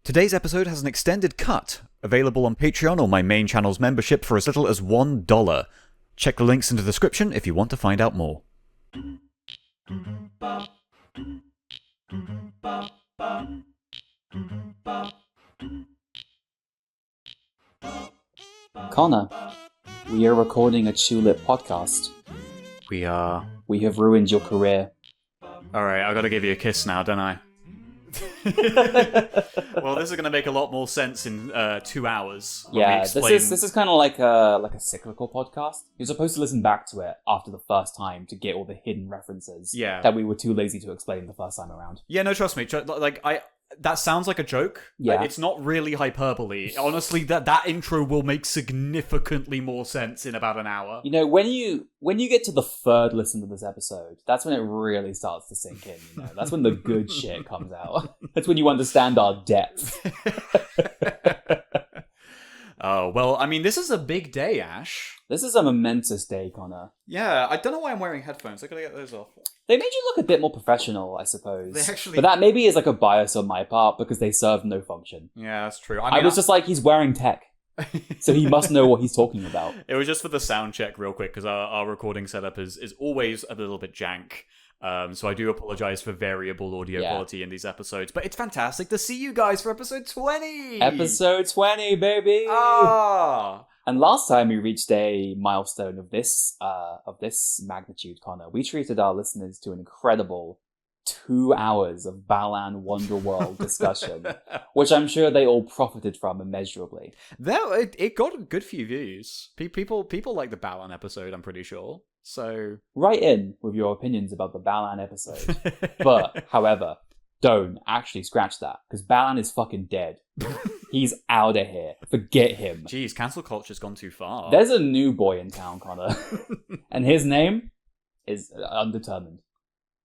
Today's episode has an extended cut, available on Patreon or my main channel's membership for as little as $1. Check the links in the description if you want to find out more. Connor, we are recording a Chulip podcast. We are... We have ruined your career. Alright, I gotta give you a kiss now, don't I? Well, this is gonna make a lot more sense in 2 hours. Yeah, this is kind of like a cyclical podcast. You're supposed to listen back to it after the first time to get all the hidden references that we were too lazy to explain the first time around. Yeah, no, trust me. That sounds like a joke. Yeah. It's not really hyperbole. Honestly, that intro will make significantly more sense in about an hour. You know, when you get to the third listen to this episode, that's when it really starts to sink in, you know? That's when the good shit comes out. That's when you understand our depth. Oh, well, I mean, this is a big day, Ash. This is a momentous day, Connor. Yeah, I don't know why I'm wearing headphones. I gotta get those off. They made you look a bit more professional, I suppose. They actually... But that maybe is like a bias on my part because they serve no function. Yeah, that's true. I was just like, he's wearing tech. So he must know what he's talking about. It was just for the sound check real quick, because our recording setup is always a little bit jank. So I do apologize for variable audio quality in these episodes. But it's fantastic to see you guys for episode 20! Episode 20, baby! Ah! And last time we reached a milestone of this magnitude, Connor, we treated our listeners to an incredible 2 hours of Balan Wonderworld discussion, which I'm sure they all profited from immeasurably. It got a good few views. People like the Balan episode, I'm pretty sure. So write in with your opinions about the Balan episode. But, however, don't actually scratch that, because Balan is fucking dead. He's out of here. Forget him. Jeez, cancel culture's gone too far. There's a new boy in town, Connor. And his name is undetermined.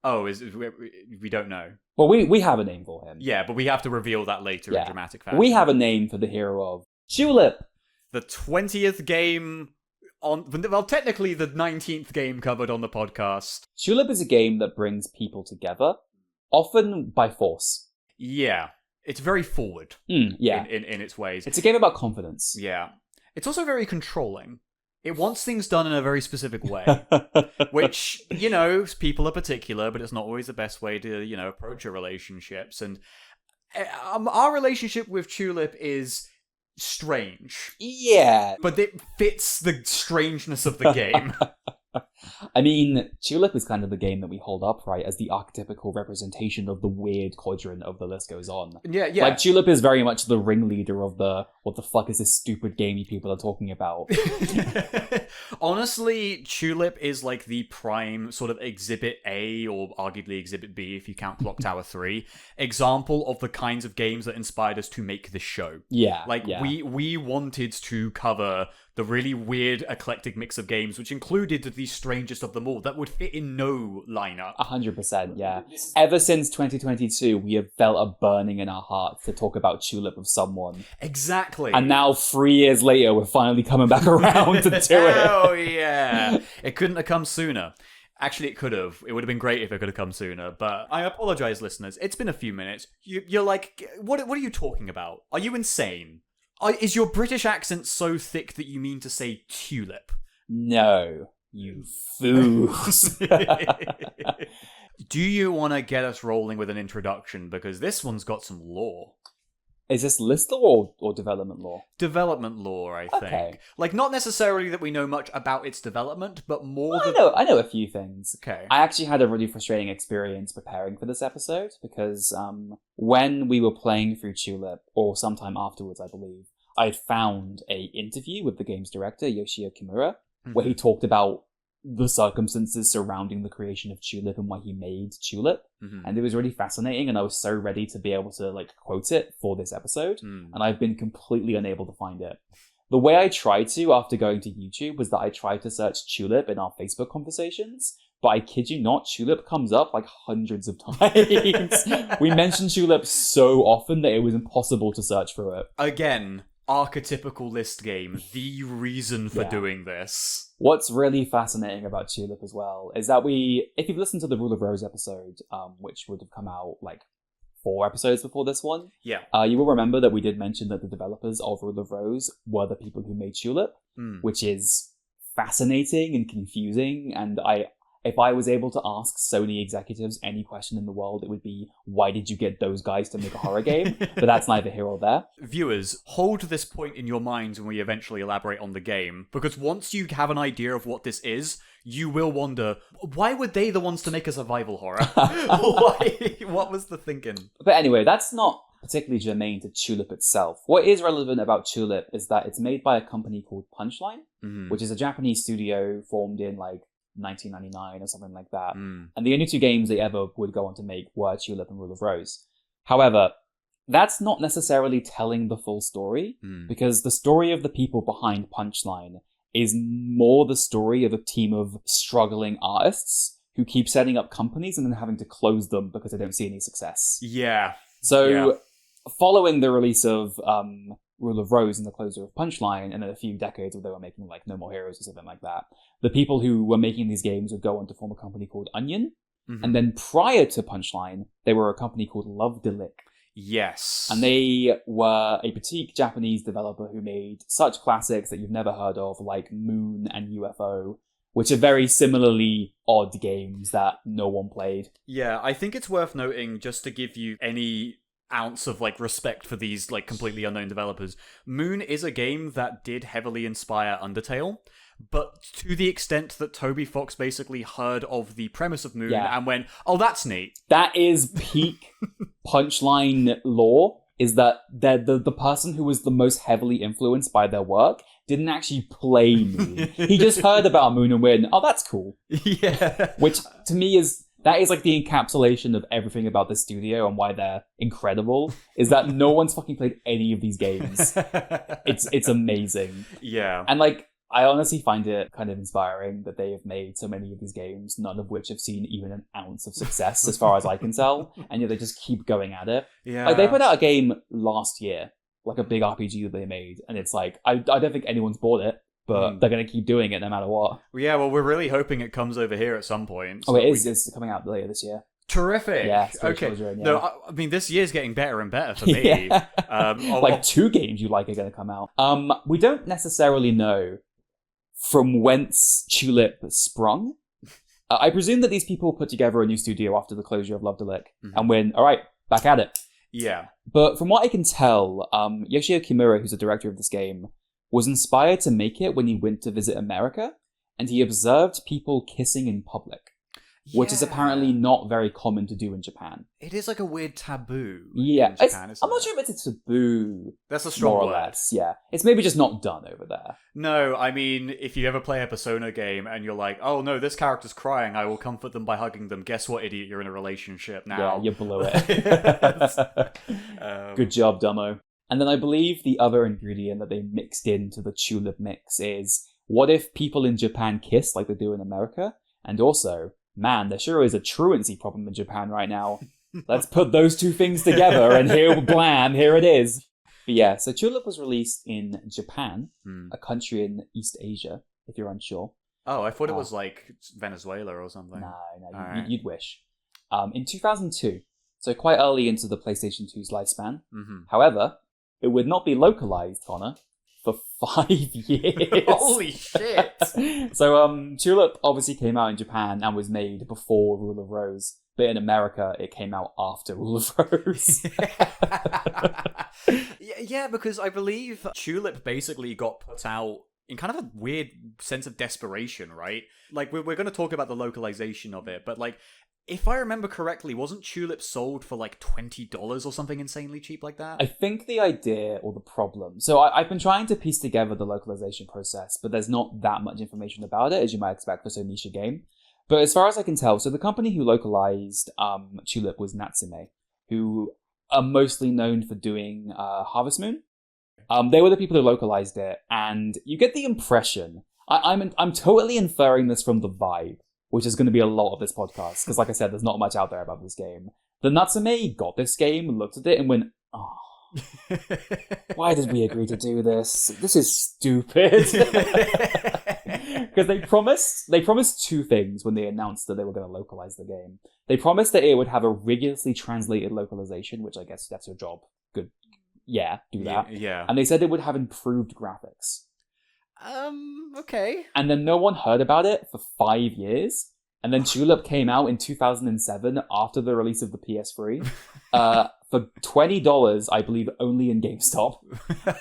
Oh, we don't know. Well, we have a name for him. Yeah, but we have to reveal that later in dramatic fashion. We have a name for the hero of Chulip. The 20th game well, technically the 19th game covered on the podcast. Chulip is a game that brings people together, often by force. Yeah. It's very forward. In its ways. It's a game about confidence. Yeah. It's also very controlling. It wants things done in a very specific way. Which, people are particular, but it's not always the best way to, approach your relationships. And our relationship with Chulip is strange. Yeah. But it fits the strangeness of the game. I mean, Chulip is kind of the game that we hold up, right, as the archetypical representation of the weird quadrant of The List Goes On. Yeah. Like, Chulip is very much the ringleader of the, what the fuck is this stupid game you people are talking about? Honestly, Chulip is like the prime sort of Exhibit A, or arguably Exhibit B if you count Clock Tower 3, example of the kinds of games that inspired us to make this show. Yeah. We wanted to cover the really weird, eclectic mix of games, which included the strangest of them all, that would fit in no lineup. 100%, yeah. Ever since 2022, we have felt a burning in our hearts to talk about Chulip with someone. Exactly. And now, 3 years later, we're finally coming back around to do it. Oh, yeah. It couldn't have come sooner. Actually, it could have. It would have been great if it could have come sooner. But I apologize, listeners. It's been a few minutes. You're like, what are you talking about? Are you insane? Is your British accent so thick that you mean to say tulip? No, you fools. Do you want to get us rolling with an introduction? Because this one's got some lore. Is this list lore or development lore? Development lore, I think. Okay. Like, not necessarily that we know much about its development, but more I know a few things. Okay. I actually had a really frustrating experience preparing for this episode, because when we were playing through Chulip, or sometime afterwards, I believe, I'd found a interview with the game's director, Yoshio Kimura, where he talked about the circumstances surrounding the creation of Chulip and why he made Chulip. And it was really fascinating, and I was so ready to be able to quote it for this episode, and I've been completely unable to find it. The way I tried to after going to YouTube was that I tried to search Chulip in our Facebook conversations, but I kid you not, Chulip comes up hundreds of times. We mentioned Chulip so often that it was impossible to search for it. Again, archetypical list game, the reason for doing this. What's really fascinating about Chulip as well is that if you've listened to the Rule of Rose episode, which would have come out 4 episodes before this one. Yeah. You will remember that we did mention that the developers of Rule of Rose were the people who made Chulip, which is fascinating and confusing. And if I was able to ask Sony executives any question in the world, it would be, why did you get those guys to make a horror game? But that's neither here or there. Viewers, hold this point in your minds when we eventually elaborate on the game, because once you have an idea of what this is, you will wonder, why were they the ones to make a survival horror? Why? What was the thinking? But anyway, that's not particularly germane to Chulip itself. What is relevant about Chulip is that it's made by a company called Punchline, which is a Japanese studio formed in 1999 or something like that. And the only 2 games they ever would go on to make were Chulip and Rule of Rose. However, that's not necessarily telling the full story, because the story of the people behind Punchline is more the story of a team of struggling artists who keep setting up companies and then having to close them because they don't see any success. Yeah. So, following the release of Rule of Rose and the closure of Punchline, and in a few decades where they were making No More Heroes or something like that, the people who were making these games would go on to form a company called Onion. And then prior to Punchline, they were a company called Love-De-Lic. Yes. And they were a boutique Japanese developer who made such classics that you've never heard of, like Moon and UFO, which are very similarly odd games that no one played. Yeah, I think it's worth noting, just to give you any ounce of respect for these completely unknown developers. Moon is a game that did heavily inspire Undertale, but to the extent that Toby Fox basically heard of the premise of Moon and went, oh, that's neat. That is peak Punchline lore, is that the person who was the most heavily influenced by their work didn't actually play Moon. He just heard about Moon and went, oh, that's cool. Yeah. Which, to me, is the encapsulation of everything about this studio and why they're incredible, is that no one's fucking played any of these games. It's amazing. Yeah. And I honestly find it kind of inspiring that they have made so many of these games, none of which have seen even an ounce of success as far as I can tell, and yet they just keep going at it. Yeah. They put out a game last year, a big RPG that they made, and it's I don't think anyone's bought it, but they're going to keep doing it no matter what. Yeah, well, we're really hoping it comes over here at some point. So it is. It's coming out later this year. Terrific. Yeah. Okay. Children, yeah. No, I mean, this year's getting better and better for me. 2 games you like are going to come out. We don't necessarily know from whence Chulip sprung. I presume that these people put together a new studio after the closure of Love-De-Lic and went, all right, back at it. Yeah. But from what I can tell, Yoshio Kimura, who's the director of this game, was inspired to make it when he went to visit America, and he observed people kissing in public, which is apparently not very common to do in Japan. It is a weird taboo in Japan, I'm not sure if it's a taboo. That's a strong more word. Or less, yeah. It's maybe just not done over there. No, I mean, if you ever play a Persona game and you're like, oh no, this character's crying, I will comfort them by hugging them. Guess what, idiot? You're in a relationship now. Yeah, you blew it. Good job, Dumbo. And then I believe the other ingredient that they mixed into the Chulip mix is, what if people in Japan kiss like they do in America? And also, man, there sure is a truancy problem in Japan right now. Let's put those 2 things together and here it is. But yeah, so Chulip was released in Japan, a country in East Asia, if you're unsure. Oh, I thought it was Venezuela or something. No, you'd wish. In 2002, so quite early into the PlayStation 2's lifespan. However, it would not be localized, Connor, for 5 years. Holy shit! So, Chulip obviously came out in Japan and was made before Rule of Rose, but in America, it came out after Rule of Rose. Yeah, because I believe Chulip basically got put out in kind of a weird sense of desperation, right? We're going to talk about the localization of it, but if I remember correctly, wasn't Chulip sold for $20 or something insanely cheap like that? I think the idea or the problem... So I've been trying to piece together the localization process, but there's not that much information about it, as you might expect for so niche a game. But as far as I can tell, so the company who localized Chulip was Natsume, who are mostly known for doing Harvest Moon. They were the people who localized it, and you get the impression... I'm totally inferring this from the vibe, which is going to be a lot of this podcast, because like I said, there's not much out there about this game. The Natsume got this game, looked at it, and went, oh, why did we agree to do this? This is stupid. Because they promised two things when they announced that they were going to localize the game. They promised that it would have a rigorously translated localization, which I guess that's your job. Good. Yeah, do that. Yeah. And they said it would have improved graphics. Okay. And then no one heard about it for 5 years. And then Chulip came out in 2007 after the release of the PS3 for $20, I believe, only in GameStop.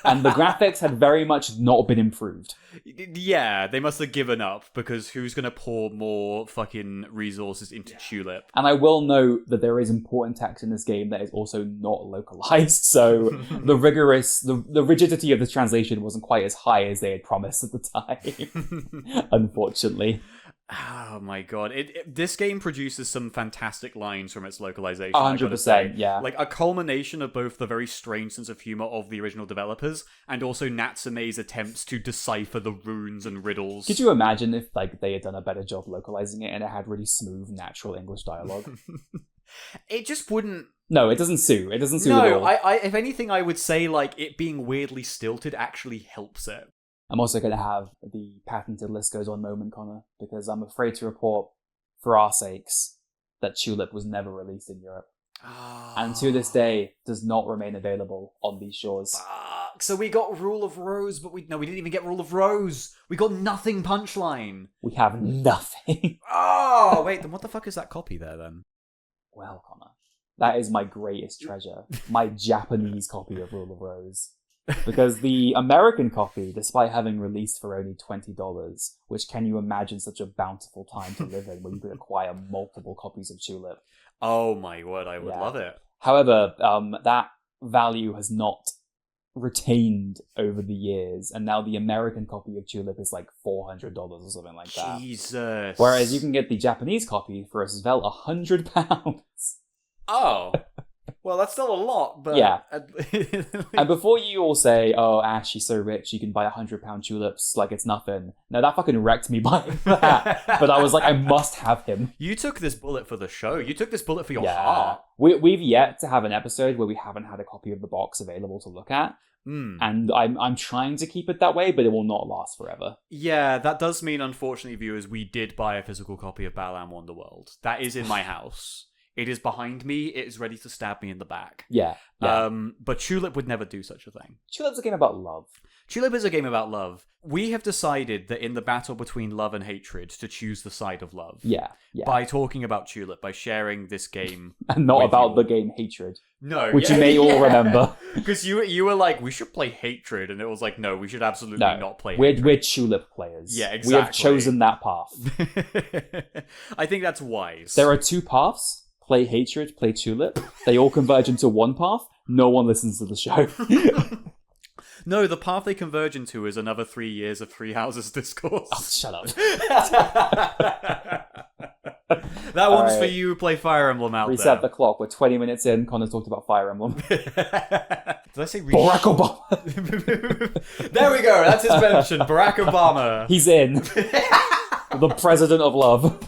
And the graphics had very much not been improved. Yeah, they must have given up because who's going to pour more fucking resources into Chulip? And I will note that there is important text in this game that is also not localized, so the rigidity of this translation wasn't quite as high as they had promised at the time, unfortunately. Oh my god. This game produces some fantastic lines from its localization. 100%, yeah. Like a culmination of both the very strange sense of humor of the original developers and also Natsume's attempts to decipher the runes and riddles. Could you imagine if they had done a better job localizing it and it had really smooth, natural English dialogue? It just wouldn't... No, it doesn't suit. It doesn't suit at all. I if anything, I would say like it being weirdly stilted actually helps it. I'm also going to have the patented list goes on moment, Connor, because I'm afraid to report, for our sakes, that Chulip was never released in Europe. Oh. And to this day, does not remain available on these shores. Fuck. So we got Rule of Rose, but we didn't even get Rule of Rose. We got nothing Punchline. We have nothing. Oh, wait, then what the fuck is that copy there, then? Well, Connor, that is my greatest treasure. My Japanese copy of Rule of Rose. Because the American copy, despite having released for only $20, which can you imagine such a bountiful time to live in where you could acquire multiple copies of Chulip? Oh my word, I would love it. However, that value has not retained over the years, and now the American copy of Chulip is like $400 or something like that. Jesus. Whereas you can get the Japanese copy for as well £100. Oh. Well, that's still a lot, but... Yeah. And before you all say, oh, Ash, she's so rich, you can buy £100 Chulips like it's nothing. No, that fucking wrecked me buying that. But I was like, I must have him. You took this bullet for the show. You took this bullet for your heart. We've yet to have an episode where we haven't had a copy of the box available to look at. And I'm trying to keep it that way, but it will not last forever. Yeah, that does mean, unfortunately, viewers, we did buy a physical copy of Balan Wonderworld. That is in my house. It is behind me. It is ready to stab me in the back. Yeah. But Chulip would never do such a thing. Chulip's a game about love. Chulip is a game about love. We have decided that in the battle between love and hatred, to choose the side of love. Yeah. By talking about Chulip, by sharing this game. And not about the game Hatred. No. Which you may all remember. Because you were like, we should play Hatred, and it was like, no, we should absolutely not play Hatred. We're Chulip players. Yeah, exactly. We have chosen that path. I think that's wise. There are two paths. Play Hatred, play Chulip. They all converge into one path. No one listens to the show. No, the path they converge into is another 3 years of Three Houses discourse. Oh, shut up. That one's for you who play Fire Emblem out Reset there. the clock. We're 20 minutes in. Connor's talked about Fire Emblem. Did I say Barack Obama. There we go. That's his mention. Barack Obama. He's in. The president of love.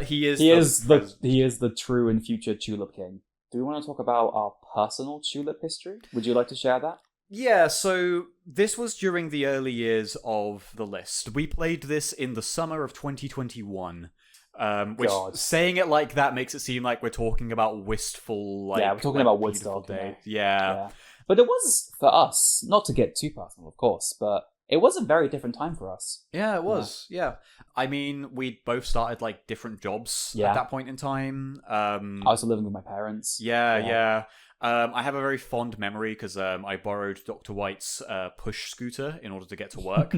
He is the true and future Chulip King. Do we want to talk about our personal Chulip history? Would you like to share that? Yeah, so this was during the early years of the list. We played this in the summer of 2021. Which, saying it like that makes it seem like we're talking about wistful, like... Yeah, we're talking about Woodstock. Day. Yeah. But it was, for us, not to get too personal, of course, but it was a very different time for us. Yeah, it was. Yeah. I mean, we both started, like, different jobs at that point in time. I was living with my parents. Yeah. I have a very fond memory because I borrowed Dr. White's push scooter in order to get to work.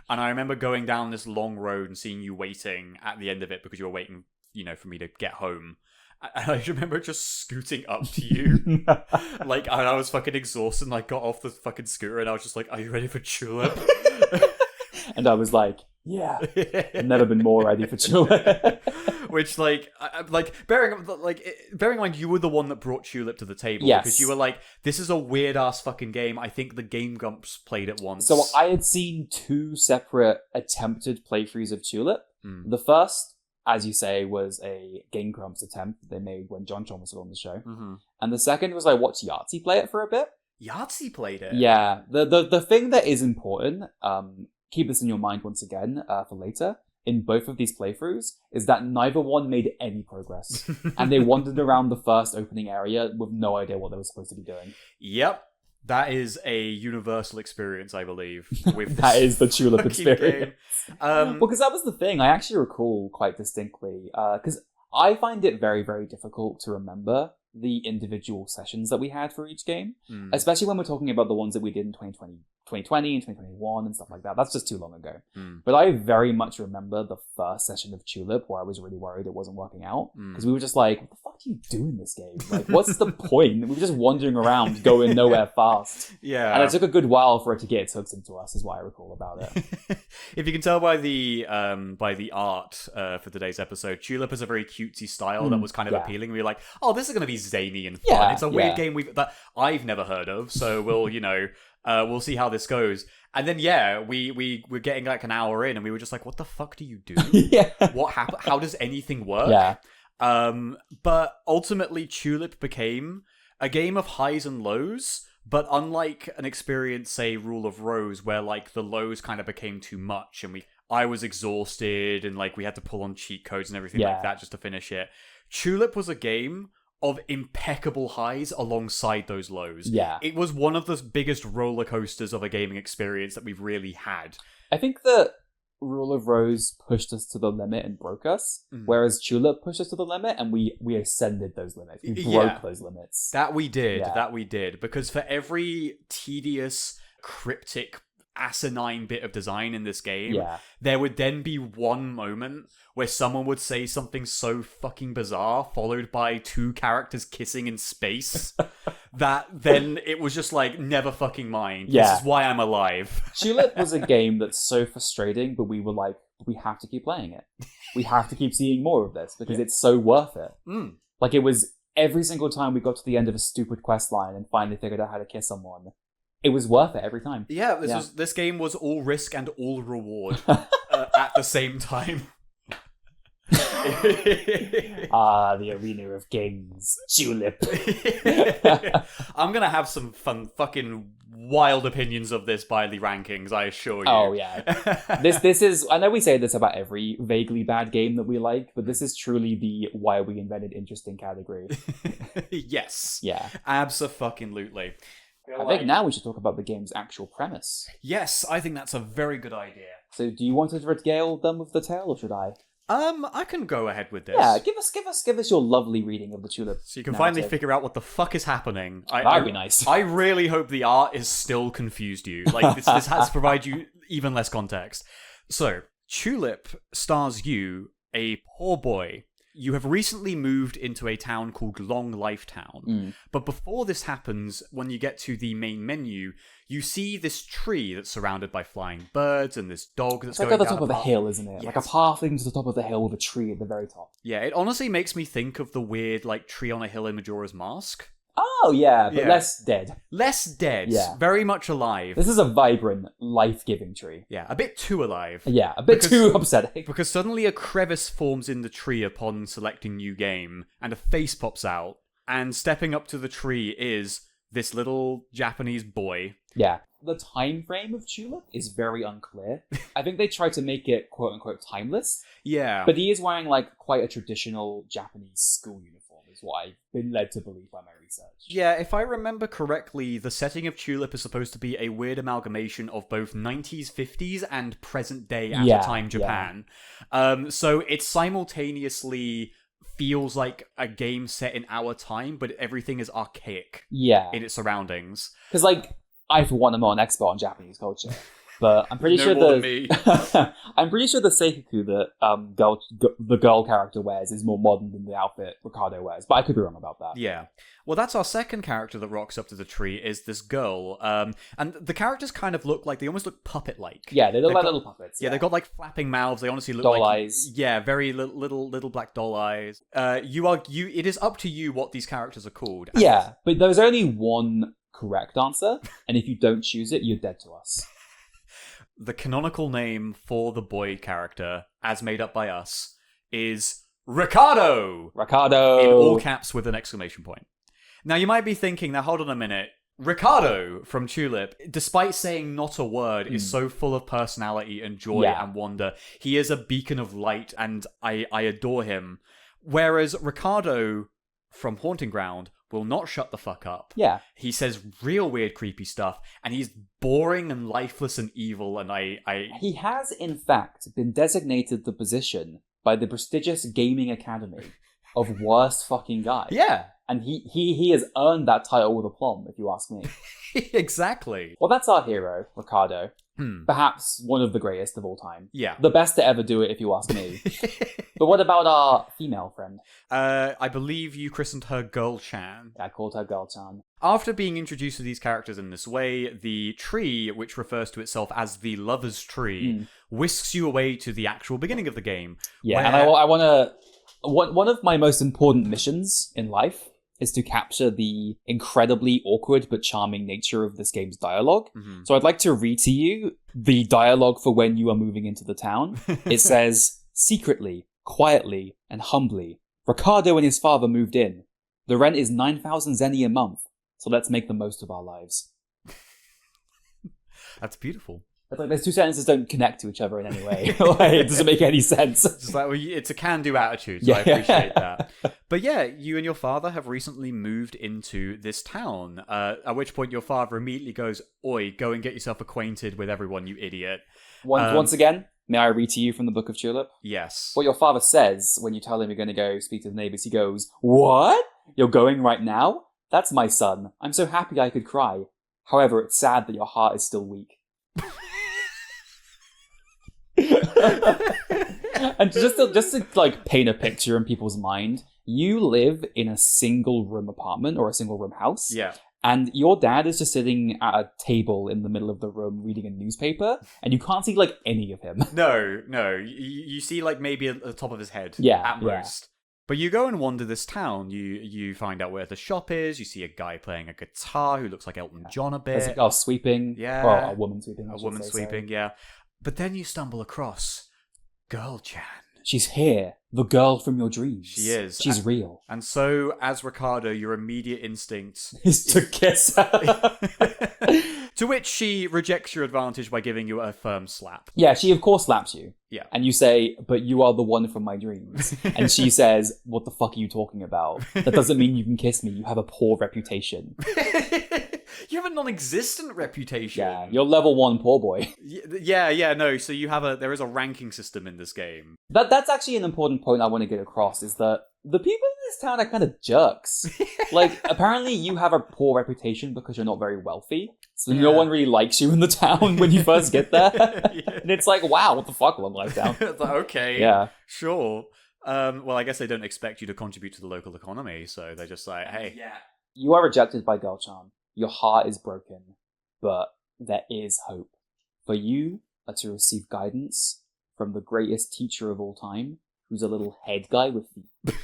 And I remember going down this long road and seeing you waiting at the end of it because you were waiting, for me to get home. And I remember just scooting up to you. And I was fucking exhausted and I got off the fucking scooter and I was just like, are you ready for Chulip? And I was like, yeah, I've never been more ready for Chulip. Which, bearing in mind, you were the one that brought Chulip to the table. Yes. Because you were like, this is a weird-ass fucking game. I think the Game Grumps played it once. So I had seen 2 separate attempted playthroughs of Chulip. The first, as you say, was a Game Grumps attempt that they made when John was on the show. Mm-hmm. And the second was I watched Yahtzee play it for a bit. Yahtzee played it? Yeah. The thing that is important keep this in your mind once again for later, in both of these playthroughs, is that neither one made any progress. And they wandered around the first opening area with no idea what they were supposed to be doing. Yep. That is a universal experience, I believe. With That is the Chulip experience. Because that was the thing. I actually recall quite distinctly. Because I find it very, very difficult to remember the individual sessions that we had for each game. Especially when we're talking about the ones that we did in 2020 and 2021 and stuff like that. That's just too long ago. But I very much remember the first session of Chulip where I was really worried it wasn't working out. Because we were just like, what the fuck do you do in this game? Like, what's the point? We were just wandering around, going nowhere fast. Yeah. And it took a good while for it to get its hooks into us, is what I recall about it. If you can tell by the art for today's episode, Chulip has a very cutesy style that was kind of appealing. We were like, oh, this is going to be zany and fun. Yeah, it's a weird game that I've never heard of, so we'll, we'll see how this goes. And then, we were getting like an hour in, and we were just like, what the fuck do you do? Yeah. What happened? How does anything work? Yeah. But ultimately, Chulip became a game of highs and lows. But unlike an experience, say, Rule of Rose, where like the lows kind of became too much, and I was exhausted, and like we had to pull on cheat codes and everything like that just to finish it. Chulip was a game of impeccable highs alongside those lows. Yeah. It was one of the biggest roller coasters of a gaming experience that we've really had. I think that Rule of Rose pushed us to the limit and broke us, whereas Chulip pushed us to the limit and we ascended those limits. We broke those limits. That we did. Because for every tedious, cryptic, asinine bit of design in this game, there would then be one moment where someone would say something so fucking bizarre, followed by two characters kissing in space, that then it was just like, never fucking mind. Yeah. This is why I'm alive. Chulip was a game that's so frustrating, but we were like, we have to keep playing it. We have to keep seeing more of this, because it's so worth it. Like, it was every single time we got to the end of a stupid quest line and finally figured out how to kiss someone, it was worth it every time. Yeah, this game was all risk and all reward at the same time. The arena of games, Chulip. I'm gonna have some fun, fucking wild opinions of this by the rankings, I assure you. Oh yeah, this is. I know we say this about every vaguely bad game that we like, but this is truly the why we invented interesting category. Yes. Yeah. Abso-fucking-lutely. I think now we should talk about the game's actual premise. Yes, I think that's a very good idea. So, do you want to regale them with the tale, or should I? I can go ahead with this. Yeah, give us your lovely reading of the Chulip. So you can finally figure out what the fuck is happening. That'd be nice. I really hope the art is still confused you. Like, this has to provide you even less context. So, Chulip stars you, a poor boy. You have recently moved into a town called Long Life Town. But before this happens, when you get to the main menu, you see this tree that's surrounded by flying birds and this dog that's going down at the top of a hill, isn't it? Yes. Like a path leading to the top of the hill with a tree at the very top. Yeah, it honestly makes me think of the weird, like, tree on a hill in Majora's Mask. Oh, yeah, but less dead. Less dead. Yeah. Very much alive. This is a vibrant, life-giving tree. Yeah, a bit too alive. Yeah, a bit too upsetting. Because suddenly a crevice forms in the tree upon selecting new game, and a face pops out, and stepping up to the tree is this little Japanese boy. Yeah. The time frame of Chulip is very unclear. I think they try to make it quote-unquote timeless. Yeah. But he is wearing, like, quite a traditional Japanese school uniform, is what I've been led to believe by my research. Yeah, if I remember correctly, the setting of Chulip is supposed to be a weird amalgamation of both 90s, 50s, and present-day at-the-time Japan. So it simultaneously feels like a game set in our time, but everything is archaic in its surroundings. Because, like, I, for one, am not an expert on Japanese culture, but I'm pretty sure I'm pretty sure the Seikiku that the girl character wears is more modern than the outfit Ricardo wears, but I could be wrong about that. Yeah. Well, that's our second character that rocks up to the tree, is this girl. And the characters kind of they almost look puppet-like. Yeah, they look like little puppets. Yeah, they've got, like, flapping mouths. They honestly look doll like... eyes. Yeah, very little black doll eyes. It is up to you what these characters are called. Yeah, but there's only one correct answer, and if you don't choose it, you're dead to us. The canonical name for the boy character, as made up by us, is Ricardo! Ricardo! In all caps with an exclamation point. Now, you might be thinking, now hold on a minute, Ricardo from Chulip, despite saying not a word, is so full of personality and joy and wonder. He is a beacon of light, and I adore him. Whereas Ricardo from Haunting Ground will not shut the fuck up. Yeah. He says real weird, creepy stuff, and he's boring and lifeless and evil, and He has, in fact, been designated the position by the prestigious Gaming Academy of worst fucking guy. Yeah. And he has earned that title with aplomb, if you ask me. Exactly. Well, that's our hero, Ricardo. Perhaps one of the greatest of all time. Yeah. The best to ever do it, if you ask me. But what about our female friend? I believe you christened her Girl-chan. I called her Girl-chan. After being introduced to these characters in this way, the tree, which refers to itself as the Lover's Tree, whisks you away to the actual beginning of the game. Yeah, and I want to... One of my most important missions in life is to capture the incredibly awkward but charming nature of this game's dialogue. So I'd like to read to you the dialogue for when you are moving into the town. It says, secretly, quietly, and humbly, Ricardo and his father moved in. The rent is 9,000 zenny a month, so let's make the most of our lives. That's beautiful. It's like those two sentences don't connect to each other in any way. Like, it doesn't make any sense. It's like, well, it's a can-do attitude, so I appreciate that. But yeah, you and your father have recently moved into this town, at which point your father immediately goes, "Oi, go and get yourself acquainted with everyone, you idiot." Once again, may I read to you from the Book of Chulip? Yes. What your father says when you tell him you're going to go speak to the neighbours, he goes, "What? You're going right now? That's my son. I'm so happy I could cry. However, it's sad that your heart is still weak." And just to like paint a picture in people's mind, you live in a single room apartment or a single room house. Yeah. And your dad is just sitting at a table in the middle of the room reading a newspaper, and you can't see like any of him. No. You see like maybe at the top of his head. Yeah, at most. But you go and wander this town. You find out where the shop is. You see a guy playing a guitar who looks like Elton John a bit. There's a girl sweeping. Yeah. Well, a woman sweeping. A woman sweeping, yeah. But then you stumble across Girl-chan. She's here. The girl from your dreams. She is. She's real. And so, as Ricardo, your immediate instinct is to kiss her. To which she rejects your advantage by giving you a firm slap. Yeah, she of course slaps you. Yeah. And you say, "But you are the one from my dreams." And she says, "What the fuck are you talking about? That doesn't mean you can kiss me. You have a poor reputation." You have a non-existent reputation. Yeah, you're level 1 poor boy. No. So there is a ranking system in this game. That's actually an important point I want to get across, is that the people in this town are kind of jerks. Like, apparently you have a poor reputation because you're not very wealthy. So no one really likes you in the town when you first get there. And it's like, wow, what the fuck, long life down. It's like, okay, yeah, sure. Well, I guess they don't expect you to contribute to the local economy, so they're just like, hey. Yeah. You are rejected by Girl-chan. Your heart is broken, but there is hope. For you are to receive guidance from the greatest teacher of all time, who's a little head guy with feet.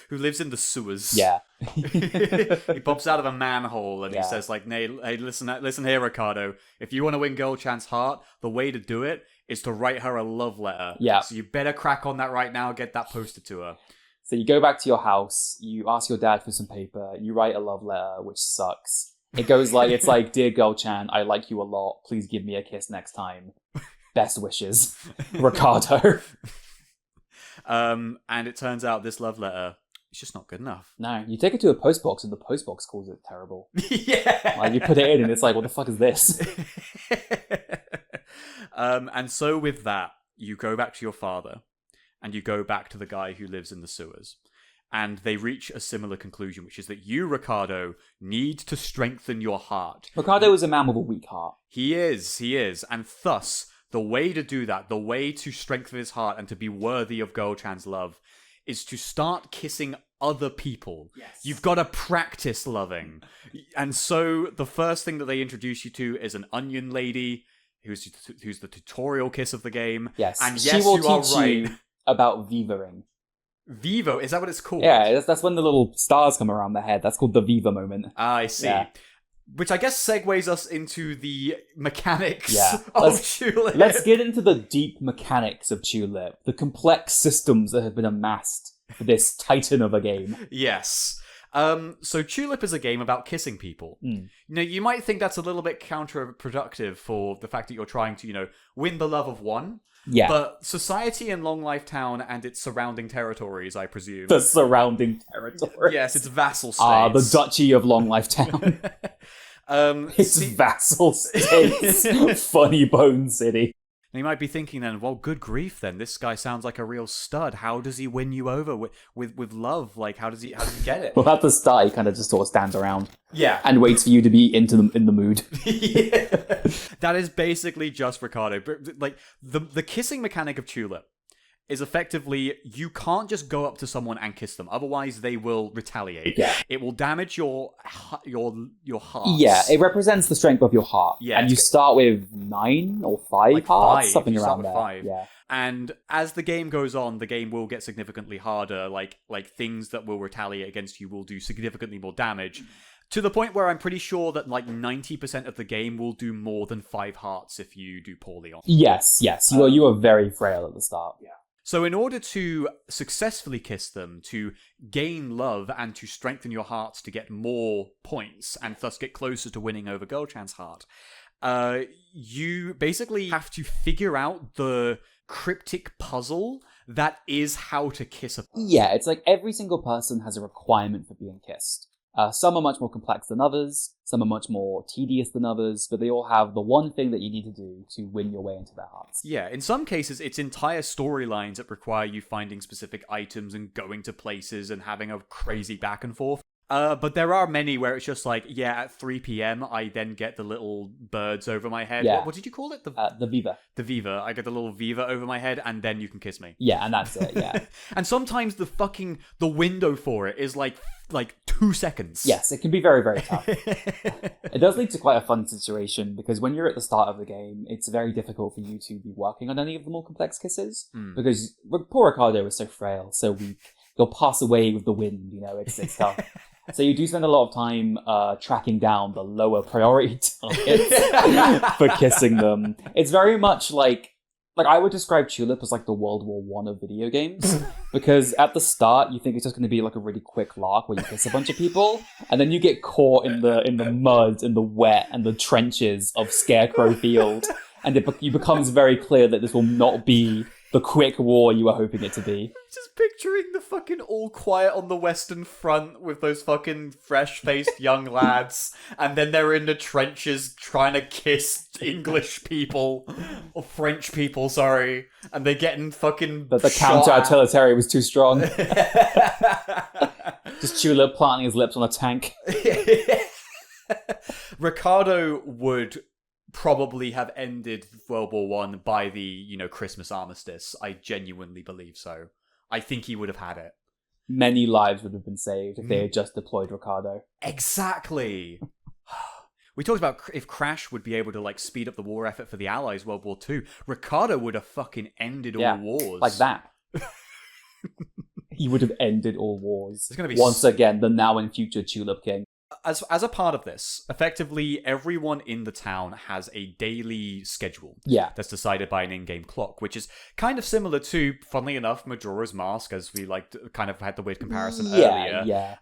Who lives in the sewers. Yeah. He pops out of a manhole and he says, like, hey, listen here, Ricardo. If you want to win Girl-chan's heart, the way to do it is to write her a love letter. Yeah. So you better crack on that right now, get that posted to her. So you go back to your house, you ask your dad for some paper, you write a love letter, which sucks. It goes like, it's like, "Dear Girl-chan, I like you a lot. Please give me a kiss next time. Best wishes, Ricardo." And it turns out this love letter is just not good enough. No, you take it to a postbox and the postbox calls it terrible. Yeah. Like, you put it in and it's like, what the fuck is this? And so with that, you go back to your father. And you go back to the guy who lives in the sewers. And they reach a similar conclusion, which is that you, Ricardo, need to strengthen your heart. Ricardo is a man with a weak heart. He is. And thus, the way to do that, the way to strengthen his heart and to be worthy of Girl-chan's love, is to start kissing other people. Yes. You've got to practice loving. And so, the first thing that they introduce you to is an onion lady, who's the tutorial kiss of the game. Yes. And she yes, will you are teach right. you about Viva-ing. Vivo, is that what it's called? Yeah, that's when the little stars come around their head. That's called the Viva moment. Ah, I see. Yeah. Which I guess segues us into the mechanics of Chulip. Let's get into the deep mechanics of Chulip, the complex systems that have been amassed for this titan of a game. Yes. So Chulip is a game about kissing people. Now, you might think that's a little bit counterproductive for the fact that you're trying to, win the love of one. Yeah. But society in Long Life Town and its surrounding territories, I presume. The surrounding territories. Yes, it's vassal states. The Duchy of Long Life Town. It's vassal states. Funny Bone City. And you might be thinking then, well, good grief then. This guy sounds like a real stud. How does he win you over with love? Like, how does he get it? Well, at the start, he kind of just sort of stands around. Yeah. And waits for you to be in the mood. Yeah. That is basically just Ricardo. But, like, the kissing mechanic of Chulip is effectively, you can't just go up to someone and kiss them. Otherwise, they will retaliate. Yeah. It will damage your heart. Yeah, it represents the strength of your heart. Yeah, and you start with 9 or 5 like hearts, 5. something You start around with there. 5. Yeah. And as the game goes on, the game will get significantly harder. Like things that will retaliate against you will do significantly more damage. To the point where I'm pretty sure that like 90% of the game will do more than 5 hearts if you do poorly on. Yes. You are very frail at the start. Yeah. So in order to successfully kiss them, to gain love, and to strengthen your hearts to get more points, and thus get closer to winning over Girl-chan's heart, you basically have to figure out the cryptic puzzle that is how to kiss a... Yeah, it's like every single person has a requirement for being kissed. Some are much more complex than others, some are much more tedious than others, but they all have the one thing that you need to do to win your way into their hearts. Yeah, in some cases, it's entire storylines that require you finding specific items and going to places and having a crazy back and forth. But there are many where it's just like, at 3 p.m, I then get the little birds over my head. Yeah. What did you call it? The Viva. The Viva. I get the little Viva over my head, and then you can kiss me. Yeah, and that's it, yeah. And sometimes the window for it is like 2 seconds. Yes, it can be very, very tough. It does lead to quite a fun situation, because when you're at the start of the game, it's very difficult for you to be working on any of the more complex kisses, because poor Ricardo is so frail, so weak. He'll pass away with the wind, it's tough. So you do spend a lot of time tracking down the lower priority targets for kissing them. It's very much like I would describe Chulip as like the World War I of video games, because at the start you think it's just going to be like a really quick lark where you kiss a bunch of people, and then you get caught in the mud, in the wet, and the trenches of Scarecrow Fields, and it becomes very clear that this will not be the quick war you were hoping it to be. Just picturing the fucking All Quiet on the Western Front with those fucking fresh-faced young lads, and then they're in the trenches trying to kiss English people, or French people, sorry, and they're getting fucking But the counter-artillery was too strong. Just Chulip planting his lips on a tank. Ricardo would probably have ended World War One by the, Christmas armistice. I genuinely believe so. I think he would have had it. Many lives would have been saved if they had just deployed Ricardo. Exactly. We talked about if Crash would be able to speed up the war effort for the Allies, World War II. Ricardo would have fucking ended all wars. Like that. He would have ended all wars. It's gonna be once again, the now and future Chulip King. As a part of this, effectively everyone in the town has a daily schedule. Yeah. That's decided by an in-game clock, which is kind of similar to, funnily enough, Majora's Mask, as we kind of had the weird comparison earlier. Yeah.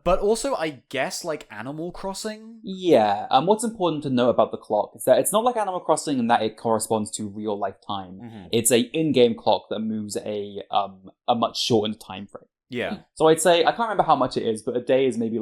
But also, I guess, like Animal Crossing. Yeah. What's important to know about the clock is that it's not like Animal Crossing in that it corresponds to real life time. Mm-hmm. It's a in-game clock that moves a much shortened time frame. Yeah. So I'd say, I can't remember how much it is, but a day is maybe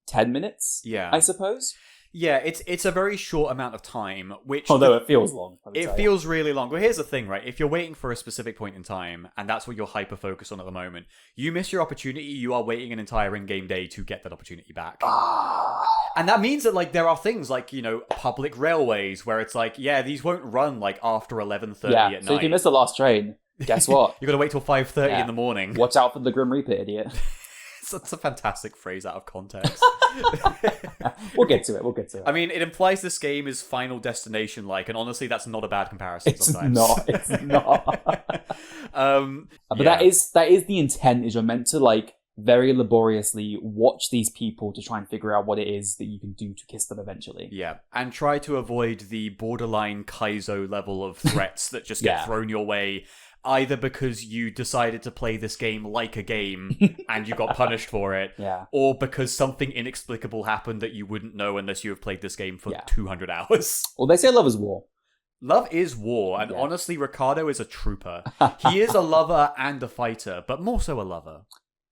10 minutes, I suppose. Yeah, it's a very short amount of time, which... Although it feels long. It feels really long. But here's the thing, right? If you're waiting for a specific point in time, and that's what you're hyper-focused on at the moment, you miss your opportunity, you are waiting an entire in-game day to get that opportunity back. And that means that, there are things like, public railways, where it's these won't run, after 11:30 at night. So if you miss the last train, guess what? You've got to wait till 5:30 in the morning. Watch out for the Grim Reaper, idiot. That's a fantastic phrase out of context. We'll get to it. I mean, it implies this game is Final Destination-like, and honestly, that's not a bad comparison sometimes. It's not. But that is the intent, is you're meant to, very laboriously watch these people to try and figure out what it is that you can do to kiss them eventually. Yeah, and try to avoid the borderline Kaizo level of threats that just get thrown your way. either because you decided to play this game like a game and you got punished for it, or because something inexplicable happened that you wouldn't know unless you have played this game for 200 hours. Well, they say love is war. Love is war, and honestly, Ricardo is a trooper. He is a lover and a fighter, but more so a lover.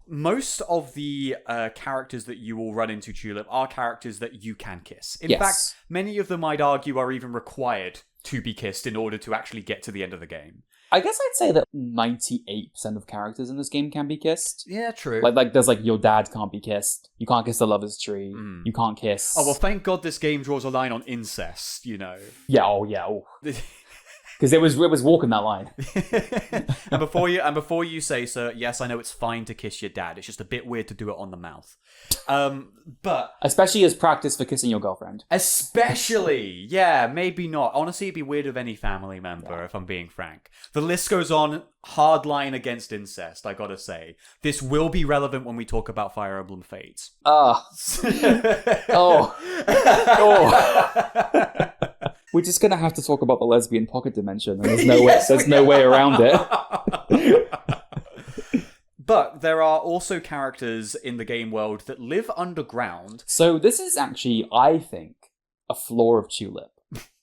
Most of the characters that you will run into, Chulip, are characters that you can kiss. In fact, many of them, I'd argue, are even required to be kissed in order to actually get to the end of the game. I guess I'd say that 98% of characters in this game can be kissed. Yeah, true. Like there's your dad can't be kissed. You can't kiss the lover's tree. You can't kiss. Oh, well, thank God this game draws a line on incest, Yeah, because it was walking that line. and before you say so, yes, I know it's fine to kiss your dad. It's just a bit weird to do it on the mouth. But especially as practice for kissing your girlfriend. Especially, yeah, maybe not. Honestly, it'd be weird of any family member, if I'm being frank. The list goes on. Hard line against incest, I gotta say. This will be relevant when we talk about Fire Emblem Fates. Oh. We're just gonna have to talk about the lesbian pocket dimension, and there's no way around it. But there are also characters in the game world that live underground. So this is actually, I think, a flaw of Chulip,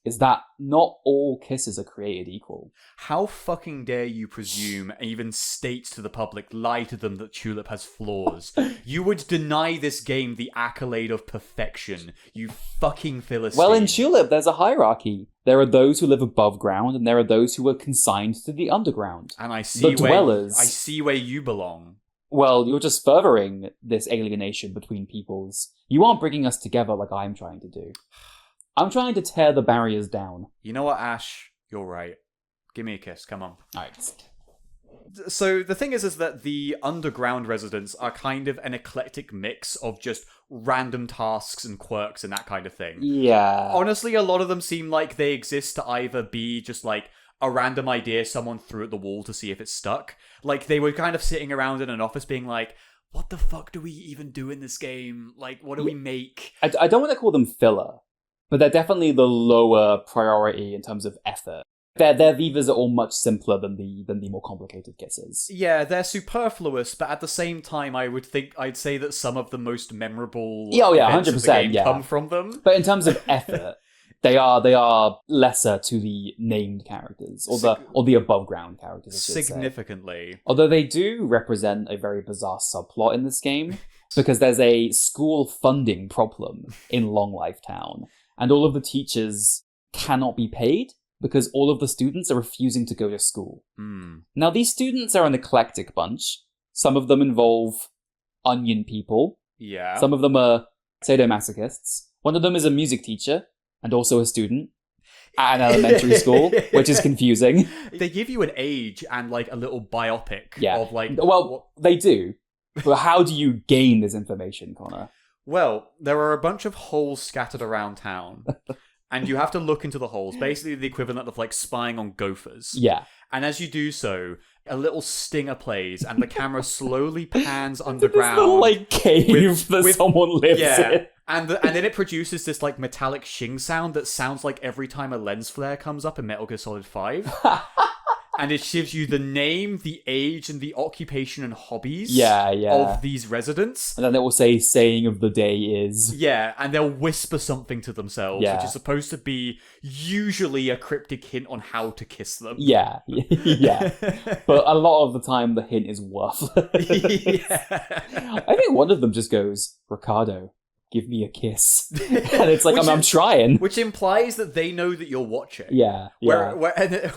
is that not all kisses are created equal. How fucking dare you presume, even state to the public, lie to them that Chulip has flaws? You would deny this game the accolade of perfection, you fucking Philistine. Well, in Chulip, there's a hierarchy. There are those who live above ground, and there are those who are consigned to the underground. And I see where you belong. Well, you're just furthering this alienation between peoples. You aren't bringing us together like I'm trying to do. I'm trying to tear the barriers down. You know what, Ash? You're right. Give me a kiss, come on. Alright. So the thing is that the underground residents are kind of an eclectic mix of just random tasks and quirks and that kind of thing. Yeah. Honestly, a lot of them seem like they exist to either be just like a random idea someone threw at the wall to see if it's stuck. Like, they were kind of sitting around in an office being like, what the fuck do we even do in this game? Like, what do we make? I don't want to call them filler, but they're definitely the lower priority in terms of effort. Their vivas are all much simpler than the more complicated kisses. Yeah, they're superfluous, but at the same time, I'd say that some of the most memorable 100%, come from them. But in terms of effort, they are lesser to the named characters or the above ground characters. Significantly. Although they do represent a very bizarre subplot in this game, because there's a school funding problem in Long Life Town, and all of the teachers cannot be paid because all of the students are refusing to go to school. Now, these students are an eclectic bunch. Some of them involve onion people. Yeah. Some of them are sadomasochists. One of them is a music teacher and also a student at an elementary school, which is confusing. They give you an age and like a little biopic of like... Well, they do. But how do you gain this information, Connor? Well, there are a bunch of holes scattered around town. And you have to look into the holes, basically the equivalent of like spying on gophers. Yeah. And as you do so, a little stinger plays, and the camera slowly pans underground. This little like cave that someone lives in. And then it produces this like metallic shing sound that sounds like every time a lens flare comes up in Metal Gear Solid 5. And it gives you the name, the age, and the occupation and hobbies of these residents. And then it will say, saying of the day is... Yeah, and they'll whisper something to themselves, which is supposed to be usually a cryptic hint on how to kiss them. Yeah. But a lot of the time, the hint is worthless. I think one of them just goes, Ricardo, give me a kiss. And it's like, I'm trying. Which implies that they know that you're watching. Yeah.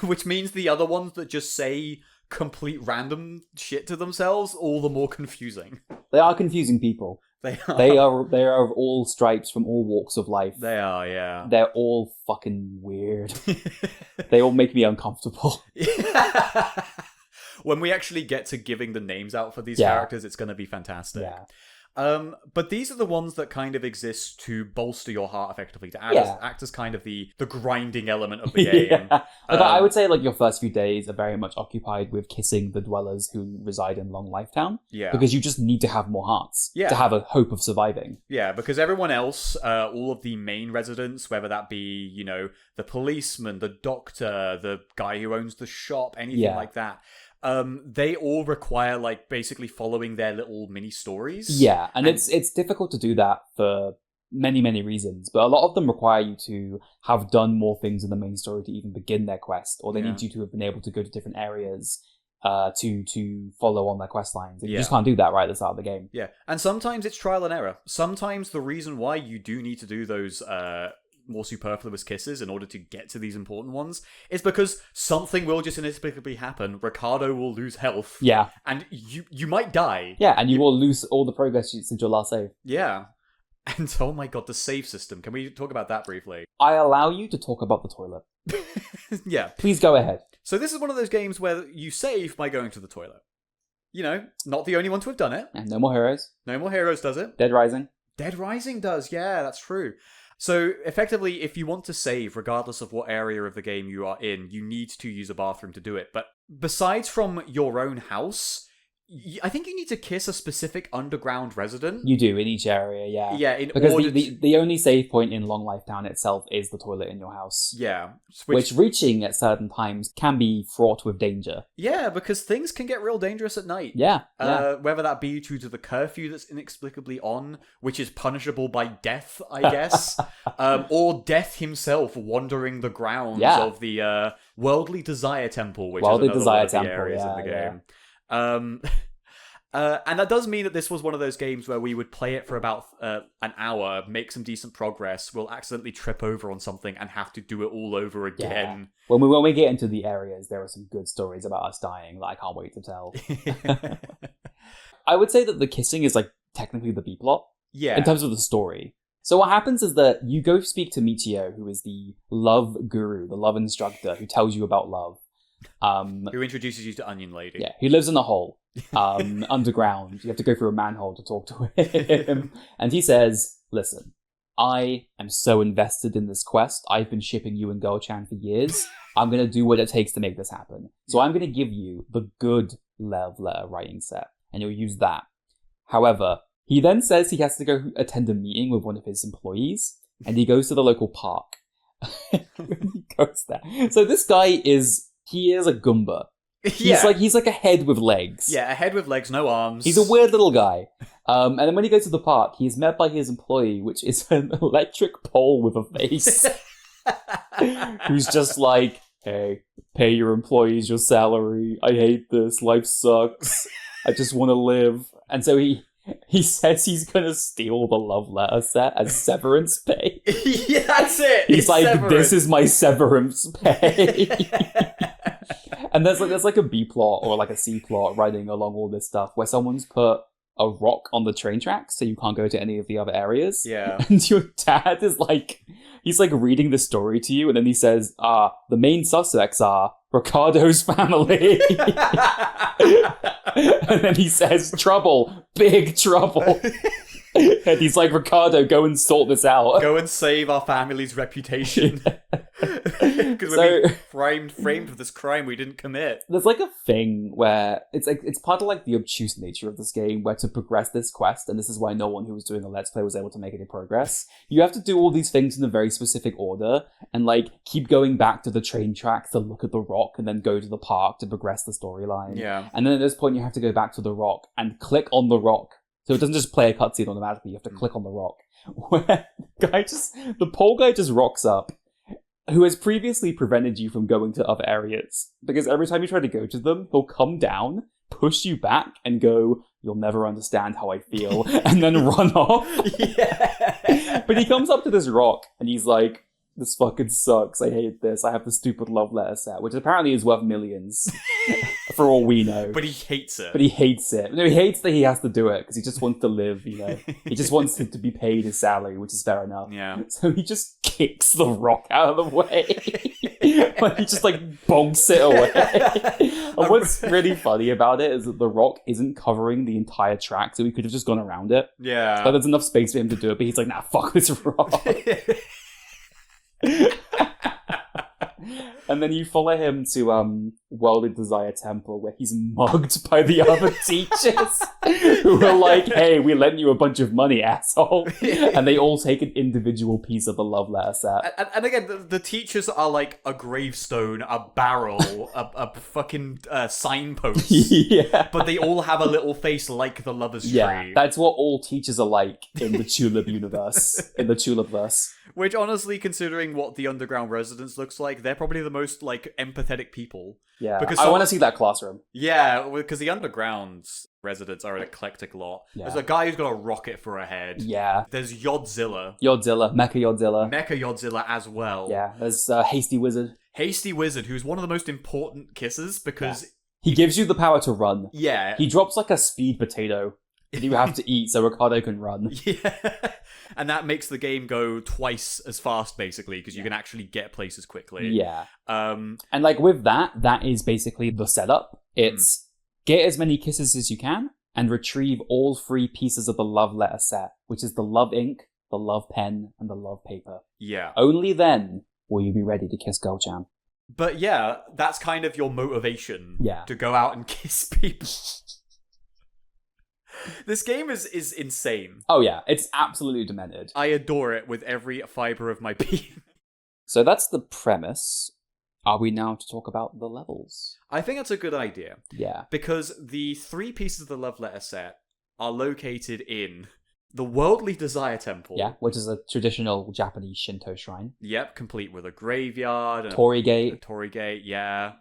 Which means the other ones that just say complete random shit to themselves, all the more confusing. They are confusing people. They are. They are of all stripes from all walks of life. They are, yeah. They're all fucking weird. They all make me uncomfortable. When we actually get to giving the names out for these characters, it's going to be fantastic. Yeah. But these are the ones that kind of exist to bolster your heart effectively, to act as kind of the grinding element of the game. I would say like your first few days are very much occupied with kissing the dwellers who reside in Long Life Town. Yeah. Because you just need to have more hearts to have a hope of surviving. Yeah, because everyone else, all of the main residents, whether that be, the policeman, the doctor, the guy who owns the shop, anything like that, they all require like basically following their little mini stories. Yeah, and it's difficult to do that for many, many reasons, but a lot of them require you to have done more things in the main story to even begin their quest, or they need you to have been able to go to different areas to follow on their quest lines. And you just can't do that right at the start of the game. Yeah, and sometimes it's trial and error. Sometimes the reason why you do need to do those more superfluous kisses in order to get to these important ones is because something will just inexplicably happen. Ricardo will lose health. Yeah. And you might die. Yeah, and you will lose all the progress since your last save. Yeah. And oh my god, the save system. Can we talk about that briefly? I allow you to talk about the toilet. Yeah. Please go ahead. So this is one of those games where you save by going to the toilet. Not the only one to have done it. And No More Heroes. No More Heroes does it. Dead Rising. Dead Rising does, yeah, that's true. So, effectively, if you want to save, regardless of what area of the game you are in, you need to use a bathroom to do it. But besides from your own house, I think you need to kiss a specific underground resident. You do, in each area, yeah. Yeah, because the only save point in Long Life Town itself is the toilet in your house. Yeah. Which reaching at certain times can be fraught with danger. Yeah, because things can get real dangerous at night. Yeah. Whether that be due to the curfew that's inexplicably on, which is punishable by death, I guess, or Death himself wandering the grounds of the Worldly Desire Temple, which is another one of the areas in the game. And that does mean that this was one of those games where we would play it for about an hour, make some decent progress, we'll accidentally trip over on something and have to do it all over again. Yeah. When we get into the areas, there are some good stories about us dying that I can't wait to tell. I would say that the kissing is like technically the B plot. Yeah. In terms of the story. So what happens is that you go speak to Michio, who is the love guru, the love instructor, who tells you about love. Who introduces you to Onion Lady. Yeah, he lives in a hole, underground. You have to go through a manhole to talk to him. And he says, listen, I am so invested in this quest. I've been shipping you and Girl-chan for years. I'm going to do what it takes to make this happen. So I'm going to give you the good love letter writing set, and you'll use that. However, he then says he has to go attend a meeting with one of his employees, and he goes to the local park. When he goes there. So this guy He is a Goomba. He's like a head with legs. Yeah, a head with legs, no arms. He's a weird little guy. And then when he goes to the park, he's met by his employee, which is an electric pole with a face. Who's just like, hey, pay your employees your salary. I hate this. Life sucks. I just want to live. And so he says he's gonna steal the love letter set as severance pay. Yeah, that's it. He's like, severance. This is my severance pay. And there's like a B plot or like a C plot running along all this stuff where someone's put a rock on the train tracks so you can't go to any of the other areas. Yeah. And your dad is like, he's like reading the story to you, and then he says, the main suspects are Ricardo's family. And then he says, trouble, big trouble. And he's like, Ricardo, go and sort this out. Go and save our family's reputation. Because we're being framed for this crime we didn't commit. There's like a thing where it's part of like the obtuse nature of this game, where to progress this quest, and this is why no one who was doing a Let's Play was able to make any progress, you have to do all these things in a very specific order, and like keep going back to the train tracks to look at the rock, and then go to the park to progress the storyline. Yeah. And then at this point you have to go back to the rock and click on the rock. So it doesn't just play a cutscene automatically, you have to click on the rock. Where the pole guy just rocks up, who has previously prevented you from going to other areas. Because every time you try to go to them, he'll come down, push you back, and go, you'll never understand how I feel, and then run off. Yeah. But he comes up to this rock, and he's like, this fucking sucks. I hate this. I have the stupid love letter set, which apparently is worth millions, for all we know. But he hates it. But he hates it. No, he hates that he has to do it because he just wants to live. He just wants to be paid his salary, which is fair enough. Yeah. So he just kicks the rock out of the way. Like, he just bonks it away. And what's really funny about it is that the rock isn't covering the entire track, so he could have just gone around it. Yeah. But there's enough space for him to do it, but he's like, nah, fuck this rock. And then you follow him to Worldly Desire Temple, where he's mugged by the other teachers, who are like, hey, we lent you a bunch of money, asshole. And they all take an individual piece of the love letter set. And again, the teachers are like a gravestone, a barrel, a fucking signpost. Yeah. But they all have a little face like the lover's tree. Yeah, that's what all teachers are like in the Chulip universe, in the Chulip-verse. Which, honestly, considering what the underground residence looks like, they're probably the most, empathetic people. Yeah, because I want to see that classroom. Yeah, because the underground residents are an eclectic lot. Yeah. There's a guy who's got a rocket for a head. Yeah. There's Yodzilla. Mecha Yodzilla. Mecha Yodzilla as well. Yeah, there's Hasty Wizard. Hasty Wizard, who's one of the most important kisses because... Yeah. He gives you the power to run. Yeah. He drops a speed potato that you have to eat so Ricardo can run. Yeah. And that makes the game go twice as fast, basically, because you can actually get places quickly. Yeah. And with that is basically the setup. It's get as many kisses as you can and retrieve all 3 pieces of the love letter set, which is the love ink, the love pen, and the love paper. Yeah. Only then will you be ready to kiss Girl-chan. But yeah, that's kind of your motivation. Yeah. To go out and kiss people. This game is insane. Oh yeah, it's absolutely demented. I adore it with every fibre of my being. So that's the premise. Are we now to talk about the levels? I think that's a good idea. Yeah. Because the 3 pieces of the love letter set are located in the Worldly Desire Temple. Yeah, which is a traditional Japanese Shinto shrine. Yep, complete with a graveyard. And Torii Gate. A Torii Gate, yeah.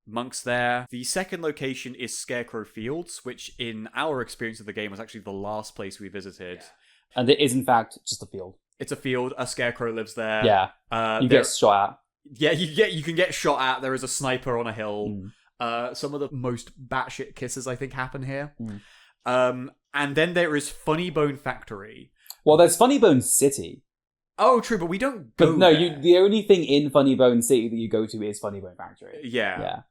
Monks there. The second location is Scarecrow Fields, which in our experience of the game was actually the last place we visited. Yeah. And it is in fact just a field. It's a field. A scarecrow lives there. Yeah. You get shot at. Yeah, you can get shot at. There is a sniper on a hill. Some of the most batshit kisses I think happen here. And then there is Funny Bone Factory. Well, there's Funny Bone City. Oh, true, but we don't go But no, there. the only thing in Funny Bone City that you go to is Funny Bone Factory. Yeah.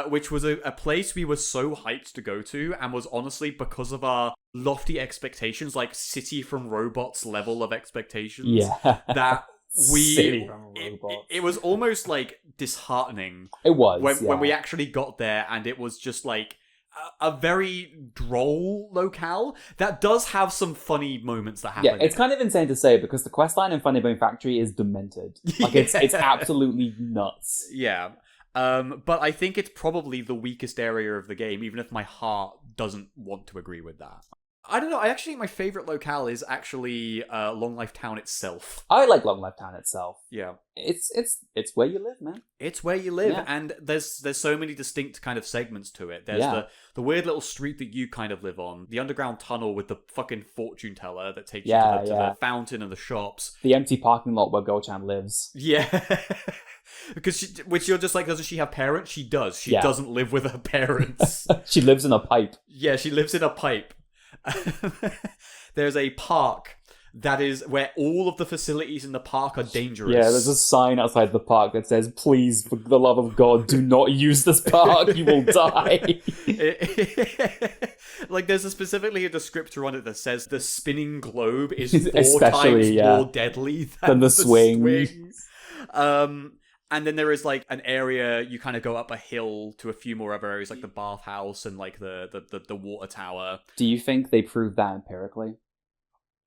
Which was a place we were so hyped to go to, and was honestly because of our lofty expectations, like City from Robots level of expectations. Yeah. That City from Robots. it was almost disheartening. It was when we actually got there, and it was just a very droll locale that does have some funny moments that happen. Yeah, it's kind of insane to say because the questline in Funny Bone Factory is demented. It's absolutely nuts. Yeah. But I think it's probably the weakest area of the game, even if my heart doesn't want to agree with that. I don't know. I actually think my favorite locale is actually Long Life Town itself. I like Long Life Town itself. Yeah, it's where you live, man. It's where you live, Yeah. and there's so many distinct kind of segments to it. There's the weird little street that you kind of live on, the underground tunnel with the fucking fortune teller that takes you to the fountain and the shops, the empty parking lot where Go-chan lives. Yeah. Because which you're just like, doesn't she have parents? She does. She doesn't live with her parents. She lives in a pipe. Yeah, she lives in a pipe. There's a park that is where all of the facilities in the park are dangerous. Yeah, there's a sign outside the park that says, "Please, for the love of God, do not use this park. You will die." There's specifically a descriptor on it that says the spinning globe is 4 times more deadly than the swings. And then there is an area you kind of go up a hill to a few more other areas, like the bathhouse and the water tower. Do you think they proved that empirically?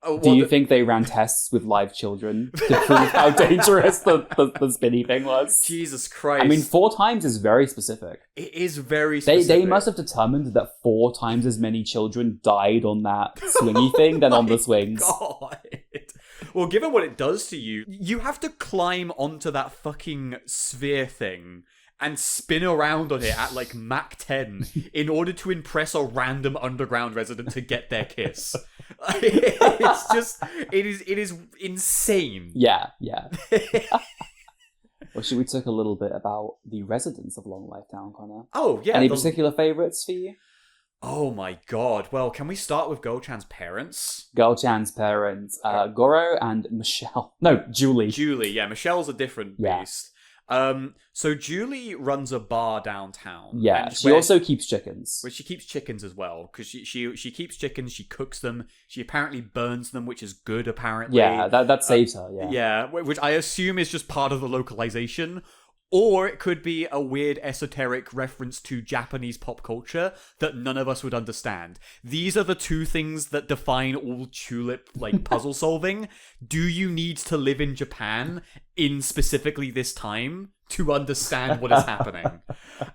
Oh, Do you think they ran tests with live children to prove how dangerous the spinny thing was? Jesus Christ. I mean, 4 times is very specific. It is very specific. They must have determined that 4 times as many children died on that swingy thing than on the swings. God. Well, given what it does to you, you have to climb onto that fucking sphere thing and spin around on it at like Mach 10 in order to impress a random underground resident to get their kiss. It's just, it is insane. Yeah. Well, should we talk a little bit about the residents of Long Life Town, Connor? Oh, yeah. Any particular favourites for you? Oh my god. Well, can we start with Go-chan's parents? Go-chan's parents, Goro and Michelle. No, Julie. Julie, yeah. Michelle's a different beast. So Julie runs a bar downtown. Yeah, she also keeps chickens. Well, she keeps chickens as well, because she keeps chickens, she cooks them, she apparently burns them, which is good, apparently. Yeah, that saves her, yeah. Yeah, which I assume is just part of the localization. Or it could be a weird esoteric reference to Japanese pop culture that none of us would understand. These are the two things that define all Chulip, like, puzzle solving. Do you need to live in Japan in specifically this time to understand what is happening?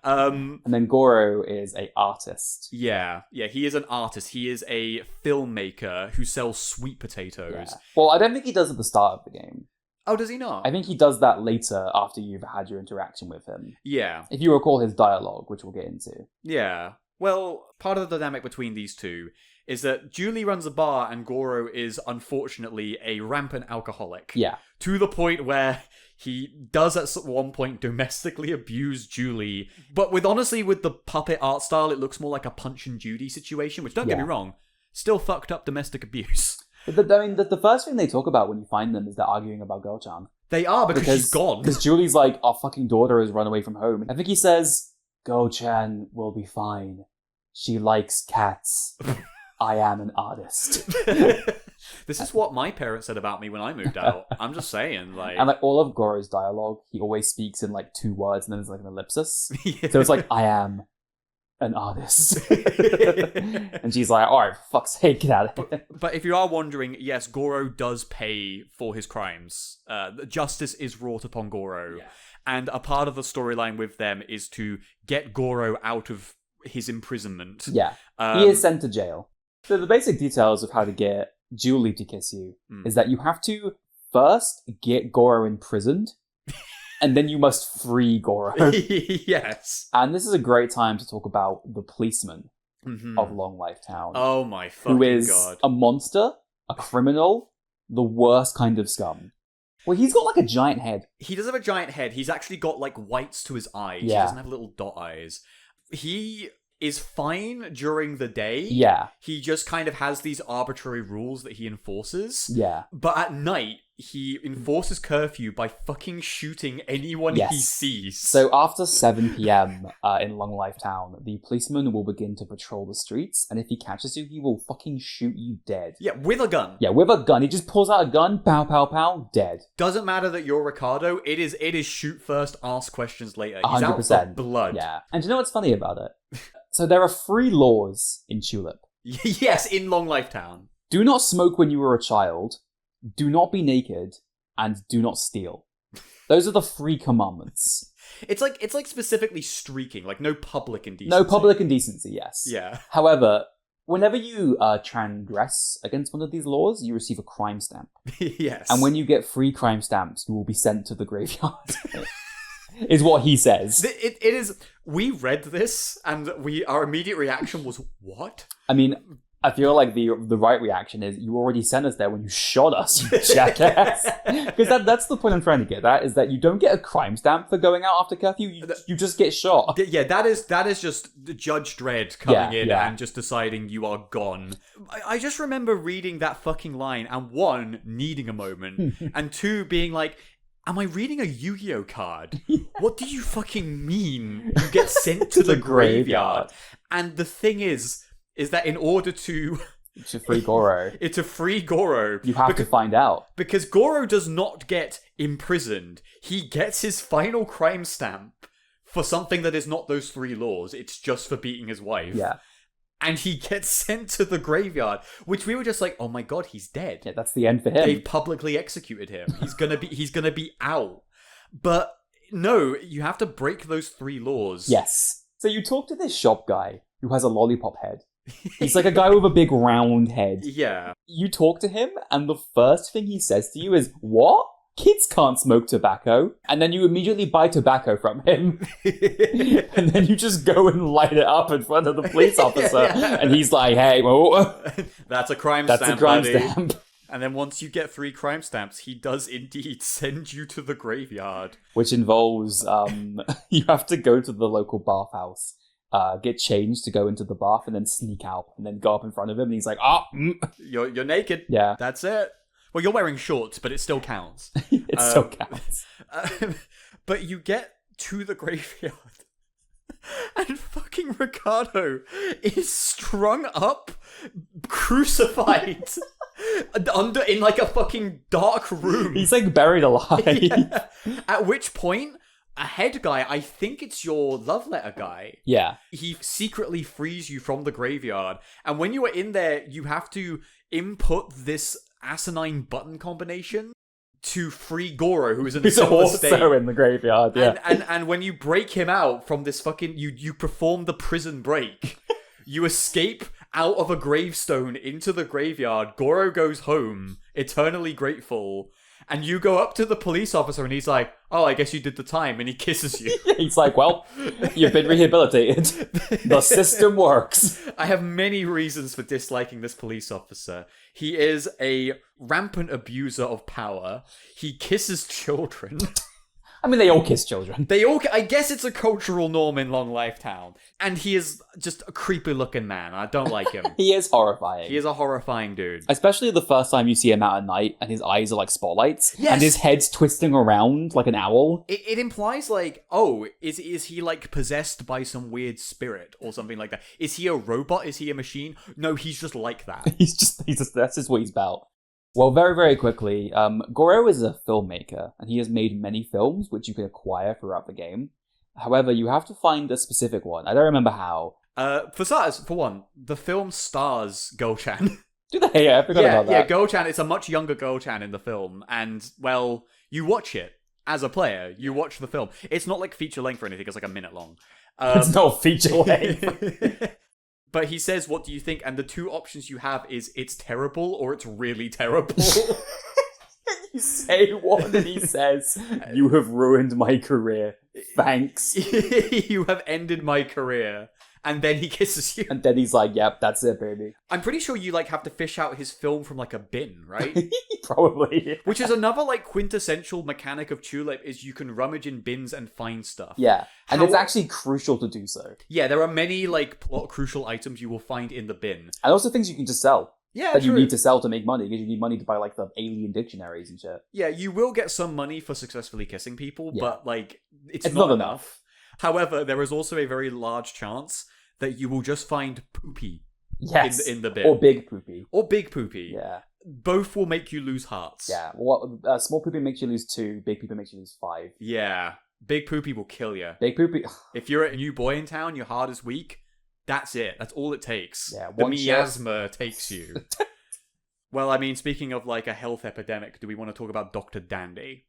And then Goro is an artist. Yeah, he is an artist. He is a filmmaker who sells sweet potatoes. Yeah. Well, I don't think he does at the start of the game. Oh, does he not? I think he does that later after you've had your interaction with him. Yeah. If you recall his dialogue, which we'll get into. Yeah. Well, part of the dynamic between these two is that Julie runs a bar and Goro is unfortunately a rampant alcoholic. Yeah. To the point where he does at one point domestically abuse Julie, but with the puppet art style, it looks more like a Punch and Judy situation, which don't get me wrong, still fucked up domestic abuse. But the first thing they talk about when you find them is they're arguing about Go-chan. They are, because she's gone. Because Julie's like, our fucking daughter has run away from home. I think he says, Go-chan will be fine. She likes cats. I am an artist. This is what my parents said about me when I moved out. I'm just saying, like... And like all of Goro's dialogue, he always speaks in like 2 words and then there's like an ellipsis. So it's like, I am an artist. And she's like, alright, for fuck's sake, get out of here. But if you are wondering, yes, Goro does pay for his crimes. Justice is wrought upon Goro. Yeah. And a part of the storyline with them is to get Goro out of his imprisonment. Yeah. He is sent to jail. So the basic details of how to get Julie to kiss you is that you have to first get Goro imprisoned, and then you must free Goro. Yes. And this is a great time to talk about the Policeman of Long Life Town. Oh my fucking god. Who is a monster, a criminal, the worst kind of scum. Well, he's got like a giant head. He does have a giant head. He's actually got like whites to his eyes. Yeah. He doesn't have little dot eyes. He is fine during the day. Yeah. He just kind of has these arbitrary rules that he enforces. Yeah. But at night, he enforces curfew by fucking shooting anyone he sees. So after 7 p.m. In Long Life Town, the policeman will begin to patrol the streets, and if he catches you, he will fucking shoot you dead. Yeah, with a gun. Yeah, with a gun. He just pulls out a gun, pow, pow, pow, dead. Doesn't matter that you're Ricardo, it is shoot first, ask questions later. He's 100%. out for blood. Yeah. And do you know what's funny about it? So there are 3 laws in Chulip. Yes, in Long Life Town. Do not smoke when you were a child, do not be naked, and do not steal. Those are the 3 commandments. It's like specifically streaking, like no public indecency. No public indecency, yes. Yeah. However, whenever you transgress against one of these laws, you receive a crime stamp. Yes. And when you get 3 crime stamps, you will be sent to the graveyard. Is what he says. It is. We read this, and our immediate reaction was, "What?" I mean, I feel like the right reaction is, you already sent us there when you shot us, you jackass. Because that's the point I'm trying to get at, is that you don't get a crime stamp for going out after curfew, you just get shot. Yeah, that is just Judge Dredd coming in and just deciding you are gone. I just remember reading that fucking line, and 1, needing a moment, and 2, being like, am I reading a Yu-Gi-Oh card? What do you fucking mean you get sent to the graveyard? And the thing is that in order to free Goro, to free Goro, you have to find out. Because Goro does not get imprisoned. He gets his final crime stamp for something that is not those 3 laws. It's just for beating his wife. Yeah. And he gets sent to the graveyard, which we were just like, oh my god, he's dead. Yeah, that's the end for him. They've publicly executed him. He's gonna be out. But no, you have to break those 3 laws. Yes. So you talk to this shop guy who has a lollipop head. He's like a guy with a big round head. Yeah. You talk to him, and the first thing he says to you is, what? kids can't smoke tobacco. And then you immediately buy tobacco from him. And then you just go and light it up in front of the police officer. And he's like, hey, well, that's a crime that's stamp, a crime buddy. stamp. And then once you get 3 crime stamps, he does indeed send you to the graveyard. Which involves, you have to go to the local bathhouse, get changed to go into the bath, and then sneak out, and then go up in front of him, and he's like, You're naked. Yeah. That's it. Well, you're wearing shorts, but it still counts. It still counts. But you get to the graveyard, and fucking Ricardo is strung up, crucified, in like a fucking dark room. He's like buried alive. Yeah. At which point, a head guy, I think it's your love letter guy. Yeah. He secretly frees you from the graveyard, and when you are in there, you have to input this asinine button combination to free Goro, who is in a He's similar also state. in the graveyard, yeah. And when you break him out from this fucking... You perform the prison break. You escape out of a gravestone into the graveyard. Goro goes home, eternally grateful. And you go up to the police officer and he's like, oh, I guess you did the time. And he kisses you. He's like, well, you've been rehabilitated. The system works. I have many reasons for disliking this police officer. He is a rampant abuser of power. He kisses children. I mean, they all kiss children. I guess it's a cultural norm in Long Life Town. And he is just a creepy looking man. I don't like him. He is horrifying. He is a horrifying dude. Especially the first time you see him out at night and his eyes are like spotlights. Yes! And his head's twisting around like an owl. It implies like, oh, is he like possessed by some weird spirit or something like that? Is he a robot? Is he a machine? No, he's just like that. He's just that's just what he's about. Well, very, very quickly, Goro is a filmmaker, and he has made many films which you can acquire throughout the game. However, you have to find a specific one. I don't remember how. For starters, for one, the film stars Go-chan. Do they? Yeah, I forgot about that. Yeah, Go-chan, it's a much younger Go-chan in the film, and, well, you watch it as a player. You watch the film. It's not like feature length or anything, it's like a minute long. It's not feature length. But he says, what do you think? And the 2 options you have is it's terrible or it's really terrible. You say one and he says, you have ruined my career. Thanks. You have ended my career. And then he kisses you. And then he's like, yep, that's it, baby. I'm pretty sure you like have to fish out his film from like a bin, right? Probably. Which is another like quintessential mechanic of Chulip is you can rummage in bins and find stuff. Yeah. And it's actually crucial to do so. Yeah, there are many like plot crucial items you will find in the bin. And also things you can just sell. Yeah, that true. you need to sell to make money, because you need money to buy like the alien dictionaries and shit. Yeah, you will get some money for successfully kissing people, but like it's not enough. However, there is also a very large chance that you will just find poopy in the bin. Or big poopy. Or big poopy. Yeah. Both will make you lose hearts. Yeah. Small poopy makes you lose 2, big poopy makes you lose 5. Yeah. Big poopy will kill you. Big poopy... If you're a new boy in town, your heart is weak, that's it. That's all it takes. Yeah, the miasma takes you. Well, I mean, speaking of like a health epidemic, do we want to talk about Dr. Dandy?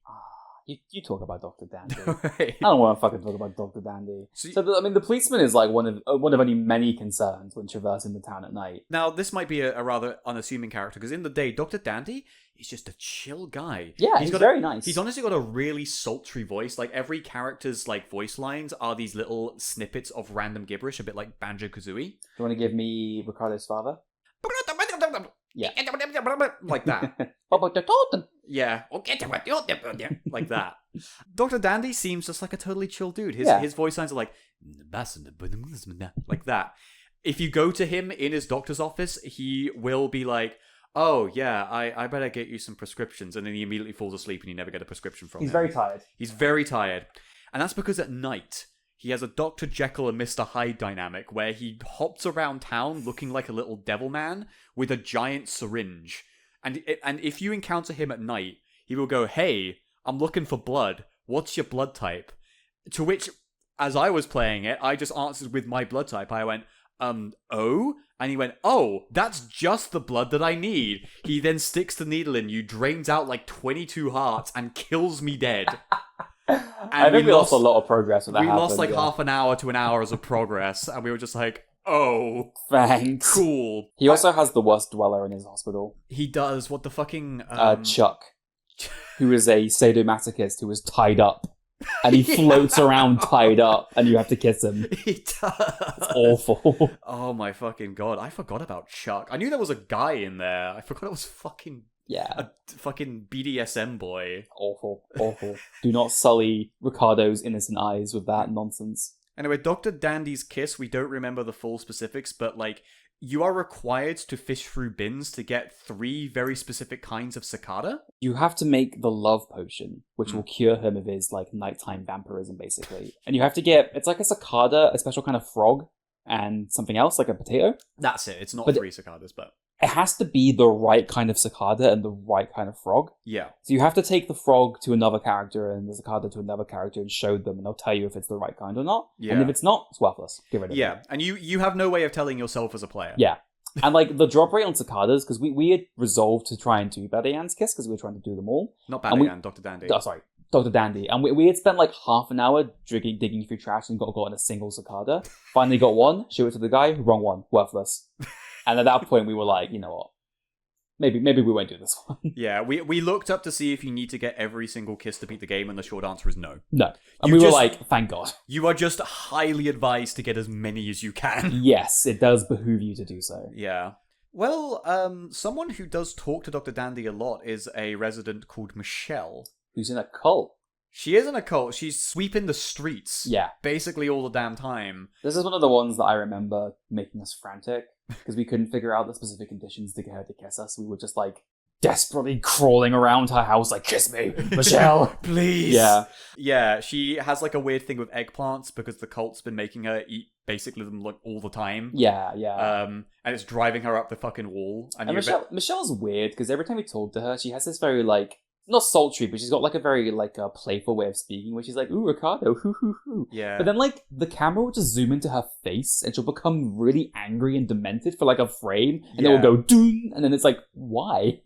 You talk about Dr. Dandy. Right. I don't want to fucking talk about Dr. Dandy. The policeman is like one of only many concerns when traversing the town at night. Now, this might be a rather unassuming character, because in the day, Dr. Dandy is just a chill guy. Yeah, he's very nice. He's honestly got a really sultry voice. Like, every character's like voice lines are these little snippets of random gibberish, a bit like Banjo-Kazooie. Do you want to give me Ricardo's father? Yeah. Like that. Yeah. Like that. Dr. Dandy seems just like a totally chill dude. His voice lines are like that. If you go to him in his doctor's office, he will be like, oh, yeah, I better get you some prescriptions. And then he immediately falls asleep and you never get a prescription from him. He's very tired. He's very tired. And that's because at night, he has a Dr. Jekyll and Mr. Hyde dynamic where he hops around town looking like a little devil man with a giant syringe. And if you encounter him at night, he will go, hey, I'm looking for blood. What's your blood type? To which, as I was playing it, I just answered with my blood type. I went, O? And he went, oh, that's just the blood that I need. He then sticks the needle in you, drains out like 22 hearts, and kills me dead. I think we lost a lot of progress when that happened. We lost like half an hour to an hour of progress, and we were just like, oh, thanks. Cool. He also has the worst dweller in his hospital. He does. What the fucking... Chuck. who is a sadomasochist who is tied up. And he floats around tied up, and you have to kiss him. He does. It's awful. Oh my fucking god. I forgot about Chuck. I knew there was a guy in there. I forgot it was Yeah. a fucking BDSM boy. Awful. Do not sully Ricardo's innocent eyes with that nonsense. Anyway, Dr. Dandy's kiss, we don't remember the full specifics, but like, you are required to fish through bins to get 3 very specific kinds of cicada. You have to make the love potion, which will cure him of his, like, nighttime vampirism, basically. And you have to get, it's like a cicada, a special kind of frog, and something else, like a potato. That's it. It's not But 3 cicadas, but... It has to be the right kind of cicada and the right kind of frog. Yeah. So you have to take the frog to another character and the cicada to another character and show them, and they'll tell you if it's the right kind or not. Yeah. And if it's not, it's worthless. Get rid of it. Yeah, and you have no way of telling yourself as a player. Yeah. And, like, the drop rate on cicadas, because we had resolved to try and do Badayan's Kiss, because we were trying to do them all. Not Badayan, Dr. Dandy. Oh, sorry. Dr. Dandy. And we had spent, like, half an hour digging through trash and gotten a single cicada. Finally got one, show it to the guy, wrong one, worthless. And at that point, we were like, you know what? Maybe we won't do this one. Yeah, we looked up to see if you need to get every single kiss to beat the game, and the short answer is no. No. And You we were just- like, thank God. You are just highly advised to get as many as you can. Yes, it does behoove you to do so. Yeah. Well, someone who does talk to Dr. Dandy a lot is a resident called Michelle. Who's in a cult. She is in a cult. She's sweeping the streets. Yeah. Basically all the damn time. This is one of the ones that I remember making us frantic, because we couldn't figure out the specific conditions to get her to kiss us. We were just, like, desperately crawling around her house, like, kiss me, Michelle. Please. Yeah. Yeah, she has, like, a weird thing with eggplants because the cult's been making her eat basically them, like, all the time. Yeah. And it's driving her up the fucking wall. And Michelle's weird, because every time we talk to her, she has this very, like, not sultry, but she's got, like, a very, like, playful way of speaking, where she's like, ooh, Ricardo, hoo, hoo, hoo. Yeah. But then, like, the camera will just zoom into her face, and she'll become really angry and demented for, like, a frame, and then it will go, doom, and then it's like, why?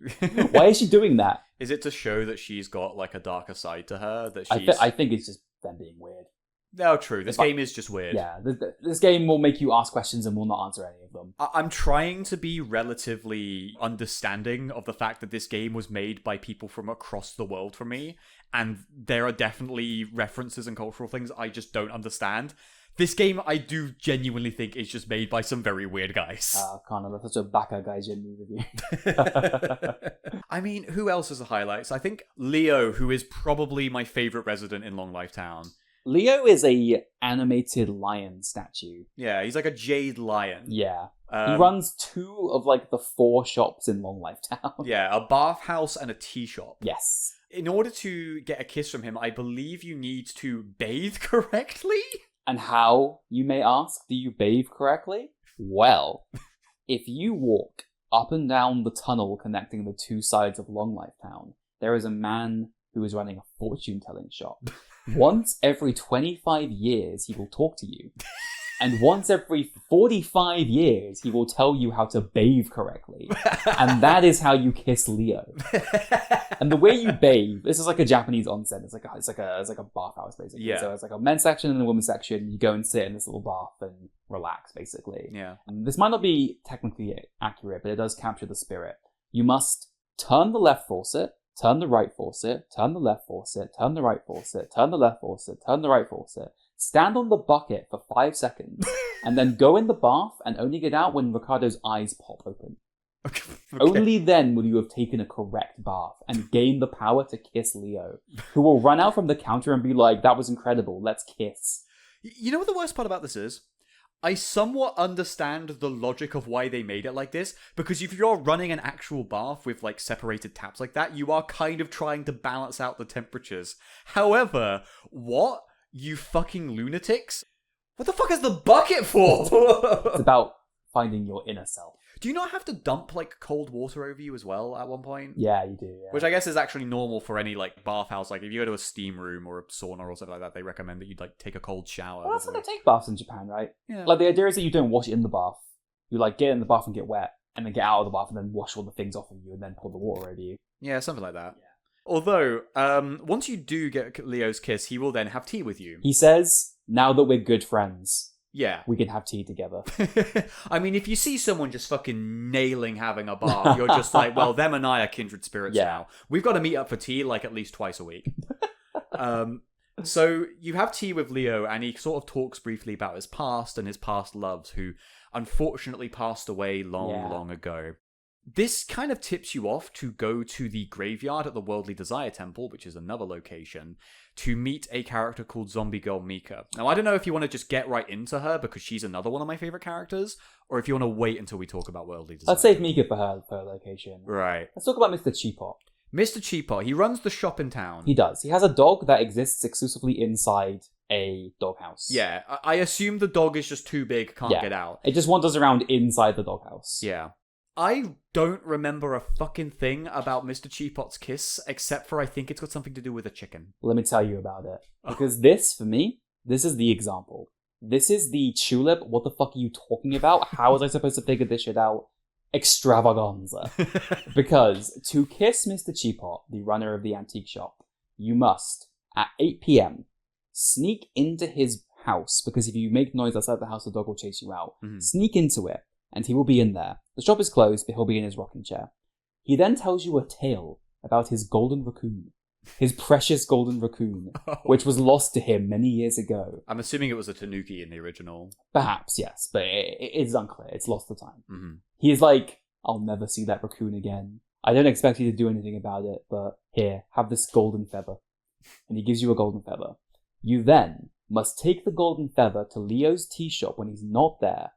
Why is she doing that? Is it to show that she's got, like, a darker side to her? That she's... I think it's just them being weird. No, true. This game is just weird. Yeah, this game will make you ask questions and will not answer any of them. I'm trying to be relatively understanding of the fact that this game was made by people from across the world for me, and there are definitely references and cultural things I just don't understand. This game, I do genuinely think, is just made by some very weird guys. Connor, that's such a baka gaijin move of you. I mean, who else is the highlights? I think Leo, who is probably my favorite resident in Long Life Town. Leo is a animated lion statue. Yeah, he's like a jade lion. Yeah. He runs 2 of, like, the 4 shops in Long Life Town. Yeah, a bathhouse and a tea shop. Yes. In order to get a kiss from him, I believe you need to bathe correctly? And how, you may ask, do you bathe correctly? Well, if you walk up and down the tunnel connecting the 2 sides of Long Life Town, there is a man who is running a fortune-telling shop. Once every 25 years, he will talk to you. And once every 45 years, he will tell you how to bathe correctly. And that is how you kiss Leo. And the way you bathe, this is like a Japanese onsen. It's like a bathhouse, basically. Yeah. So it's like a men's section and a women's section. You go and sit in this little bath and relax, basically. Yeah. And this might not be technically accurate, but it does capture the spirit. You must turn the left faucet, turn the right faucet, turn the left faucet, turn the right faucet, turn the left faucet, turn the right faucet. Stand on the bucket for 5 seconds, and then go in the bath and only get out when Ricardo's eyes pop open. Okay. Only then will you have taken a correct bath and gain the power to kiss Leo, who will run out from the counter and be like, that was incredible, let's kiss. You know what the worst part about this is? I somewhat understand the logic of why they made it like this, because if you're running an actual bath with, like, separated taps like that, you are kind of trying to balance out the temperatures. However, what? You fucking lunatics? What the fuck is the bucket for? It's about finding your inner self. Do you not have to dump, like, cold water over you as well at one point? Yeah, you do, yeah. Which I guess is actually normal for any, like, bathhouse. Like, if you go to a steam room or a sauna or something like that, they recommend that you, like, take a cold shower. Well, that's how they take baths in Japan, right? Yeah. Like, the idea is that you don't wash it in the bath. You, like, get in the bath and get wet, and then get out of the bath and then wash all the things off of you and then pour the water over you. Yeah, something like that. Yeah. Although, once you do get Leo's kiss, he will then have tea with you. He says, now that we're good friends. Yeah. we can have tea together. I mean, if you see someone just fucking nailing having a bath, you're just like, well, them and I are kindred spirits now. We've got to meet up for tea like at least twice a week. So you have tea with Leo, and he sort of talks briefly about his past and his past loves, who unfortunately passed away long ago. This kind of tips you off to go to the graveyard at the Worldly Desire Temple, which is another location, to meet a character called Zombie Girl Mika. Now, I don't know if you want to just get right into her, because she's another one of my favorite characters, or if you want to wait until we talk about Worldly Desire. Let's save Mika for her location. Right. Let's talk about Mr. Cheapot. Mr. Cheapot, he runs the shop in town. He does. He has a dog that exists exclusively inside a doghouse. Yeah, I assume the dog is just too big, can't get out. It just wanders around inside the doghouse. Yeah. I don't remember a fucking thing about Mr. Cheapot's kiss, except for I think it's got something to do with a chicken. Let me tell you about it. Because this, for me, this is the example. This is the Chulip, what the fuck are you talking about? How was I supposed to figure this shit out? Extravaganza. Because to kiss Mr. Cheapot, the runner of the antique shop, you must, at 8 p.m, sneak into his house, because if you make noise outside the house, the dog will chase you out. Mm-hmm. Sneak into it, and he will be in there. The shop is closed, but he'll be in his rocking chair. He then tells you a tale about his golden raccoon. His precious golden raccoon, which was lost to him many years ago. I'm assuming it was a tanuki in the original. Perhaps, yes, but it's unclear. It's lost to time. Mm-hmm. He is like, I'll never see that raccoon again. I don't expect you to do anything about it, but here, have this golden feather. And he gives you a golden feather. You then must take the golden feather to Leo's tea shop when he's not there,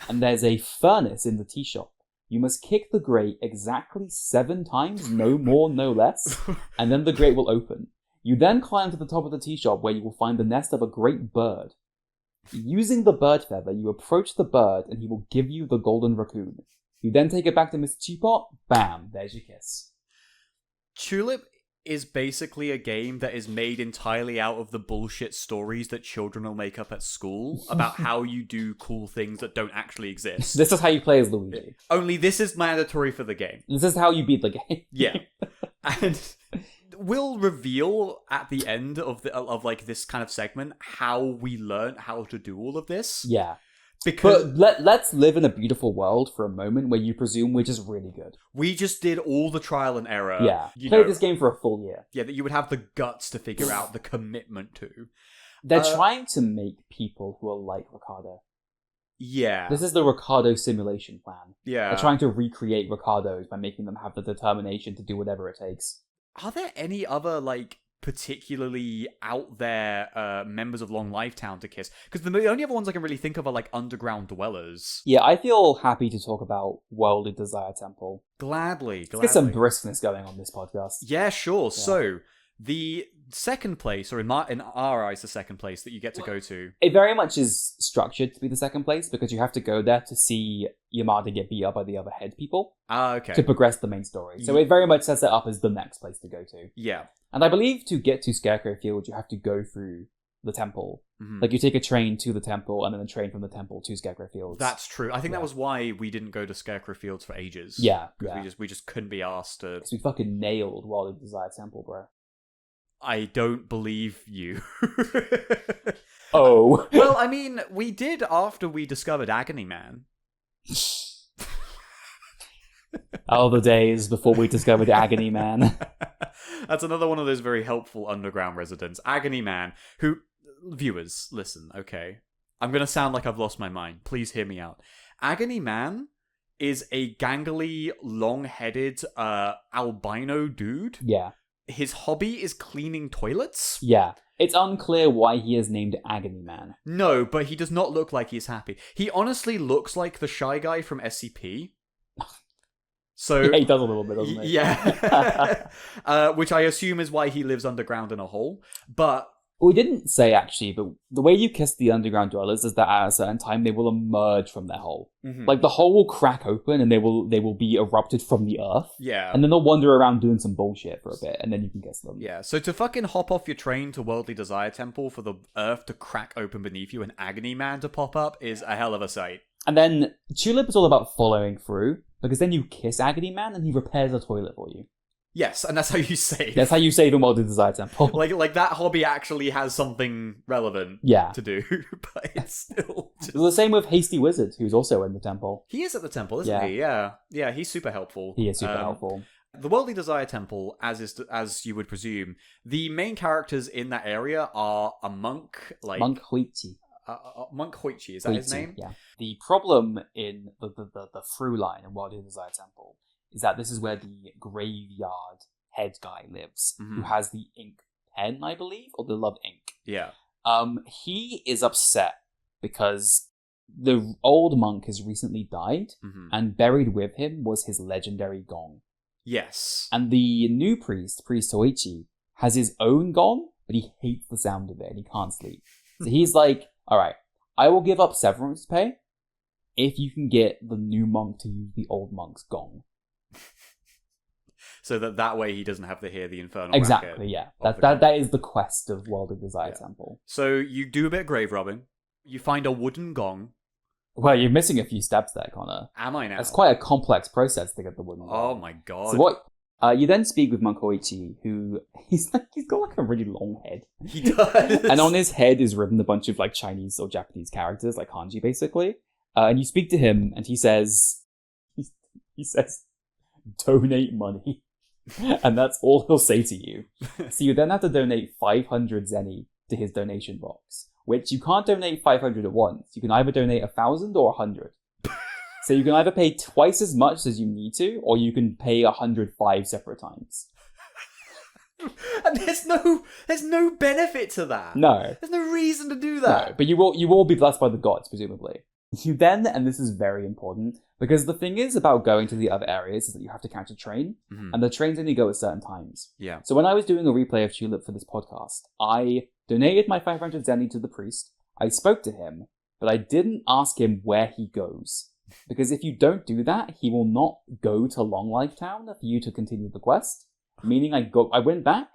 and there's a furnace in the tea shop. You must kick the grate exactly 7 times, no more, no less, and then the grate will open. You then climb to the top of the tea shop where you will find the nest of a great bird. Using the bird feather, you approach the bird and he will give you the golden raccoon. You then take it back to Mr. Cheapot, bam, there's your kiss. Chulip is basically a game that is made entirely out of the bullshit stories that children will make up at school about how you do cool things that don't actually exist. This is how you play as Luigi. Only this is mandatory for the game. This is how you beat the game. Yeah. And we'll reveal at the end of like this kind of segment how we learned how to do all of this. Yeah. Because let's live in a beautiful world for a moment where you presume we're just really good. We just did all the trial and error. Yeah. Played this game for a full year. Yeah, that you would have the guts to figure out the commitment to. They're trying to make people who are like Ricardo. Yeah. This is the Ricardo simulation plan. Yeah. They're trying to recreate Ricardos by making them have the determination to do whatever it takes. Are there any other, like, particularly out there members of Long Life Town to kiss? Because the only other ones I can really think of are, like, underground dwellers. Yeah, I feel happy to talk about Worldly Desire Temple. Gladly. Let's get some briskness going on this podcast. Yeah, sure. Yeah. So, the second place, or in our eyes, the second place that you get to go to... It very much is structured to be the second place, because you have to go there to see Yamada get beat up by the other head people. Ah, okay. To progress the main story. So it very much sets it up as the next place to go to. Yeah. And I believe to get to Scarecrow Fields, you have to go through the temple. Mm-hmm. Like, you take a train to the temple, and then a train from the temple to Scarecrow Fields. That's true. I think that was why we didn't go to Scarecrow Fields for ages. Yeah. Because we just couldn't be asked to... Because we fucking nailed Worldly Desire Temple, bro. I don't believe you. Oh. Well, I mean, we did after we discovered Agony Man. All the days before we discovered Agony Man. That's another one of those very helpful underground residents. Agony Man, who... Viewers, listen, okay? I'm going to sound like I've lost my mind. Please hear me out. Agony Man is a gangly, long-headed, albino dude. Yeah. His hobby is cleaning toilets? Yeah. It's unclear why he is named Agony Man. No, but he does not look like he's happy. He honestly looks like the shy guy from SCP. So yeah, he does a little bit, doesn't he? Yeah. Which I assume is why he lives underground in a hole. But... We didn't say, actually, but the way you kiss the underground dwellers is that at a certain time they will emerge from their hole. Mm-hmm. Like, the hole will crack open and they will be erupted from the earth. Yeah. And then they'll wander around doing some bullshit for a bit, and then you can kiss them. Yeah, so to fucking hop off your train to Worldly Desire Temple for the earth to crack open beneath you and Agony Man to pop up is a hell of a sight. And then Chulip is all about following through, because then you kiss Agony Man and he repairs the toilet for you. Yes, and that's how you save. That's how you save in Worldly Desire Temple. Like that hobby actually has something relevant to do, but it's still It was the same with Hasty Wizard, who's also in the temple. He is at the temple, isn't he? Yeah. Yeah, he's super helpful. He is super helpful. The Worldly Desire Temple, as you would presume, the main characters in that area are a monk, like... Monk Hoichi. Monk Hoichi, is that his name? Yeah. The problem in the through line in Worldly Desire Temple is that this is where the graveyard head guy lives, who has the ink pen, I believe, or the love ink. Yeah. He is upset because the old monk has recently died, and buried with him was his legendary gong. Yes. And the new priest Hoichi, has his own gong, but he hates the sound of it and he can't sleep. So he's like, alright, I will give up severance pay if you can get the new monk to use the old monk's gong. So that way he doesn't have to hear the infernal Exactly, yeah. That is the quest of World of Desire Temple. So you do a bit of grave robbing, you find a wooden gong. Well, you're missing a few steps there, Connor. Am I now? It's quite a complex process to get the wooden gong. Oh my god. So what... you then speak with Monk Hoichi, who... He's got like a really long head. He does. And on his head is written a bunch of like Chinese or Japanese characters, like kanji basically. And you speak to him and he says... He says, donate money. And that's all he'll say to you. So you then have to donate 500 zeni to his donation box, which you can't donate 500 at once. You can either donate 1,000 or 100. So you can either pay twice as much as you need to, or you can pay 105 separate times. And there's no benefit to that. No. There's no reason to do that. No, but you will be blessed by the gods, presumably. You then, and this is very important, because the thing is about going to the other areas is that you have to catch a train, and the trains only go at certain times. Yeah. So when I was doing a replay of Chulip for this podcast, I donated my 500 zeni to the priest, I spoke to him, but I didn't ask him where he goes. Because if you don't do that, he will not go to Long Life Town for you to continue the quest. Meaning I went back,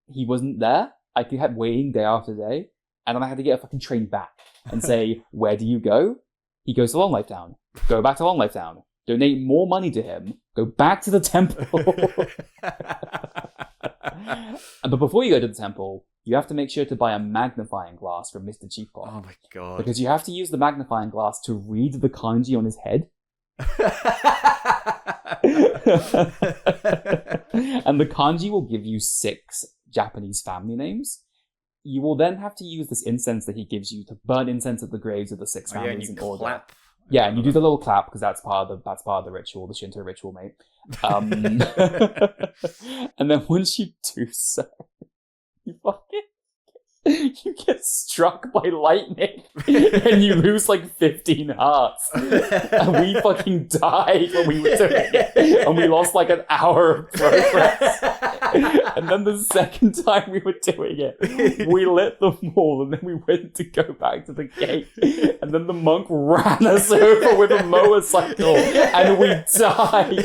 he wasn't there, I kept waiting day after day, and then I had to get a fucking train back and say, where do you go? He goes to Long Life Town. Go back to Long Life Town. Donate more money to him. Go back to the temple. But before you go to the temple, you have to make sure to buy a magnifying glass from Mr. Cheapot. Oh my god. Because you have to use the magnifying glass to read the kanji on his head. And the kanji will give you 6 Japanese family names. You will then have to use this incense that he gives you to burn incense at the graves of the 6 families in order. Clap. Yeah, and you do the little clap because that's part of the ritual, the Shinto ritual, mate. And then once you do so, you get struck by lightning and you lose like 15 hearts. And we fucking died when we were doing it. And we lost like an hour of progress. And then the second time we were doing it, we lit them all and then we went to go back to the gate. And then the monk ran us over with a motorcycle and we died.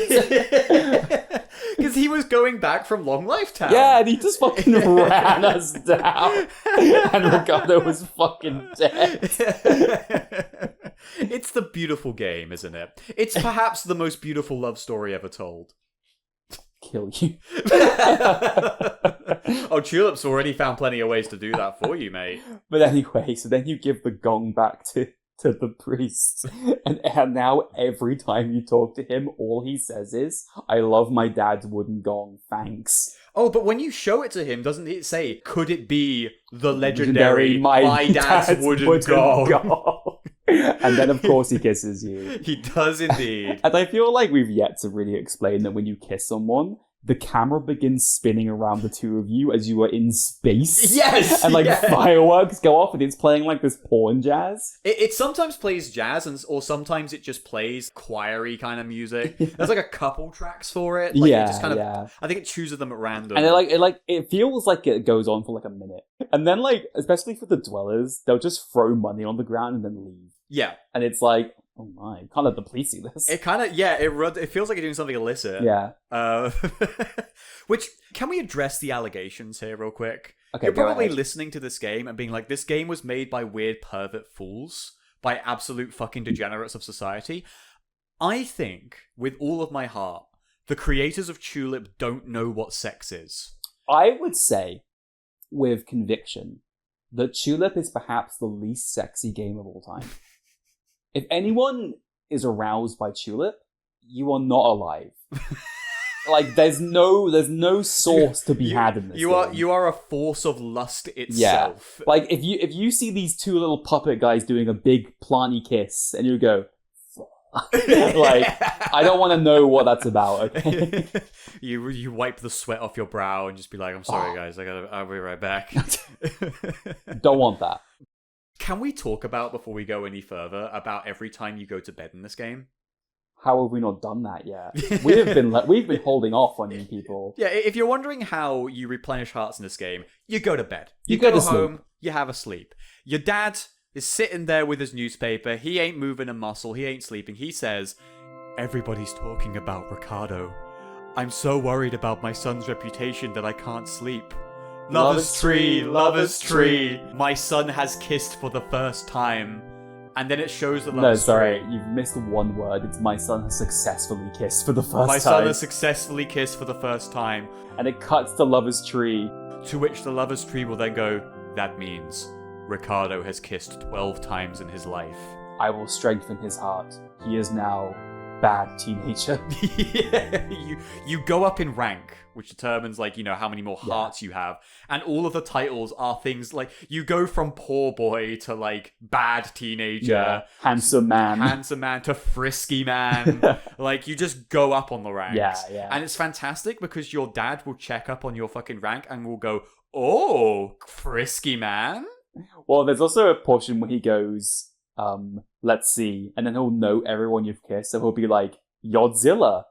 Because he was going back from Long Life Town. Yeah, and he just fucking ran us down. And Ricardo was fucking dead. It's the beautiful game, isn't it? It's perhaps the most beautiful love story ever told. Kill you. Oh, Chulip's already found plenty of ways to do that for you, mate. But anyway, so then you give the gong back to the priest. And now every time you talk to him, all he says is, I love my dad's wooden gong, thanks. Oh, but when you show it to him, doesn't it say, could it be the legendary my dad's wooden gong? And then, of course, he kisses you. He does indeed. And I feel like we've yet to really explain that when you kiss someone, the camera begins spinning around the two of you as you are in space. Yes! And fireworks go off and it's playing like this porn jazz. It sometimes plays jazz or sometimes it just plays choiry kind of music. There's like a couple tracks for it. Like, yeah, it just kind of, yeah. I think it chooses them at random. And it feels like it goes on for like a minute. And then especially for the dwellers, they'll just throw money on the ground and then leave. Yeah. And it's like, oh my, can't let the police see this. It kind of, yeah, it feels like you're doing something illicit. Yeah. Which, can we address the allegations here real quick? Okay, you're probably listening to this game and being like, this game was made by weird pervert fools, by absolute fucking degenerates of society. I think, with all of my heart, the creators of Chulip don't know what sex is. I would say, with conviction, that Chulip is perhaps the least sexy game of all time. If anyone is aroused by Chulip, you are not alive. Like, there's no source to be had in this game. You are a force of lust itself. Yeah. Like, if you see these two little puppet guys doing a big planty kiss, and you go, like, I don't want to know what that's about, okay? You wipe the sweat off your brow and just be like, I'm sorry, guys, I'll be right back. Don't want that. Can we talk about, before we go any further, about every time you go to bed in this game? How have we not done that yet? We've been holding off on you people. Yeah, if you're wondering how you replenish hearts in this game, you go to bed. You go to home, sleep. you have a sleep. Your dad is sitting there with his newspaper. He ain't moving a muscle. He ain't sleeping. He says, everybody's talking about Ricardo. I'm so worried about my son's reputation that I can't sleep. Lover's tree, lover's tree. My son has kissed for the first time. And then it shows the lover's tree. You've missed one word. It's my son has successfully kissed for the first time. My son has successfully kissed for the first time. And it cuts to lover's tree. To which the lover's tree will then go, that means Ricardo has kissed 12 times in his life. I will strengthen his heart. He is now bad teenager. Yeah, you go up in rank, which determines, like, you know, how many more hearts you have. And all of the titles are things like, you go from poor boy to, like, bad teenager. Handsome man to frisky man. Like, you just go up on the ranks. Yeah. And it's fantastic because your dad will check up on your fucking rank and will go, oh, frisky man. Well, there's also a portion where he goes, let's see, and then he'll note everyone you've kissed, so he'll be like, Yodzilla,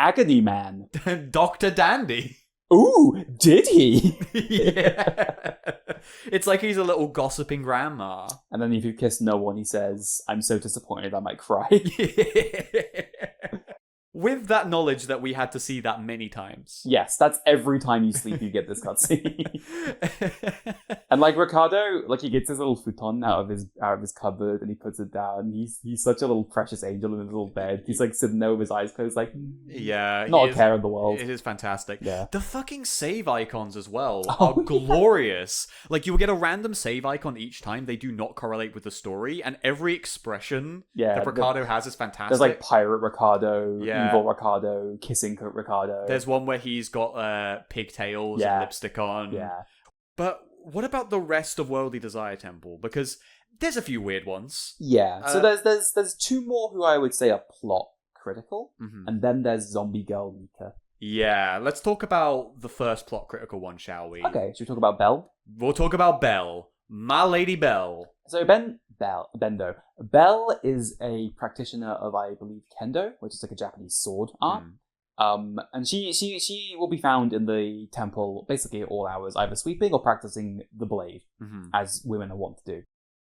Agony Man, Dr. Dandy. Ooh, did he? Yeah. It's like he's a little gossiping grandma. And then if you kiss no one, he says, I'm so disappointed I might cry. With that knowledge that we had to see that many times. Yes, that's every time you sleep you get this cutscene. And like Ricardo, like he gets his little futon out of his cupboard and he puts it down. He's such a little precious angel in his little bed. He's like sitting there with his eyes closed, like not a care in the world. It is fantastic. Yeah. The fucking save icons as well are glorious. Like, you will get a random save icon each time. They do not correlate with the story, and every expression that Ricardo has is fantastic. There's like Pirate Ricardo, Evil Ricardo, Kissing Ricardo. There's one where he's got pigtails and lipstick on. Yeah. But what about the rest of Worldly Desire Temple? Because there's a few weird ones. Yeah. So there's two more who I would say are plot critical, and then there's Zombie Girl Mika. Yeah, let's talk about the first plot critical one, shall we? Okay, should we talk about Belle? We'll talk about Belle. My Lady Belle. So Bendo. Belle is a practitioner of, I believe, Kendo, which is like a Japanese sword art. And she will be found in the temple basically at all hours, either sweeping or practicing the blade, as women are wont to do.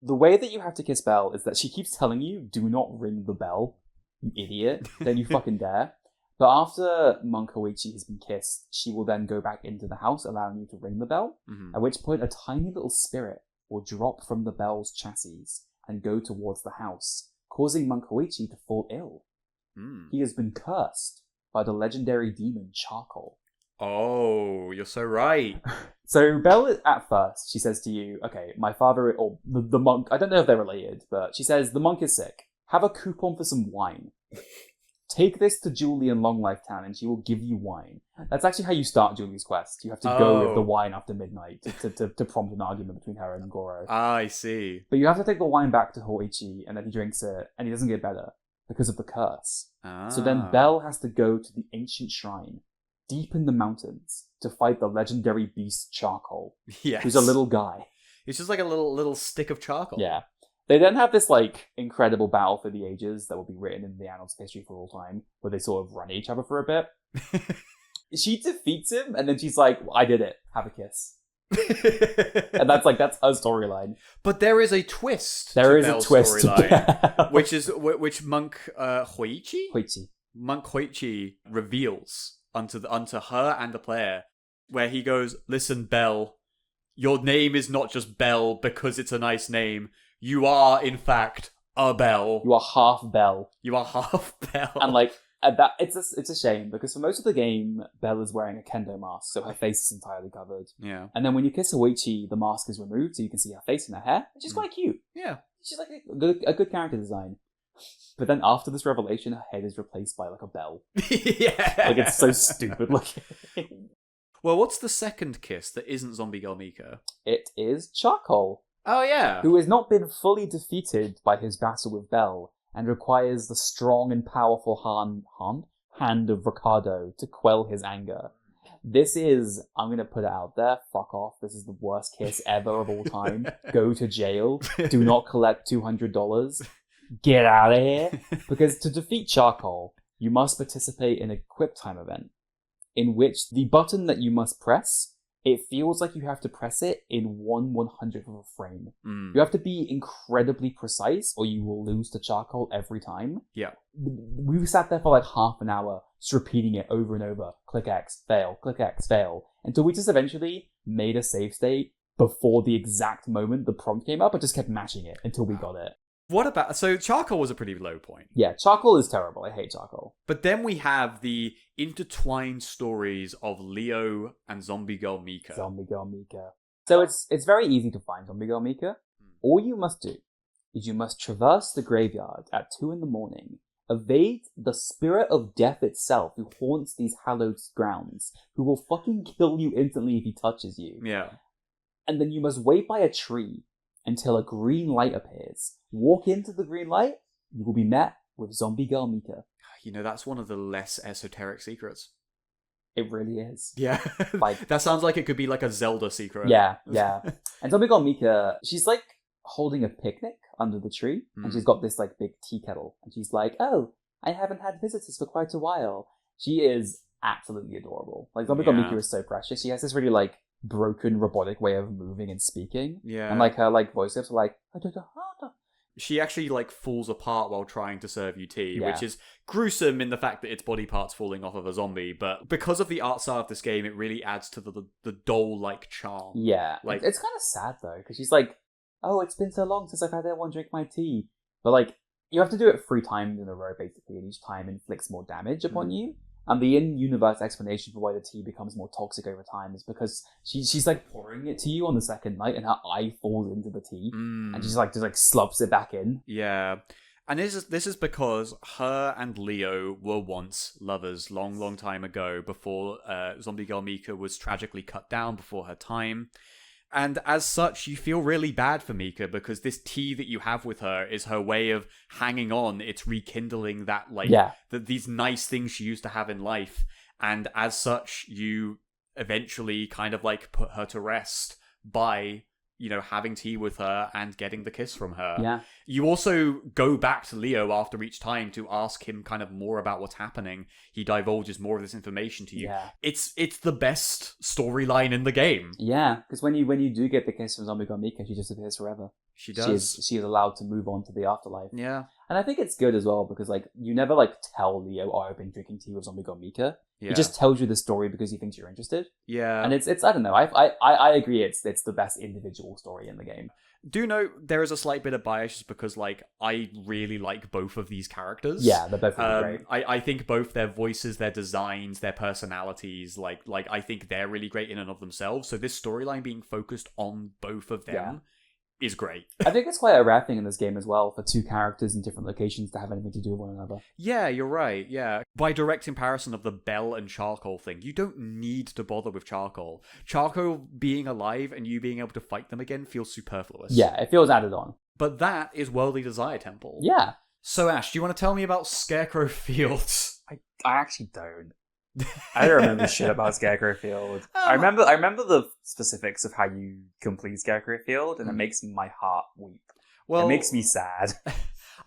The way that you have to kiss Belle is that she keeps telling you, do not ring the bell, you idiot. Then you fucking dare. But after Monk Hoichi has been kissed, she will then go back into the house, allowing you to ring the bell, at which point a tiny little spirit will drop from the bell's chassis and go towards the house, causing Monk Hoichi to fall ill. He has been cursed by the legendary demon Charcoal. Oh, you're so right. So Belle, at first, she says to you, okay, my father, or the monk, I don't know if they're related, but she says, the monk is sick. Have a coupon for some wine. Take this to Julie in Long Life Town and she will give you wine. That's actually how you start Julie's quest. You have to go with the wine after midnight to prompt an argument between her and Goro. I see. But you have to take the wine back to Hoichi and then he drinks it and he doesn't get better because of the curse. So then Belle has to go to the ancient shrine deep in the mountains to fight the legendary beast Charcoal. Yes. Who's a little guy. It's just like a little stick of charcoal. Yeah. They then have this, like, incredible battle for the ages that will be written in the annals of history for all time, where they sort of run at each other for a bit. She defeats him, and then she's like, I did it. Have a kiss. And that's her storyline. But there is a twist. There is a twist storyline, which Monk Hoichi? Monk Hoichi reveals unto her and the player, where he goes, listen, Belle, your name is not just Belle because it's a nice name. You are, in fact, a Belle. You are half Belle. And like, that it's a shame, because for most of the game, Belle is wearing a kendo mask, so her face is entirely covered. Yeah. And then when you kiss Hoichi, the mask is removed, so you can see her face and her hair, which is quite cute. Yeah. She's like a good character design. But then after this revelation, her head is replaced by like a bell. Yeah. Like it's so stupid looking. Well, what's the second kiss that isn't Zombie Girl Mika? It is Charcoal, Oh, yeah. who has not been fully defeated by his battle with Bell and requires the strong and powerful hand of Ricardo to quell his anger. This is, I'm going to put it out there, fuck off. This is the worst kiss ever of all time. Go to jail. Do not collect $200. Get out of here. Because to defeat Charcoal, you must participate in a quick time event in which the button that you must press, it feels like you have to press it in 1/100th of a frame. You have to be incredibly precise or you will lose to Charcoal every time. Yeah. We sat there for like half an hour just repeating it over and over. Click X, fail, click X, fail. Until we just eventually made a save state before the exact moment the prompt came up and just kept mashing it until we got it. What about... So Charcoal was a pretty low point. Yeah, Charcoal is terrible. I hate Charcoal. But then we have the intertwined stories of Leo and Zombie Girl Mika. Zombie Girl Mika. So it's very easy to find Zombie Girl Mika. All you must do is you must traverse the graveyard at 2 a.m, evade the spirit of death itself who haunts these hallowed grounds, who will fucking kill you instantly if he touches you. Yeah. And then you must wait by a tree until a green light appears. Walk into the green light, you will be met with Zombie Girl Mika. You know, that's one of the less esoteric secrets. It really is. Yeah. Like, that sounds like it could be like a Zelda secret. Yeah. And Zombie Girl Mika, she's like holding a picnic under the tree, and she's got this like big tea kettle, and she's like, oh, I haven't had visitors for quite a while. She is absolutely adorable. Like, Zombie Girl Mika is so precious. She has this really like broken robotic way of moving and speaking. Yeah. And like her like voice are like, she actually like falls apart while trying to serve you tea, Yeah. which is gruesome in the fact that its body parts falling off of a zombie, but because of the art style of this game, it really adds to the doll-like charm. Yeah. Like, it's kind of sad though, because she's like, oh, it's been so long since I've had anyone drink my tea. But like, you have to do it 3 times in a row basically, and each time inflicts more damage upon you. And the in-universe explanation for why the tea becomes more toxic over time is because she's like pouring it to you on the second night, and her eye falls into the tea, and she just like slumps it back in. Yeah, and this is because her and Leo were once lovers, long time ago, before Zombie Girl Mika was tragically cut down before her time. And as such, you feel really bad for Mika because this tea that you have with her is her way of hanging on. It's rekindling that, like, these nice things she used to have in life. And as such, you eventually kind of, like, put her to rest by, you know, having tea with her and getting the kiss from her. Yeah. You also go back to Leo after each time to ask him kind of more about what's happening. He divulges more of this information to you. Yeah. It's the best storyline in the game. Yeah, because when you do get the kiss from Zombie Girl Mika, she disappears forever. She does. She is allowed to move on to the afterlife. Yeah. And I think it's good as well because like you never like tell Leo, oh, I've been drinking tea with Zombie Girl Mika. Yeah. He just tells you the story because he thinks you're interested. Yeah. And it's I don't know. I agree. It's the best individual story in the game. Do note there is a slight bit of bias just because like I really like both of these characters. Yeah, they're both really great. I think both their voices, their designs, their personalities, like I think they're really great in and of themselves. So this storyline being focused on both of them is great. I think it's quite a rare thing in this game as well for 2 characters in different locations to have anything to do with one another. Yeah, you're right, yeah. By direct comparison of the Bell and Charcoal thing, you don't need to bother with Charcoal. Charcoal being alive and you being able to fight them again feels superfluous. Yeah, it feels added on. But that is Worldly Desire Temple. Yeah. So Ash, do you want to tell me about Scarecrow Fields? I actually don't. I don't remember shit about Scarecrow Field. I remember the specifics of how you complete Scarecrow Field, and it makes my heart weep. Well, it makes me sad.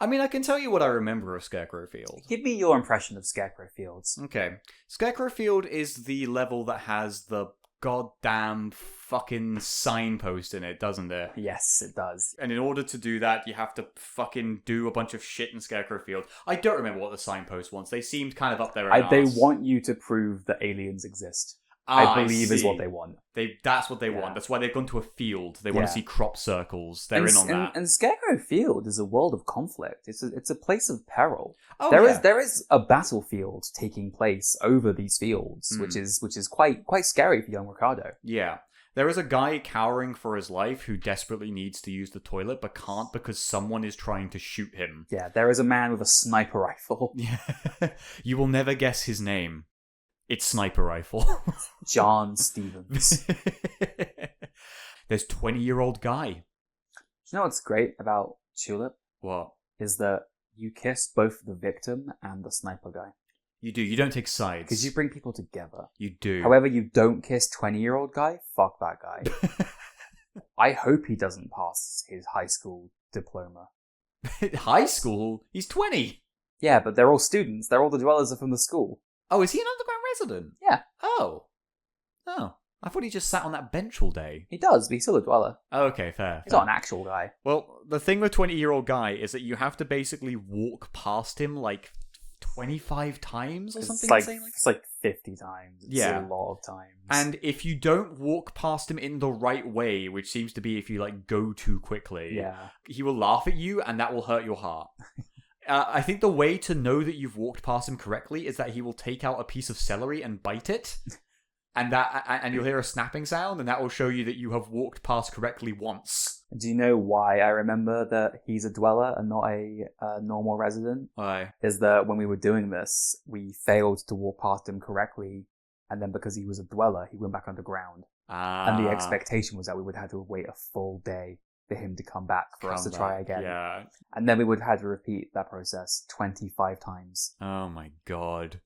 I mean, I can tell you what I remember of Scarecrow Field. Give me your impression of Scarecrow Fields. Okay. Scarecrow Field is the level that has the goddamn fucking signpost in it, doesn't it? Yes, it does. And in order to do that, you have to fucking do a bunch of shit in Scarecrow Field. I don't remember what the signpost wants. They seemed kind of up their own They arse. want you to prove that aliens exist. I believe is what they want. That's what they want. That's why they've gone to a field. They want to see crop circles. They're in on that. And Scarecrow Field is a world of conflict. It's a place of peril. Oh, there is a battlefield taking place over these fields, which is quite scary for young Ricardo. Yeah. There is a guy cowering for his life who desperately needs to use the toilet but can't because someone is trying to shoot him. Yeah, there is a man with a sniper rifle. You will never guess his name. It's Sniper Rifle. John Stevens. There's 20-year-old guy. Do you know what's great about Chulip? What? Is that you kiss both the victim and the sniper guy. You do. You don't take sides. Because you bring people together. You do. However, you don't kiss 20-year-old guy, fuck that guy. I hope he doesn't pass his high school diploma. High school? He's 20. Yeah, but they're all students. They're all the dwellers from the school. Oh, is he an underground resident? Yeah. Oh. I thought he just sat on that bench all day. He does, but he's still a dweller. Oh, okay, fair. He's not an actual guy. Well, the thing with 20-year-old guy is that you have to basically walk past him like 25 times or something. It's like 50 times. It's a lot of times. And if you don't walk past him in the right way, which seems to be if you like go too quickly, he will laugh at you and that will hurt your heart. I think the way to know that you've walked past him correctly is that he will take out a piece of celery and bite it. And you'll hear a snapping sound, and that will show you that you have walked past correctly once. Do you know why I remember that he's a dweller and not a normal resident? Why? Is that when we were doing this, we failed to walk past him correctly, and then because he was a dweller, he went back underground. And the expectation was that we would have to wait a full day for him to come back for us to try again. Yeah. And then we would have to repeat that process 25 times. Oh my god.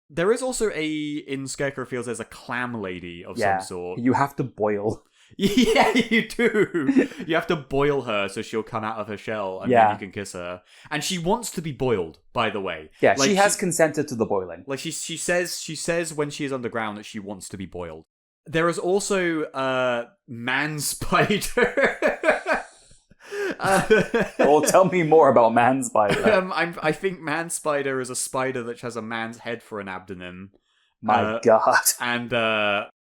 There is also in Scarecrow Fields, there's a clam lady of some sort. You have to boil. Yeah, you do. You have to boil her so she'll come out of her shell and then you can kiss her. And she wants to be boiled, by the way. Yeah, like, she has consented to the boiling. Like she says when she is underground that she wants to be boiled. There is also Man Spider. Well, tell me more about Man Spider. I think Man Spider is a spider that has a man's head for an abdomen. My god. And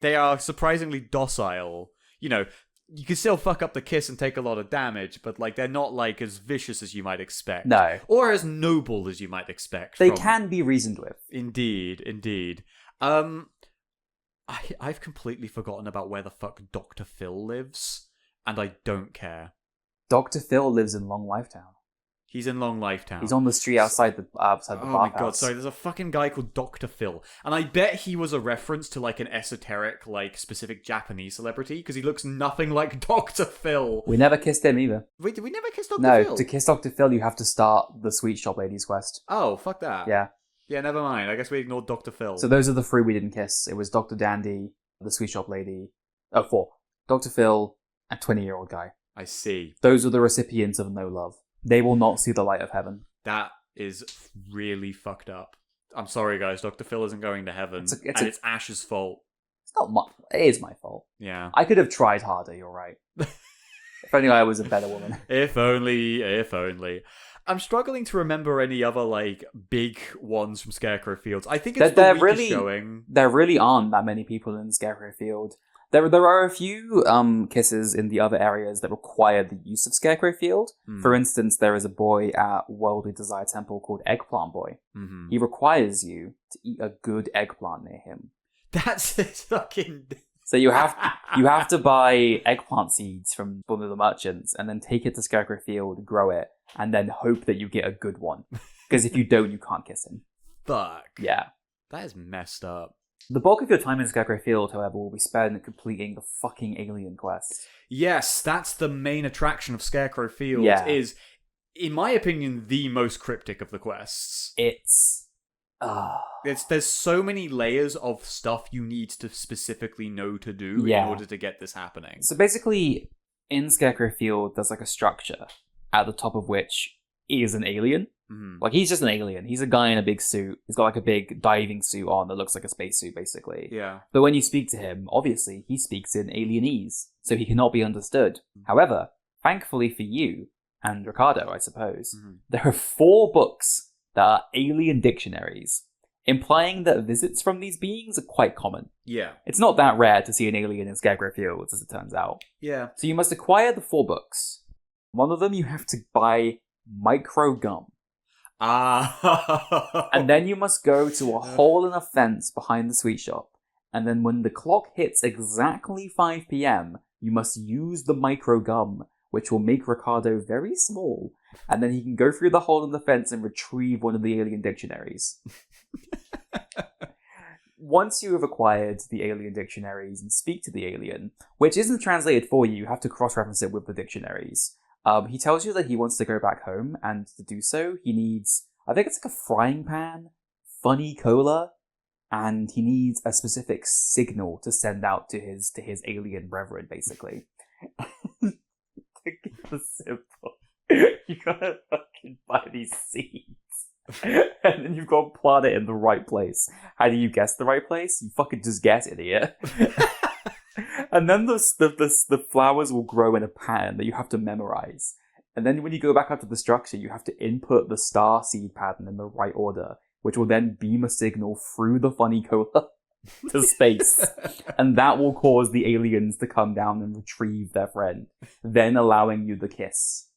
they are surprisingly docile. You know, you can still fuck up the kiss and take a lot of damage, but like they're not like as vicious as you might expect. No. Or as noble as you might expect. They can be reasoned with. Indeed. I've completely forgotten about where the fuck Dr. Phil lives, and I don't care. Dr. Phil lives in Long Life Town. He's in Long Life Town. He's on the street outside the bathhouse. Oh my god, sorry, there's a fucking guy called Dr. Phil. And I bet he was a reference to like an esoteric, like specific Japanese celebrity, because he looks nothing like Dr. Phil. We never kissed him either. Wait, did we never kiss Dr. Phil? No, to kiss Dr. Phil you have to start the Sweet Shop Lady's quest. Oh, fuck that. Yeah. Yeah, never mind. I guess we ignored Dr. Phil. So those are the three we didn't kiss. It was Dr. Dandy, the Sweet Shop Lady. Oh, four. Dr. Phil, and 20-year-old guy. I see. Those are the recipients of no love. They will not see the light of heaven. That is really fucked up. I'm sorry, guys. Dr. Phil isn't going to heaven. It's Ash's fault. It's not my... It is my fault. Yeah. I could have tried harder, you're right. If only I was a better woman. If only. I'm struggling to remember any other, like, big ones from Scarecrow Fields. I think it's the weakest showing. There really aren't that many people in Scarecrow Field. There are a few kisses in the other areas that require the use of Scarecrow Field. For instance, there is a boy at Worldly Desire Temple called Eggplant Boy. Mm-hmm. He requires you to eat a good eggplant near him. That's fucking... So you have to buy eggplant seeds from one of the merchants and then take it to Scarecrow Field, grow it, and then hope that you get a good one. Because if you don't, you can't kiss him. Fuck. Yeah. That is messed up. The bulk of your time in Scarecrow Field, however, will be spent in completing the fucking alien quest. Yes, that's the main attraction of Scarecrow Field, is, in my opinion, the most cryptic of the quests. There's so many layers of stuff you need to specifically know to do in order to get this happening. So basically, in Scarecrow Field, there's like a structure at the top of which is an alien. Mm-hmm. Like, he's just an alien. He's a guy in a big suit. He's got like a big diving suit on that looks like a spacesuit, basically. Yeah. But when you speak to him, obviously, he speaks in alienese, so he cannot be understood. However, thankfully for you, and Ricardo, I suppose, there are 4 books that are alien dictionaries, implying that visits from these beings are quite common. Yeah. It's not that rare to see an alien in Scarecrow Fields, as it turns out. Yeah. So you must acquire the 4 books. One of them you have to buy micro gum. Ah. And then you must go to a hole in a fence behind the sweet shop And then when the clock hits exactly 5 p.m., you must use the micro gum, which will make Ricardo very small. And then he can go through the hole in the fence and retrieve one of the alien dictionaries. Once you have acquired the alien dictionaries and speak to the alien, which isn't translated for you, you have to cross-reference it with the dictionaries. He tells you that he wants to go back home, and to do so, he needs, I think it's like a frying pan, funny cola, and he needs a specific signal to send out to his alien brethren, basically. To keep it simple, you gotta fucking buy these seeds. And then you've got to plant it in the right place. How do you guess the right place? You fucking just guess, idiot. And then the flowers will grow in a pattern that you have to memorize. And then when you go back up to the structure, you have to input the star seed pattern in the right order, which will then beam a signal through the funny cola to space. And that will cause the aliens to come down and retrieve their friend, then allowing you the kiss.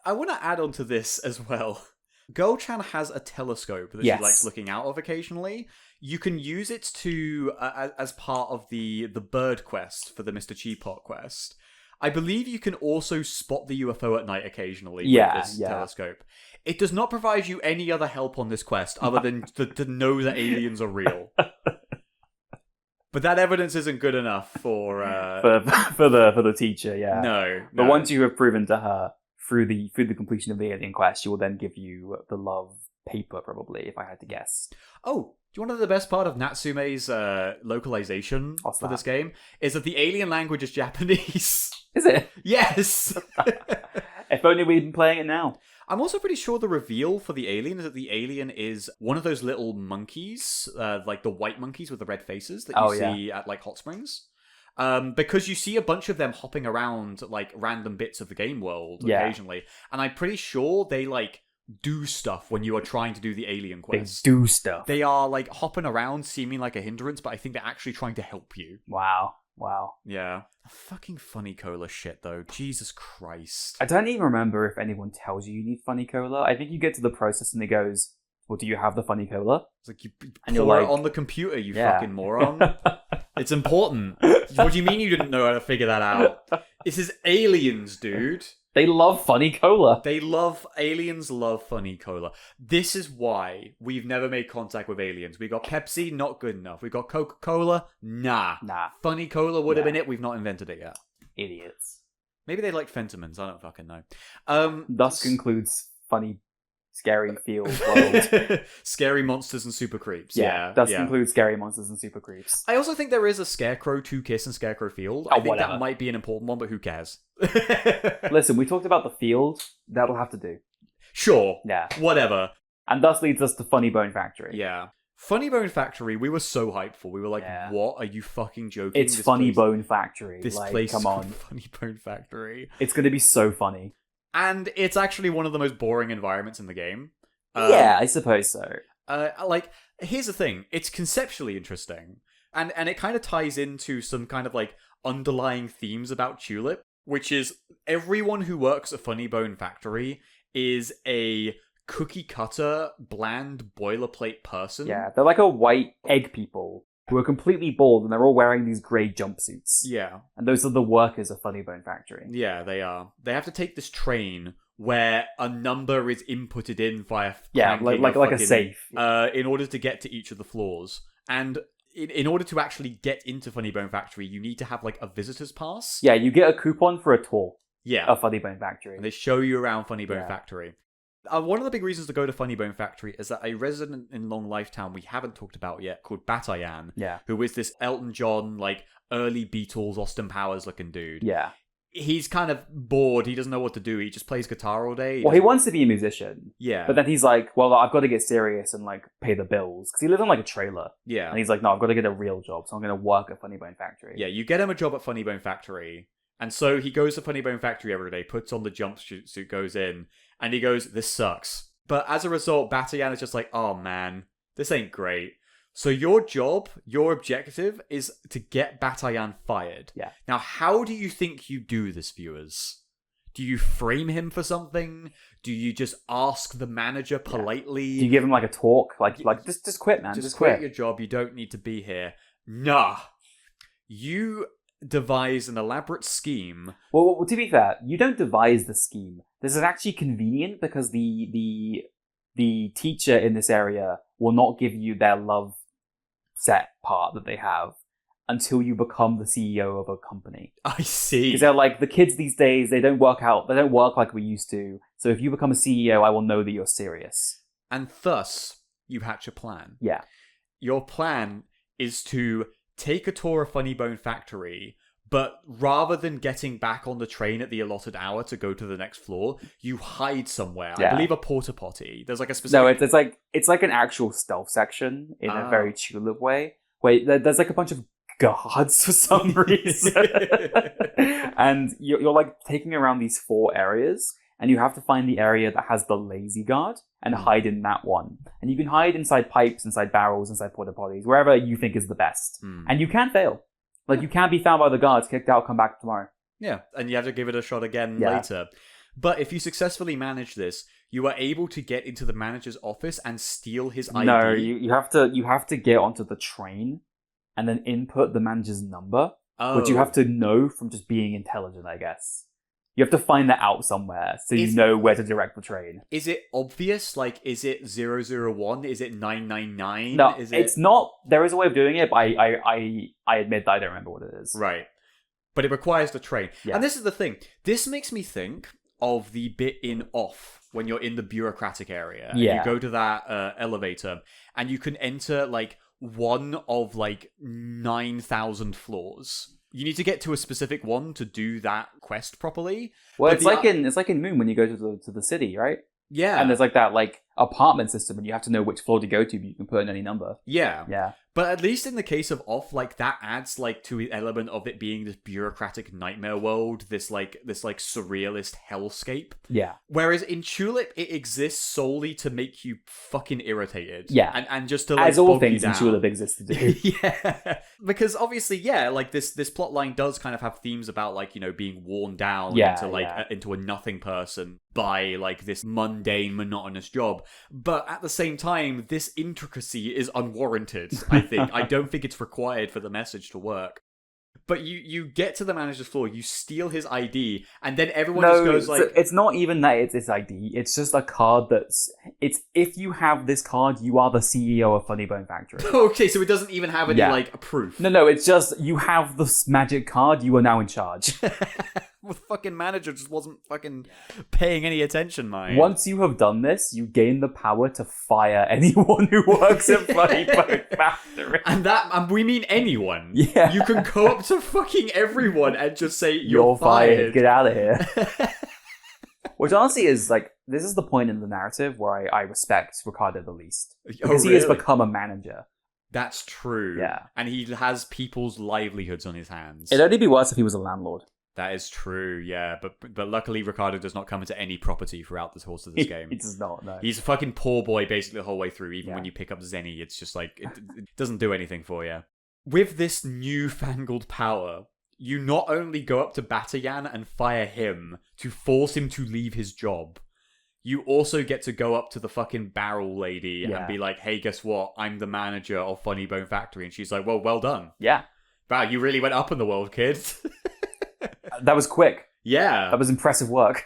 I want to add on to this as well. Go-chan has a telescope that Yes. she likes looking out of occasionally. You can use it to as part of the bird quest for the Mr. Cheapot quest. I believe you can also spot the UFO at night occasionally with this telescope. It does not provide you any other help on this quest other than to know that aliens are real. But that evidence isn't good enough for the teacher, yeah. No. But once you have proven to her through the completion of the alien quest, she will then give you the love paper, probably, if I had to guess. Oh, do you want to know the best part of Natsume's localization for this game? Is that the alien language is Japanese. Is it? Yes! If only we'd been playing it now. I'm also pretty sure the reveal for the alien is that the alien is one of those little monkeys, like the white monkeys with the red faces that you see at like hot springs. Because you see a bunch of them hopping around like random bits of the game world occasionally. And I'm pretty sure they like do stuff when you are trying to do the alien quest. They do stuff. They are like hopping around seeming like a hindrance, but I think they're actually trying to help you. Wow. Yeah. Fucking funny cola shit though. Jesus Christ. I don't even remember if anyone tells you need funny cola. I think you get to the process and it goes, well, do you have the funny cola? It's like you And pour you're it like, on the computer, you fucking moron. It's important. What do you mean you didn't know how to figure that out? This is aliens, dude. They love funny cola. Aliens love funny cola. This is why we've never made contact with aliens. We got Pepsi, not good enough. We got Coca-Cola, nah. Funny cola would have been it. We've not invented it yet. Idiots. Maybe they like Fentimans. I don't fucking know. Thus concludes funny, scary field world. Scary monsters and super creeps. Thus concludes scary monsters and super creeps. I also think there is a Scarecrow 2 Kiss and Scarecrow Field. I think that might be an important one, but who cares? Listen, we talked about the field. That'll have to do. Sure. Yeah. Whatever. And thus leads us to Funny Bone Factory. Yeah. Funny Bone Factory, we were so hyped for. We were like, what? Are you fucking joking? It's Funny Bone Factory. This place come on. Funny Bone Factory. It's going to be so funny. And it's actually one of the most boring environments in the game. Yeah, I suppose so. Here's the thing. It's conceptually interesting. And it kind of ties into some kind of, like, underlying themes about Chulip, which is everyone who works at Funny Bone Factory is a cookie-cutter, bland, boilerplate person. Yeah, they're like a white egg people who are completely bald, and they're all wearing these grey jumpsuits. Yeah. And those are the workers of Funny Bone Factory. Yeah, they are. They have to take this train where a number is inputted in via like a safe in order to get to each of the floors. And in order to actually get into Funny Bone Factory, you need to have like a visitor's pass. Yeah, you get a coupon for a tour. Yeah, of Funny Bone Factory. And they show you around Funny Bone Factory. One of the big reasons to go to Funny Bone Factory is that a resident in Long Life Town we haven't talked about yet, called Batayan, who is this Elton John, like, early Beatles, Austin Powers looking dude. Yeah. He's kind of bored. He doesn't know what to do. He just plays guitar all day. He wants to be a musician. Yeah. But then he's like, well, I've got to get serious and, like, pay the bills. Because he lives on, like, a trailer. Yeah. And he's like, no, I've got to get a real job, so I'm going to work at Funny Bone Factory. Yeah, you get him a job at Funny Bone Factory. And so he goes to Funny Bone Factory every day, puts on the jumpsuit, goes in, and he goes, this sucks. But as a result, Batayan is just like, oh man, this ain't great. So your job, your objective is to get Batayan fired. Yeah. Now, how do you think you do this, viewers? Do you frame him for something? Do you just ask the manager politely? Do you give him like a talk? Like just quit, man. Just quit your job. You don't need to be here. Nah. You devise an elaborate scheme. Well, to be fair, you don't devise the scheme. This is actually convenient because the teacher in this area will not give you their love set part that they have until you become the CEO of a company. I see. Because they're like, the kids these days, they don't work like we used to. So if you become a CEO, I will know that you're serious. And thus, you hatch a plan. Yeah. Your plan is to take a tour of Funny Bone Factory, but rather than getting back on the train at the allotted hour to go to the next floor, you hide somewhere. Yeah. I believe a porta potty. There's like a specific... No, it's like an actual stealth section in a very Chulip way. Where there's like a bunch of guards for some reason. And you're like taking around these 4 areas, and you have to find the area that has the lazy guard and hide in that one. And you can hide inside pipes, inside barrels, inside porta potties, wherever you think is the best. And you can fail. Like, you can't be found by the guards, kicked out, come back tomorrow. Yeah, and you have to give it a shot again later. But if you successfully manage this, you are able to get into the manager's office and steal his ID. No, you have to get onto the train and then input the manager's number, which you have to know from just being intelligent, I guess. You have to find that out somewhere so you know where to direct the train. Is it obvious? Like, is it 001? Is it 999? No, it's not. There is a way of doing it, but I admit that I don't remember what it is. Right. But it requires the train. Yeah. And this is the thing. This makes me think of the bit in Off when you're in the bureaucratic area. Yeah. And you go to that elevator and you can enter, like, one of, like, 9,000 floors. You need to get to a specific one to do that quest properly. Well, it's like in Moon when you go to the city, right? Yeah. And there's like that like apartment system, and you have to know which floor to go to, but you can put in any number. Yeah. Yeah. But at least in the case of Off, like, that adds, like, to the element of it being this bureaucratic nightmare world, this surrealist hellscape. Yeah. Whereas in Chulip, it exists solely to make you fucking irritated. Yeah. And just to, like, as all bog you things in down. Chulip exist to do. Yeah. Because obviously, yeah, like, this plot line does kind of have themes about, like, you know, being worn down into a nothing person by, like, this mundane, monotonous job. But at the same time, this intricacy is unwarranted, I think. I don't think it's required for the message to work. But you get to the manager's floor, you steal his ID, and then everyone just goes like... it's not even that it's his ID. It's just a card if you have this card, you are the CEO of Funny Bone Factory. Okay, so it doesn't even have any, like, proof. No, it's just, you have this magic card, you are now in charge. The fucking manager just wasn't fucking paying any attention, mate. Once you have done this, you gain the power to fire anyone who works at Funny Bone Factory. And we mean anyone. Yeah. You can go up to fucking everyone and just say, you're fired. Get out of here. Which honestly is, like, this is the point in the narrative where I respect Ricardo the least. Because he has become a manager. That's true. Yeah. And he has people's livelihoods on his hands. It'd only be worse if he was a landlord. That is true, yeah. But luckily, Ricardo does not come into any property throughout the course of this game. He does not, no. He's a fucking poor boy basically the whole way through. Even when you pick up Zenny, it's just like, it doesn't do anything for you. With this newfangled power, you not only go up to Batayan and fire him to force him to leave his job, you also get to go up to the fucking barrel lady and be like, hey, guess what? I'm the manager of Funny Bone Factory. And she's like, well done. Yeah. Wow, you really went up in the world, kid. That was quick. Yeah. That was impressive work.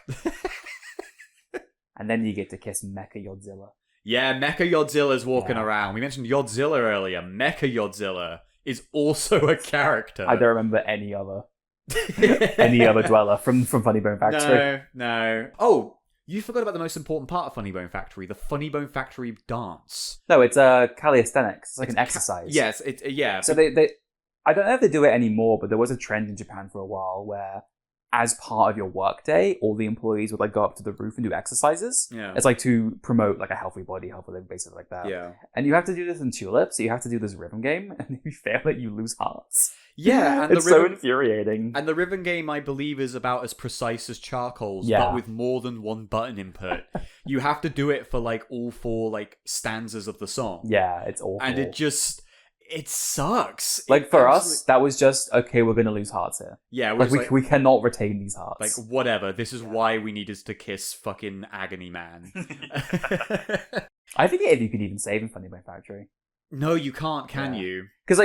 And then you get to kiss Mecha Yodzilla. Yeah, Mecha Yodzilla's walking around. We mentioned Yodzilla earlier. Mecha Yodzilla is also a character. I don't remember any other dweller from Funny Bone Factory. No. Oh, you forgot about the most important part of Funny Bone Factory, the Funny Bone Factory dance. No, it's calisthenics. It's like an exercise. Yes, So they I don't know if they do it anymore, but there was a trend in Japan for a while where, as part of your workday, all the employees would like go up to the roof and do exercises. Yeah. It's like to promote like a healthy body, healthy living, basically like that. Yeah. And you have to do this in Chulip, so you have to do this rhythm game, and if you fail it, you lose hearts. Yeah, and it's so infuriating. And the rhythm game, I believe, is about as precise as Charcoal's, Yeah. but with more than one button input. You have to do it for like all 4 like stanzas of the song. Yeah, it's awful. And it sucks. Like, for us, that was just, okay, we're going to lose hearts here. Yeah, like, we cannot retain these hearts. Like, whatever. This is why we needed to kiss fucking Agony Man. I think if you could even save in Funny Bone Factory. No, you can't, can Yeah. you? Because,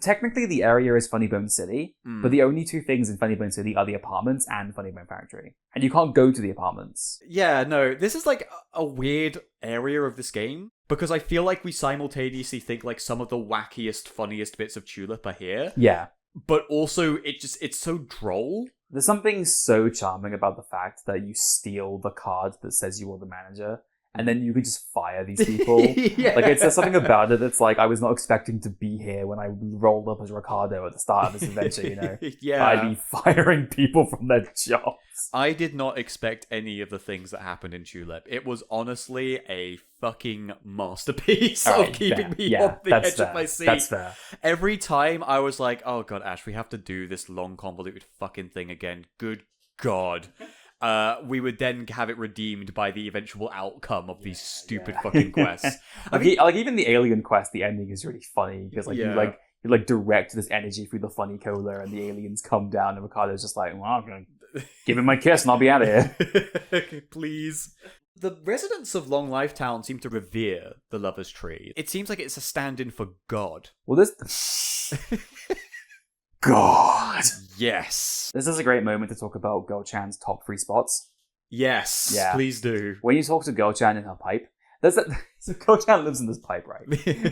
technically the area is Funny Bone City, but the only two things in Funny Bone City are the apartments and Funny Bone Factory. And you can't go to the apartments. Yeah, no, this is like a weird area of this game, because I feel like we simultaneously think like some of the wackiest, funniest bits of Chulip are here, Yeah. but also it's so droll. There's something so charming about the fact that you steal the card that says you are the manager, and then you can just fire these people. Yeah. Like, there's something about it that's like, I was not expecting to be here when I rolled up as Ricardo at the start of this adventure, you know? Yeah. I'd be firing people from their jobs. I did not expect any of the things that happened in Chulip. It was honestly a fucking masterpiece of keeping me on the edge of my seat. That's fair. Every time I was like, oh god, Ash, we have to do this long, convoluted fucking thing again. Good god. We would then have it redeemed by the eventual outcome of these stupid fucking quests. Even the alien quest, the ending is really funny because you direct this energy through the funny cola, and the aliens come down, and Ricardo's just like, well, I'm gonna give him my kiss and I'll be out of here. Please. The residents of Long Life Town seem to revere the Lover's Tree. It seems like it's a stand-in for God. Well, this God. Yes. This is a great moment to talk about Go-chan's top 3 spots. Yes. Yeah. Please do. When you talk to Go-chan in her pipe, so Go-chan lives in this pipe, right?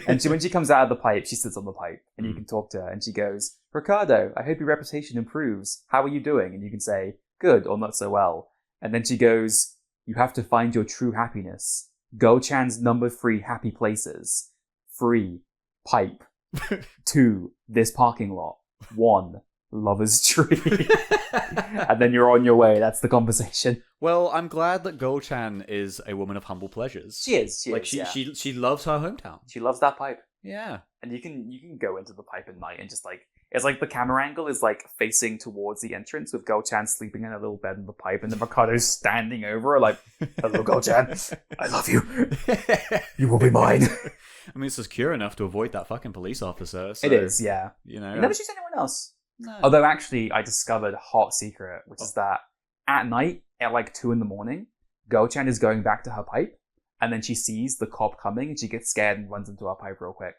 And when she comes out of the pipe, she sits on the pipe, and you can talk to her, and she goes, Ricardo, I hope your reputation improves. How are you doing? And you can say, good, or not so well. And then she goes, you have to find your true happiness. Go-chan's number 3 happy places. 3, pipe. 2, this parking lot. 1, Lover's Tree. And then you're on your way. That's the conversation. Well, I'm glad that Go-chan is a woman of humble pleasures. She is. She loves her hometown. She loves that pipe. Yeah. And you can go into the pipe at night and just like, it's like the camera angle is like facing towards the entrance with Go-chan sleeping in a little bed in the pipe, and then Ricardo's standing over her like, hello Go-chan, I love you. You will be mine. I mean, it's secure enough to avoid that fucking police officer. So, it is, yeah. You know, It never shoots anyone else. No. Although actually, I discovered a hot secret, which is that at night, at like 2 a.m, Go-chan is going back to her pipe, and then she sees the cop coming, and she gets scared and runs into her pipe real quick.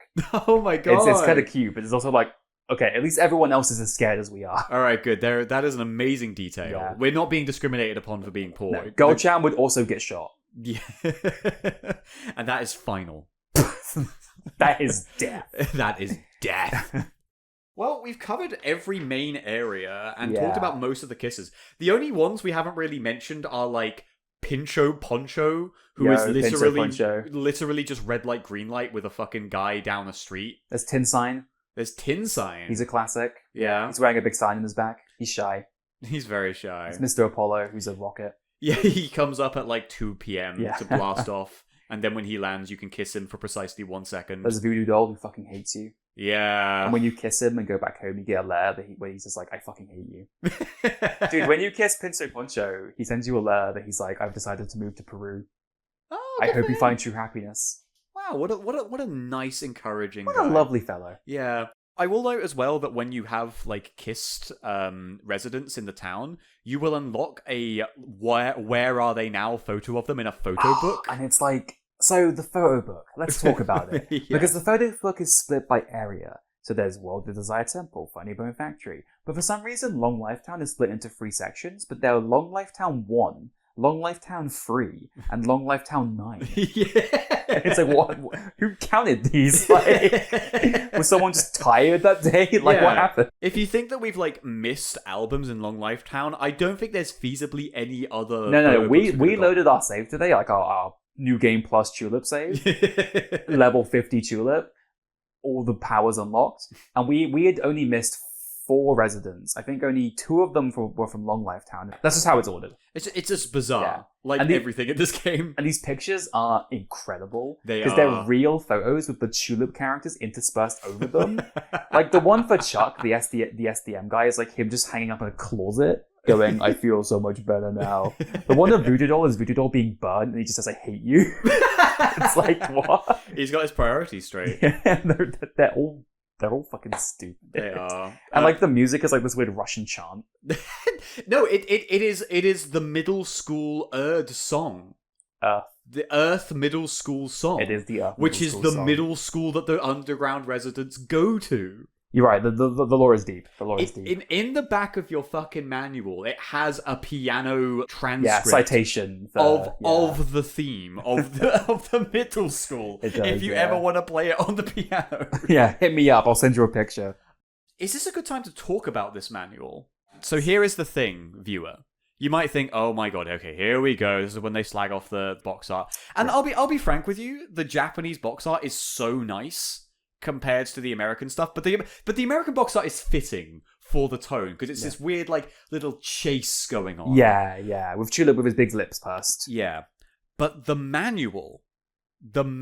Oh my god. It's kind of cute, but it's also like, okay, at least everyone else is as scared as we are. All right, good. That is an amazing detail. Yeah. We're not being discriminated upon for being poor. No, Go-chan would also get shot. Yeah. And that is final. That is death. That is death. Well, we've covered every main area and talked about most of the kisses. The only ones we haven't really mentioned are like Pincho Poncho, who is literally just red light, green light with a fucking guy down a street. There's Tin Sign. There's Tin Sign. He's a classic. Yeah. He's wearing a big sign in his back. He's shy. He's very shy. It's Mr. Apollo, who's a rocket. Yeah, he comes up at like 2 p.m. to blast off. And then when he lands, you can kiss him for precisely 1 second. There's a voodoo doll who fucking hates you. Yeah. And when you kiss him and go back home, you get a letter where he's just like, I fucking hate you. Dude, when you kiss Pinto Poncho, he sends you a letter that he's like, I've decided to move to Peru. Oh, I hope you find true happiness. Wow, what a nice, encouraging What guy. a lovely fellow. Yeah. I will note as well that when you have like kissed residents in the town, you will unlock a where are they now photo of them in a photo book. And it's like, so the photo book, let's talk about it. Yeah. Because the photo book is split by area. So there's World of Desire Temple, Funny Bone Factory. But for some reason, Long Life Town is split into 3 sections, but there are Long Life Town 1, Long Life Town 3, and Long Life Town 9. Yeah. It's like, what? Who counted these? Like, was someone just tired that day? Like, what happened? If you think that we've like missed albums in Long Life Town, I don't think there's feasibly any other. No. We loaded our save today, like our New Game Plus Chulip save, level 50 Chulip, all the powers unlocked, and we had only missed 4 residents. I think only 2 of them were from Long Life Town. That's just how it's ordered. It's just bizarre, like and everything in this game. And these pictures are incredible. Because they're real photos with the Chulip characters interspersed over them. Like the one for Chuck, the SDM guy, is like him just hanging up in a closet going, I feel so much better now. The one of Voodoo Doll is Voodoo Doll being burned and he just says, I hate you. It's like, what? He's got his priorities straight. Yeah, they're all fucking stupid. They are. And like the music is like this weird Russian chant. No, it is the middle school Erd song. the Earth Middle School song. It is the Earth which Middle is School the song. middle school that the underground residents go to. You're right. The lore is deep. The lore is deep. In the back of your fucking manual, it has a piano transcript citation of the theme of the middle school. It does, if you ever want to play it on the piano. Yeah, hit me up. I'll send you a picture. Is this a good time to talk about this manual? So here is the thing, viewer. You might think, oh my god, okay, here we go. This is when they slag off the box art. And I'll be frank with you, the Japanese box art is so nice compared to the American stuff, but the American box art is fitting for the tone because it's this weird like little chase going on. Yeah, with Chulip with his big lips pursed. Yeah. But the manual, the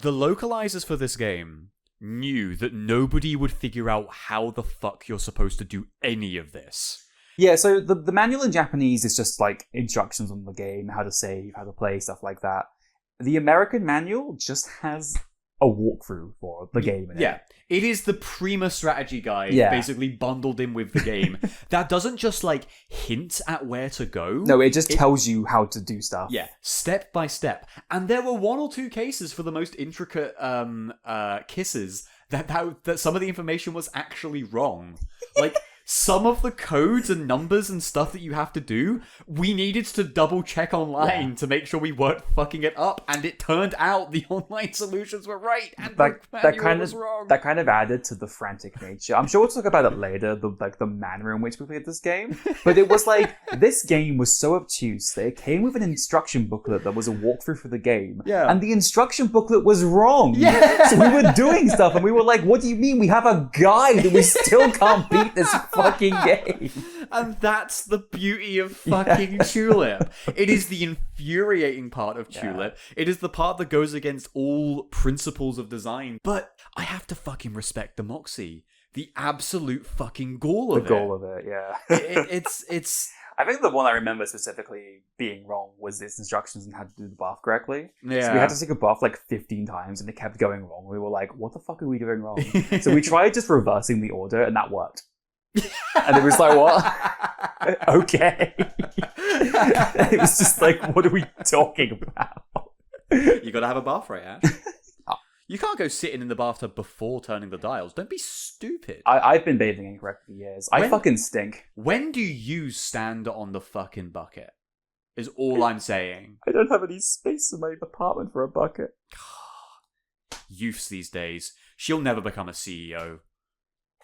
localizers for this game knew that nobody would figure out how the fuck you're supposed to do any of this. Yeah, so the manual in Japanese is just like instructions on the game, how to save, how to play, stuff like that. The American manual just has a walkthrough for the game in it. Yeah, it is the Prima strategy guide, basically bundled in with the game. That doesn't just like hint at where to go. No, it just tells you how to do stuff. Yeah, step by step. And there were one or two cases for the most intricate kisses that some of the information was actually wrong. Like some of the codes and numbers and stuff that you have to do, we needed to double check online to make sure we weren't fucking it up, and it turned out the online solutions were right and the manual was wrong. That kind of added to the frantic nature. I'm sure we'll talk about it later, the manner in which we played this game. But it was like, this game was so obtuse that it came with an instruction booklet that was a walkthrough for the game. Yeah. And the instruction booklet was wrong. Yeah. So we were doing stuff and we were like, what do you mean? We have a guide and we still can't beat this fucking game. And that's the beauty of fucking Chulip. It is the infuriating part of Chulip. It is the part that goes against all principles of design. But I have to fucking respect the moxie. The absolute fucking gall of it. The goal of it, yeah. It's I think the one I remember specifically being wrong was its instructions on how to do the bath correctly. Yeah. So we had to take a bath like 15 times and it kept going wrong. We were like, what the fuck are we doing wrong? So we tried just reversing the order and that worked. And it was like, what? Okay. It was just like, what are we talking about? You gotta have a bath right, Ash. You can't go sitting in the bathtub before turning the dials. Don't be stupid. I've been bathing incorrectly for years. I fucking stink. When do you stand on the fucking bucket? Is all I'm saying. I don't have any space in my apartment for a bucket. Youths these days. She'll never become a CEO.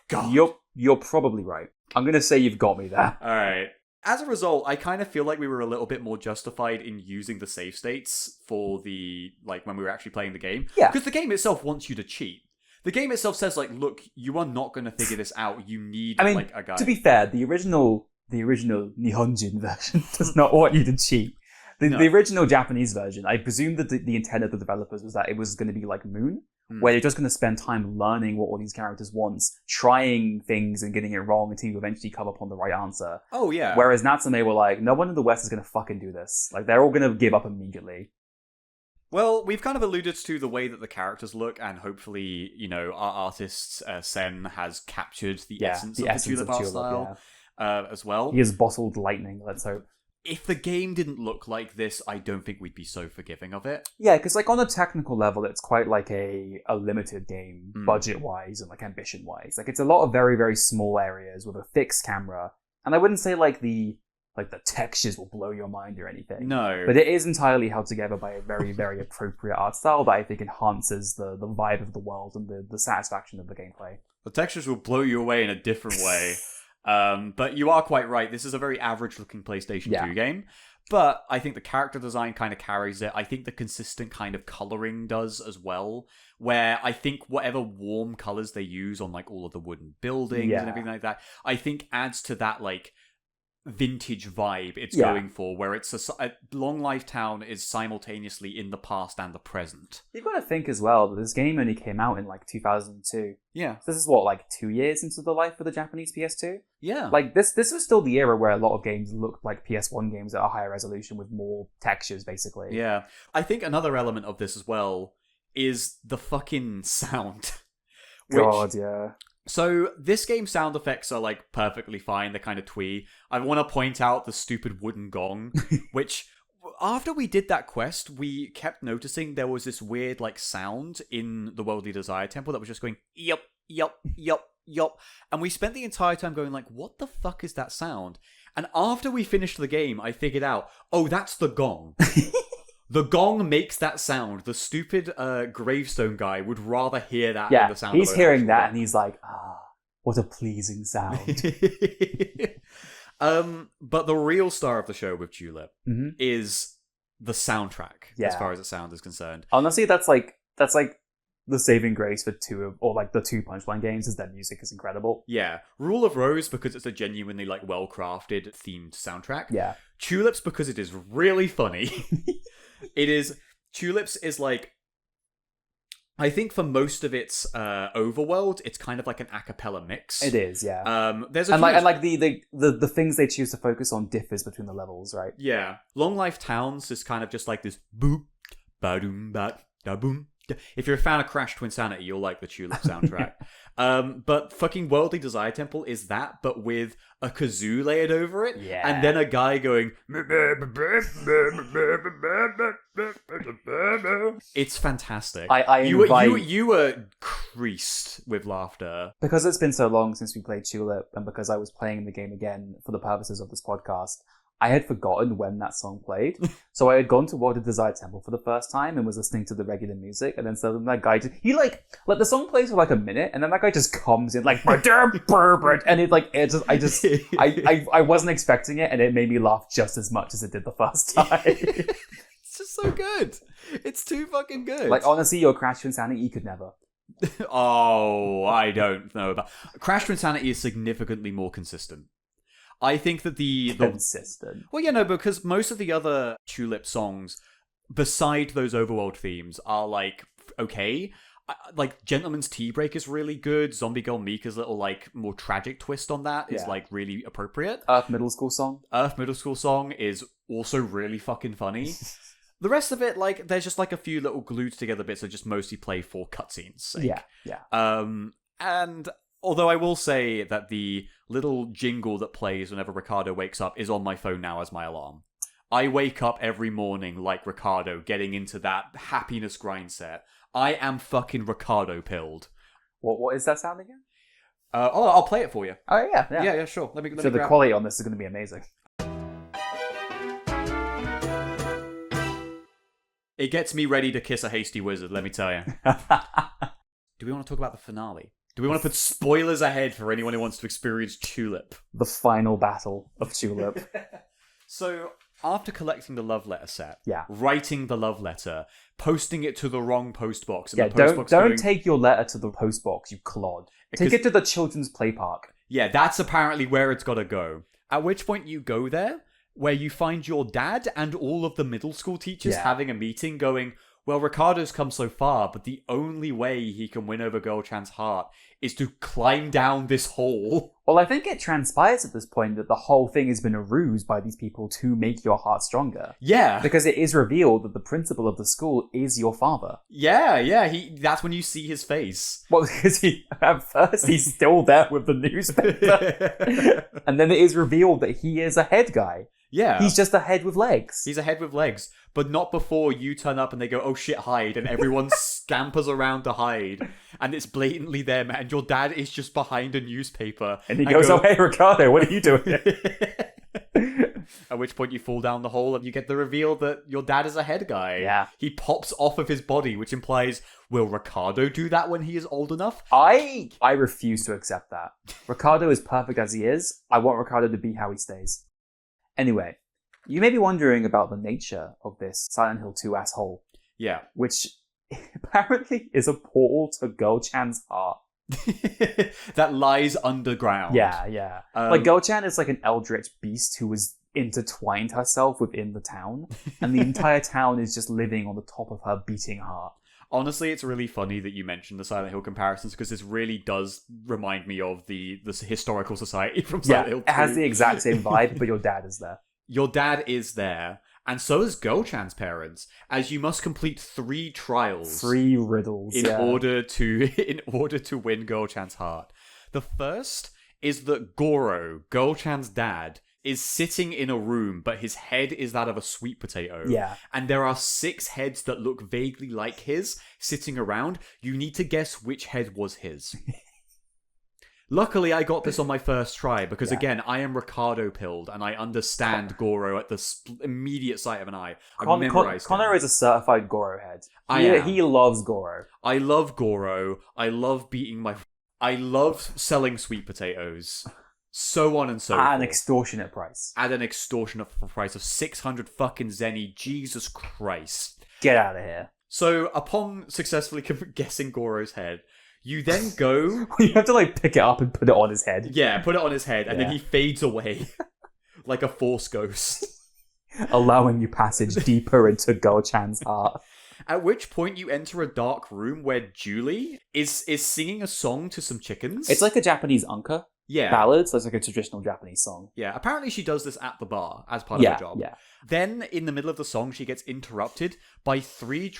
God. You're probably right. I'm going to say you've got me there. All right. As a result, I kind of feel like we were a little bit more justified in using the save states for the, like, when we were actually playing the game. Yeah. Because the game itself wants you to cheat. The game itself says, like, look, you are not going to figure this out. You need, like, a guide. To be fair, the original Nihonjin version does not want you to cheat. The original Japanese version, I presume that the intent of the developers was that it was going to be like Moon, where you're just going to spend time learning what all these characters want, trying things and getting it wrong until you eventually come upon the right answer. Oh, yeah. Whereas Natsume were like, no one in the West is going to fucking do this. Like, they're all going to give up immediately. Well, we've kind of alluded to the way that the characters look, and hopefully, you know, our artist, Sen, has captured the essence of the Chulip art style as well. He has bottled lightning, let's hope. If the game didn't look like this, I don't think we'd be so forgiving of it. Yeah, because like on a technical level, it's quite like a limited game, budget-wise and like ambition-wise. Like it's a lot of very, very small areas with a fixed camera. And I wouldn't say like the textures will blow your mind or anything. No. But it is entirely held together by a very, very appropriate art style that I think enhances the vibe of the world and the satisfaction of the gameplay. The textures will blow you away in a different way. But you are quite right. This is a very average-looking PlayStation 2 game. But I think the character design kind of carries it. I think the consistent kind of coloring does as well. Where I think whatever warm colors they use on like all of the wooden buildings and everything like that, I think adds to that like vintage vibe it's going for, where it's a Long Life Town is simultaneously in the past and the present. You've got to think as well that this game only came out in like 2002. Yeah. So this is what, like 2 years into the life of the Japanese PS2? Yeah. Like this was still the era where a lot of games looked like PS1 games at a higher resolution with more textures, basically. Yeah. I think another element of this as well is the fucking sound. God, yeah. So, this game's sound effects are, like, perfectly fine. They're kind of twee. I want to point out the stupid wooden gong, which, after we did that quest, we kept noticing there was this weird, like, sound in the Worldly Desire Temple that was just going, yup, yup, yup, yup. And we spent the entire time going, like, what the fuck is that sound? And after we finished the game, I figured out, oh, that's the gong. The gong makes that sound. The stupid gravestone guy would rather hear that than the sound he's of an hearing actual that gong. and he's like, what a pleasing sound. But the real star of the show with Chulip Mm-hmm. is the soundtrack, Yeah. as far as the sound is concerned. Honestly, that's like the saving grace for the two Punchline games is that music is incredible. Yeah. Rule of Rose, because it's a genuinely, like, well-crafted, themed soundtrack. Yeah. Tulips, because it is really funny. Tulips is, like, I think for most of its overworld, it's kind of like an a cappella mix. It is, yeah. There's the things they choose to focus on differs between the levels, right? Yeah. Long Life Towns is kind of just like this boop, ba-doom, ba-da-boom. If you're a fan of Crash Twinsanity, you'll like the Chulip soundtrack. But fucking Worldly Desire Temple is that, but with a kazoo layered over it. Yeah. And then a guy going... It's fantastic. You were creased with laughter. Because it's been so long since we played Chulip, and because I was playing the game again for the purposes of this podcast, I had forgotten when that song played. So I had gone to World of Desire Temple for the first time and was listening to the regular music, and then suddenly that guy the song plays for like a minute, and then that guy just comes in like, and I wasn't expecting it, and it made me laugh just as much as it did the first time. It's just so good. It's too fucking good. Like, honestly, your Crash Twinsanity, you could never. Oh, I don't know about... Crash Twinsanity is significantly more consistent. I think that the consistent. Well, because most of the other Chulip songs, beside those overworld themes, are like okay. Like Gentleman's Tea Break is really good. Zombie Girl Mika's little like more tragic twist on that is like really appropriate. Earth Middle School Song is also really fucking funny. The rest of it, like, there's just like a few little glued together bits that just mostly play for cutscenes' sake. Yeah. And although I will say that the little jingle that plays whenever Ricardo wakes up is on my phone now as my alarm. I wake up every morning like Ricardo, getting into that happiness grind set. I am fucking Ricardo pilled. What is that sound again? I'll play it for you. Oh, yeah. Yeah, sure. Let me the quality on this is going to be amazing. It gets me ready to kiss a hasty wizard, let me tell you. Do we want to talk about the finale? Do we want to put spoilers ahead for anyone who wants to experience Chulip? The final battle of Chulip. So, after collecting the love letter set, Yeah. writing the love letter, posting it to the wrong postbox, and Yeah, the postbox don't take your letter to the postbox, you clod. Take it to the children's play park. Yeah, that's apparently where it's got to go. At which point you go there, where you find your dad and all of the middle school teachers having a meeting going, well, Ricardo's come so far, but the only way he can win over Girl-chan's heart is to climb down this hole. Well, I think it transpires at this point that the whole thing has been a ruse by these people to make your heart stronger. Yeah. Because it is revealed that the principal of the school is your father. Yeah, that's when you see his face. Well, because at first he's still there with the newspaper. And then it is revealed that he is a head guy. Yeah. He's just a head with legs. He's a head with legs, but not before you turn up and they go, oh shit, hide, and everyone scampers around to hide, and it's blatantly them, and your dad is just behind a newspaper. And he goes, oh hey Ricardo, what are you doing? At which point you fall down the hole and you get the reveal that your dad is a head guy. Yeah. He pops off of his body, which implies, will Ricardo do that when he is old enough? I refuse to accept that. Ricardo is perfect as he is. I want Ricardo to be how he stays. Anyway, you may be wondering about the nature of this Silent Hill 2 asshole. Yeah. Which apparently is a portal to Girl-chan's heart. That lies underground. Yeah. Like, Girl-chan is like an eldritch beast who has intertwined herself within the town, and the entire town is just living on the top of her beating heart. Honestly, it's really funny that you mentioned the Silent Hill comparisons, because this really does remind me of the historical society from Silent Hill 2. It has the exact same vibe, but your dad is there. Your dad is there, and so is Girl-chan's parents, as you must complete 3 trials. 3 riddles, in order to win Girl-chan's heart. The first is that Goro, Girl-chan's dad, is sitting in a room, but his head is that of a sweet potato. Yeah. And there are 6 heads that look vaguely like his sitting around. You need to guess which head was his. Luckily, I got this on my first try because, again, I am Ricardo pilled and I understand Goro at the immediate sight of an eye. I've memorized Connor him. is a certified Goro head. He loves Goro. I love Goro. I love I love selling sweet potatoes. So on and so forth. At an extortionate price. At an extortionate price of 600 fucking zenny. Jesus Christ. Get out of here. So, upon successfully guessing Goro's head, you then go... You have to, like, pick it up and put it on his head. Yeah, put it on his head, and then he fades away like a force ghost. Allowing you passage deeper into Go-chan's heart. At which point you enter a dark room where Julie is singing a song to some chickens. It's like a Japanese unka ballad, so it's like a traditional Japanese song. Yeah, apparently she does this at the bar as part of her job. Yeah. Then, in the middle of the song, she gets interrupted by 3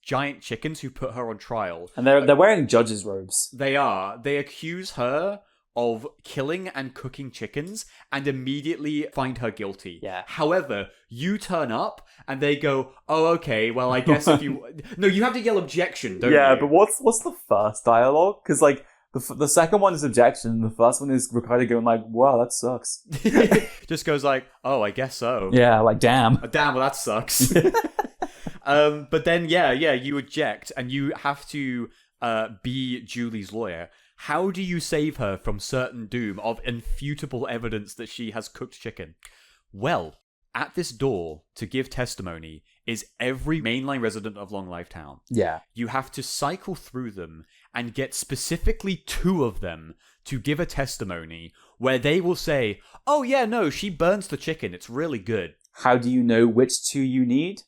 giant chickens who put her on trial. And they're wearing judges' robes. They are. They accuse her of killing and cooking chickens and immediately find her guilty. Yeah. However, you turn up and they go, oh, okay, well, I guess if you... No, you have to yell objection, don't you? Yeah, but what's the first dialogue? Because, like, the second one is objection, and the first one is Ricardo going like, wow, that sucks. Just goes like, oh, I guess so. Yeah, like, damn. Damn, well, that sucks. But then, you eject, and you have to be Julie's lawyer. How do you save her from certain doom of infutable evidence that she has cooked chicken? Well, at this door to give testimony is every mainline resident of Long Life Town. Yeah. You have to cycle through them and get specifically 2 of them to give a testimony where they will say, oh yeah, no, she burns the chicken. It's really good. How do you know which 2 you need?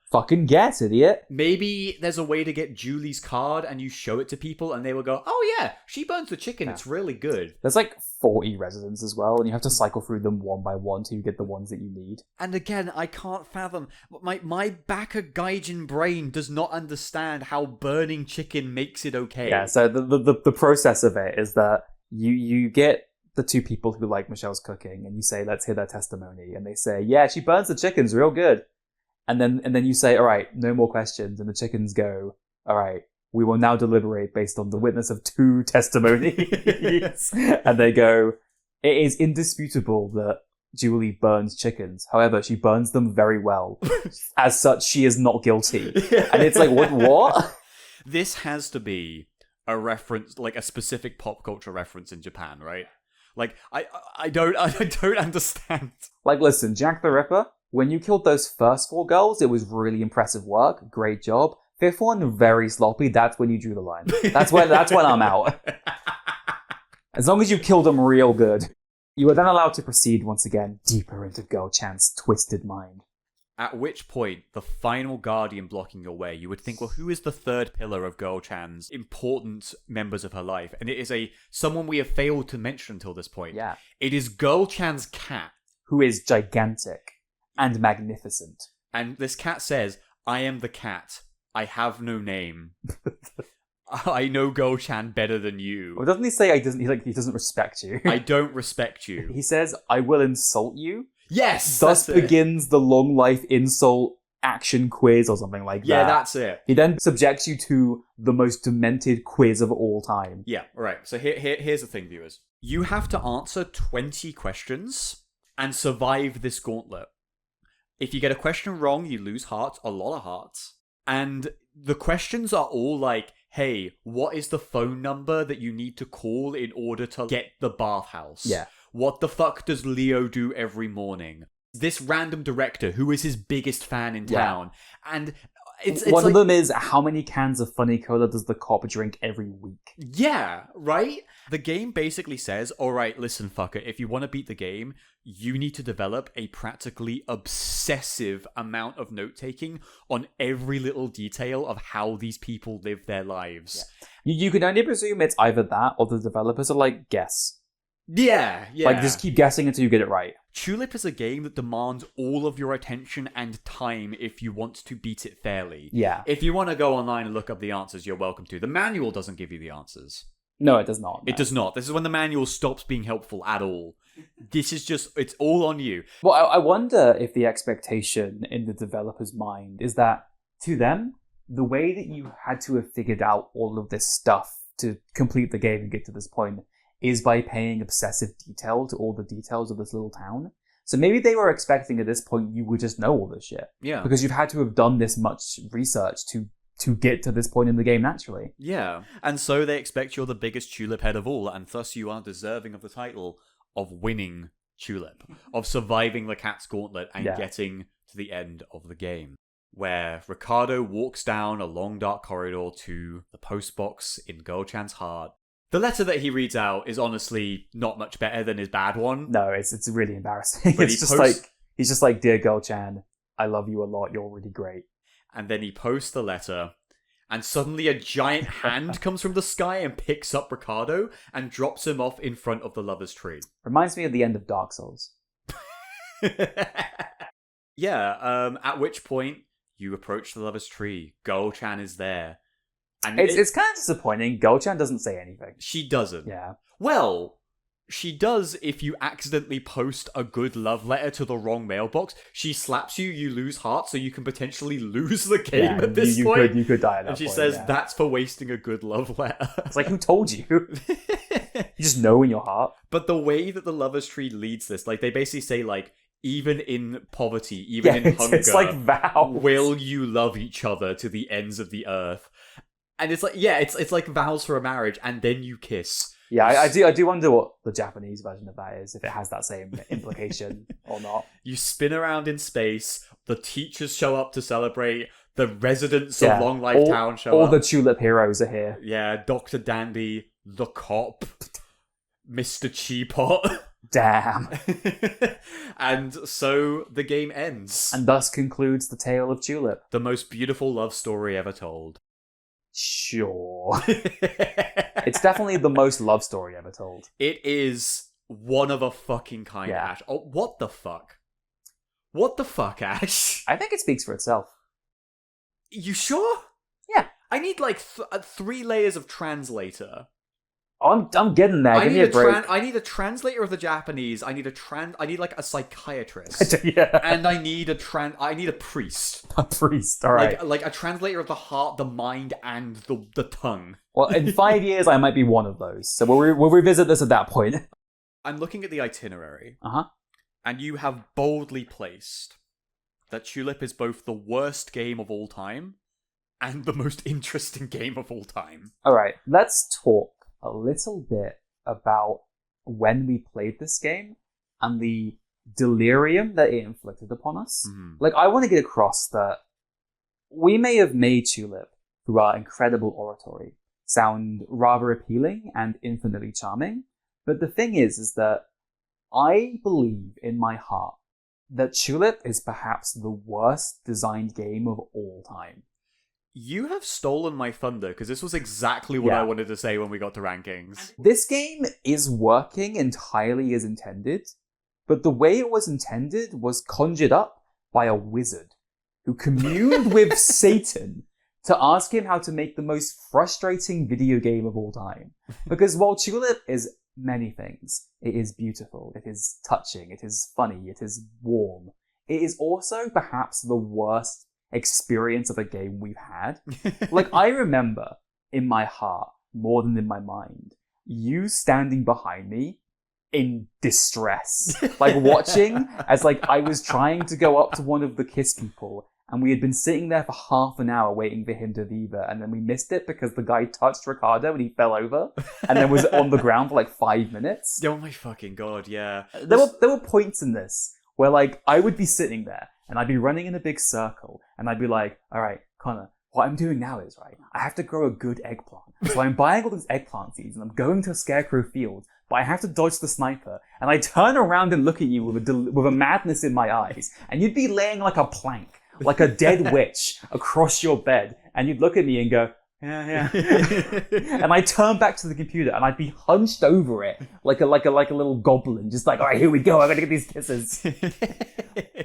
Fucking guess, idiot. Maybe there's a way to get Julie's card and you show it to people and they will go, oh yeah, she burns the chicken. Yeah. It's really good. There's like 40 residents as well, and you have to cycle through them one by one till you get the ones that you need. And again, I can't fathom. My Baka Gaijin brain does not understand how burning chicken makes it okay. Yeah, so the process of it is that you get the 2 people who like Michelle's cooking and you say, let's hear their testimony. And they say, yeah, she burns the chickens real good. And then you say, all right, no more questions. And the chickens go, all right, we will now deliberate based on the witness of 2 testimonies. And they go, it is indisputable that Julie burns chickens. However, she burns them very well. As such, she is not guilty. And it's like, what? This has to be a reference, like a specific pop culture reference in Japan, right? Like, I don't understand. Like, listen, Jack the Ripper, when you killed those first 4 girls, it was really impressive work. Great job. 5th one, very sloppy. That's when you drew the line. That's when I'm out. As long as you killed them real good. You are then allowed to proceed once again deeper into Go-chan's twisted mind. At which point, the final guardian blocking your way, you would think, well, who is the 3rd pillar of Go-chan's important members of her life? And it is someone we have failed to mention until this point. Yeah. It is Go-chan's cat. Who is gigantic and magnificent. And this cat says, I am the cat. I have no name. I know Go-chan better than you. Well, doesn't he say he doesn't respect you? I don't respect you. He says, I will insult you. Yes! Thus begins the long life insult action quiz or something like that. Yeah, that's it. He then subjects you to the most demented quiz of all time. Yeah, alright. So here's the thing, viewers. You have to answer 20 questions and survive this gauntlet. If you get a question wrong, you lose hearts, a lot of hearts. And the questions are all like, hey, what is the phone number that you need to call in order to get the bathhouse? Yeah. What the fuck does Leo do every morning? This random director, who is his biggest fan in town? And it's one like, of them is, how many cans of funny cola does the cop drink every week? Yeah, right? The game basically says, alright, listen, fucker, if you want to beat the game, you need to develop a practically obsessive amount of note-taking on every little detail of how these people live their lives. Yeah. You can only presume it's either that or the developers are like, guess. Yeah. Like, just keep guessing until you get it right. Chulip is a game that demands all of your attention and time if you want to beat it fairly. Yeah. If you want to go online and look up the answers, you're welcome to. The manual doesn't give you the answers. No, it does not. No. It does not. This is when the manual stops being helpful at all. This is just, it's all on you. Well, I wonder if the expectation in the developer's mind is that, to them, the way that you had to have figured out all of this stuff to complete the game and get to this point is by paying obsessive detail to all the details of this little town. So maybe they were expecting at this point you would just know all this shit. Yeah. Because you've had to have done this much research to get to this point in the game naturally. Yeah. And so they expect you're the biggest Chulip head of all, and thus you are deserving of the title of winning Chulip, of surviving the Cat's Gauntlet and getting to the end of the game, where Ricardo walks down a long dark corridor to the postbox in Go-chan's heart. The letter that he reads out is honestly not much better than his bad one. No, it's really embarrassing. But It's just like, he's just like, "Dear Go-chan, I love you a lot, you're really great." And then he posts the letter, and suddenly a giant hand comes from the sky and picks up Ricardo and drops him off in front of the lover's tree. Reminds me of the end of Dark Souls. Yeah, at which point you approach the lover's tree. Go-chan is there. And It's kind of disappointing. Go-chan doesn't say anything. She doesn't. Yeah. Well, she does if you accidentally post a good love letter to the wrong mailbox. She slaps you, you lose heart, so you can potentially lose the game at this point. You could die at that and she point, says, that's for wasting a good love letter. It's like, who told you? You just know in your heart. But the way that the lover's tree leads this, like, they basically say, like, even in poverty, even in hunger, it's like vows. Will you love each other to the ends of the earth? And it's like, yeah, it's like vows for a marriage, and then you kiss. Yeah, I do wonder what the Japanese version of that is, if it has that same implication or not. You spin around in space, the teachers show up to celebrate, the residents of Long Life Town show up. All the Chulip heroes are here. Yeah, Dr. Dandy, the cop, Mr. Cheapot. Damn. And so the game ends. And thus concludes the tale of Chulip. The most beautiful love story ever told. Sure. It's definitely the most love story ever told. It is one of a fucking kind, Ash. Oh, what the fuck? What the fuck, Ash? I think it speaks for itself. You sure? Yeah. I need like 3 layers of translator. Oh, I'm getting there. Give me a break. I need a translator of the Japanese. I need like a psychiatrist. Yeah. And I need a priest. A priest, alright. Like a translator of the heart, the mind, and the tongue. Well, in 5 years, I might be one of those. So we'll revisit this at that point. I'm looking at the itinerary. Uh-huh. And you have boldly placed that Chulip is both the worst game of all time and the most interesting game of all time. Alright, let's talk a little bit about when we played this game and the delirium that it inflicted upon us. Mm-hmm. Like, I want to get across that we may have made Chulip, through our incredible oratory, sound rather appealing and infinitely charming, but the thing is that I believe in my heart that Chulip is perhaps the worst designed game of all time. You have stolen my thunder, because this was exactly what I wanted to say when we got to rankings. This game is working entirely as intended, but the way it was intended was conjured up by a wizard who communed with Satan to ask him how to make the most frustrating video game of all time. Because while Chulip is many things, it is beautiful, it is touching, it is funny, it is warm, it is also perhaps the worst experience of a game we've had. Like, I remember in my heart, more than in my mind, you standing behind me in distress, like watching as like I was trying to go up to one of the kiss people, and we had been sitting there for half an hour waiting for him to Viva, and then we missed it because the guy touched Ricardo and he fell over and then was on the ground for like 5 minutes. Oh my fucking god, yeah. There were points in this where like I would be sitting there and I'd be running in a big circle, and I'd be like, all right, Connor, what I'm doing now is, right, I have to grow a good eggplant. So I'm buying all these eggplant seeds, and I'm going to Scarecrow Fields, but I have to dodge the sniper. And I turn around and look at you with a madness in my eyes, and you'd be laying like a plank, like a dead witch, across your bed, and you'd look at me and go, yeah. And I'd turn back to the computer, and I'd be hunched over it, like a little goblin, just like, all right, here we go, I gotta get these kisses.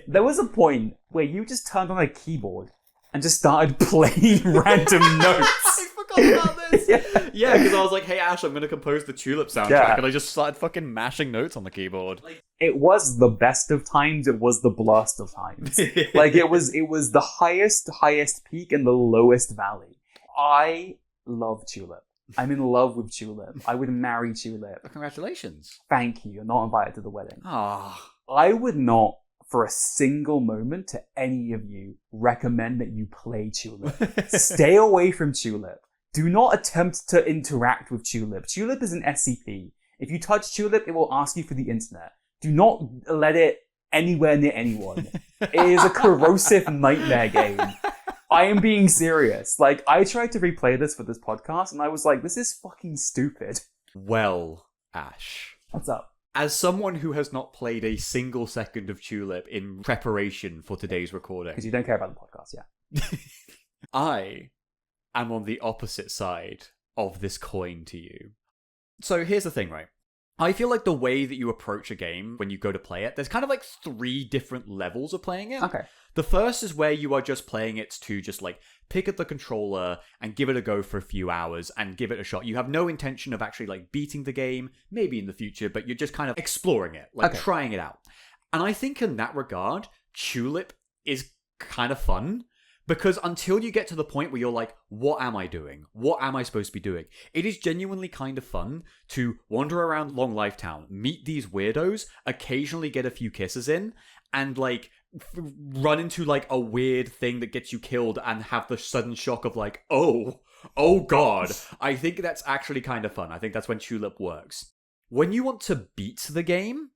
There was a point where you just turned on a keyboard and just started playing random notes. I forgot about this. Yeah, because I was like, hey Ash, I'm gonna compose the Chulip soundtrack, and I just started fucking mashing notes on the keyboard. It was the best of times, it was the blast of times. Like, it was the highest peak and the lowest valley. I love Chulip. I'm in love with Chulip. I would marry Chulip. Congratulations. Thank you. You're not invited to the wedding. Ah. I would not, for a single moment, to any of you, recommend that you play Chulip. Stay away from Chulip. Do not attempt to interact with Chulip. Chulip is an SCP. If you touch Chulip, it will ask you for the internet. Do not let it anywhere near anyone. It is a corrosive nightmare game. I am being serious. Like, I tried to replay this for this podcast, and I was like, this is fucking stupid. Well, Ash. What's up? As someone who has not played a single second of Chulip in preparation for today's recording... Because you don't care about the podcast, yeah. I am on the opposite side of this coin to you. So here's the thing, right? I feel like the way that you approach a game when you go to play it, there's kind of like 3 different levels of playing it. Okay. The first is where you are just playing it to just like pick up the controller and give it a go for a few hours and give it a shot. You have no intention of actually like beating the game, maybe in the future, but you're just kind of exploring it, like trying it out. And I think in that regard, Chulip is kind of fun. Because until you get to the point where you're like, what am I doing? What am I supposed to be doing? It is genuinely kind of fun to wander around Long Life Town, meet these weirdos, occasionally get a few kisses in, and like run into like a weird thing that gets you killed and have the sudden shock of like, oh god. I think that's actually kind of fun. I think that's when Chulip works. When you want to beat the game,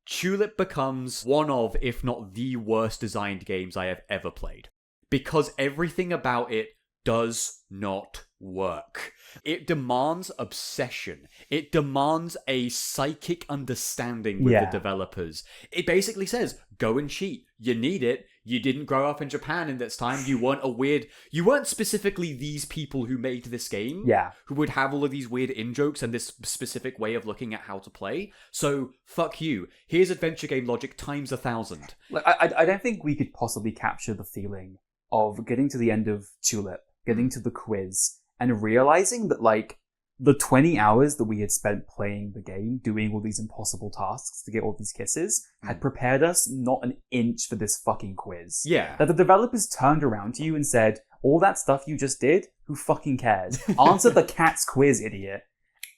Chulip becomes one of, if not the worst designed games I have ever played. Because everything about it does not work. It demands obsession. It demands a psychic understanding with the developers. It basically says, go and cheat. You need it. You didn't grow up in Japan in this time. You weren't specifically these people who made this game. Yeah. Who would have all of these weird in-jokes and this specific way of looking at how to play. So, fuck you. Here's adventure game logic times 1,000. Like, I don't think we could possibly capture the feeling of getting to the end of Chulip, getting to the quiz, and realizing that, like, the 20 hours that we had spent playing the game, doing all these impossible tasks to get all these kisses, had prepared us not an inch for this fucking quiz. Yeah. That the developers turned around to you and said, all that stuff you just did, who fucking cares? Answer the cat's quiz, idiot.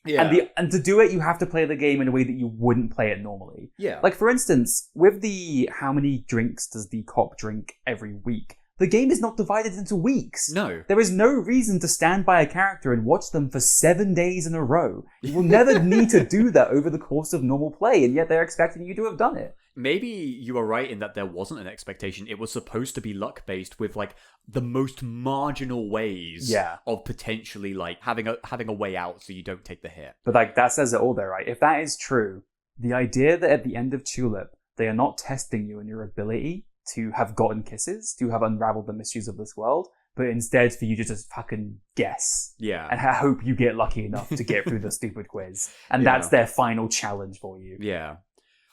Yeah. And to do it, you have to play the game in a way that you wouldn't play it normally. Yeah. Like, for instance, with the how many drinks does the cop drink every week, the game is not divided into weeks. No. There is no reason to stand by a character and watch them for 7 days in a row. You will never need to do that over the course of normal play, and yet they're expecting you to have done it. Maybe you are right in that there wasn't an expectation. It was supposed to be luck-based with, like, the most marginal ways of potentially, like, having a way out so you don't take the hit. But, like, that says it all, though, right? If that is true, the idea that at the end of Chulip, they are not testing you in your ability to have gotten kisses, to have unraveled the mysteries of this world, but instead for you to just fucking guess. Yeah. And hope you get lucky enough to get through the stupid quiz. And that's their final challenge for you. Yeah.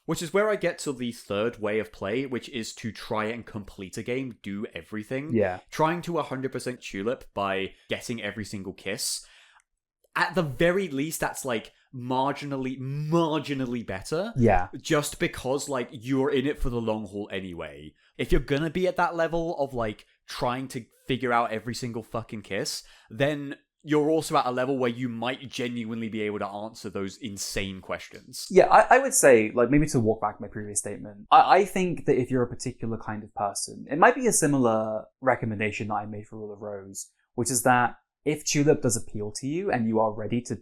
Which is where I get to the third way of play, which is to try and complete a game, do everything. Yeah. Trying to 100% Chulip by getting every single kiss. At the very least, that's like marginally better. Yeah. Just because, like, you're in it for the long haul anyway. If you're gonna be at that level of, like, trying to figure out every single fucking kiss, then you're also at a level where you might genuinely be able to answer those insane questions. Yeah, I would say, like, maybe to walk back my previous statement, I think that if you're a particular kind of person, it might be a similar recommendation that I made for Rule of Rose, which is that if Chulip does appeal to you and you are ready to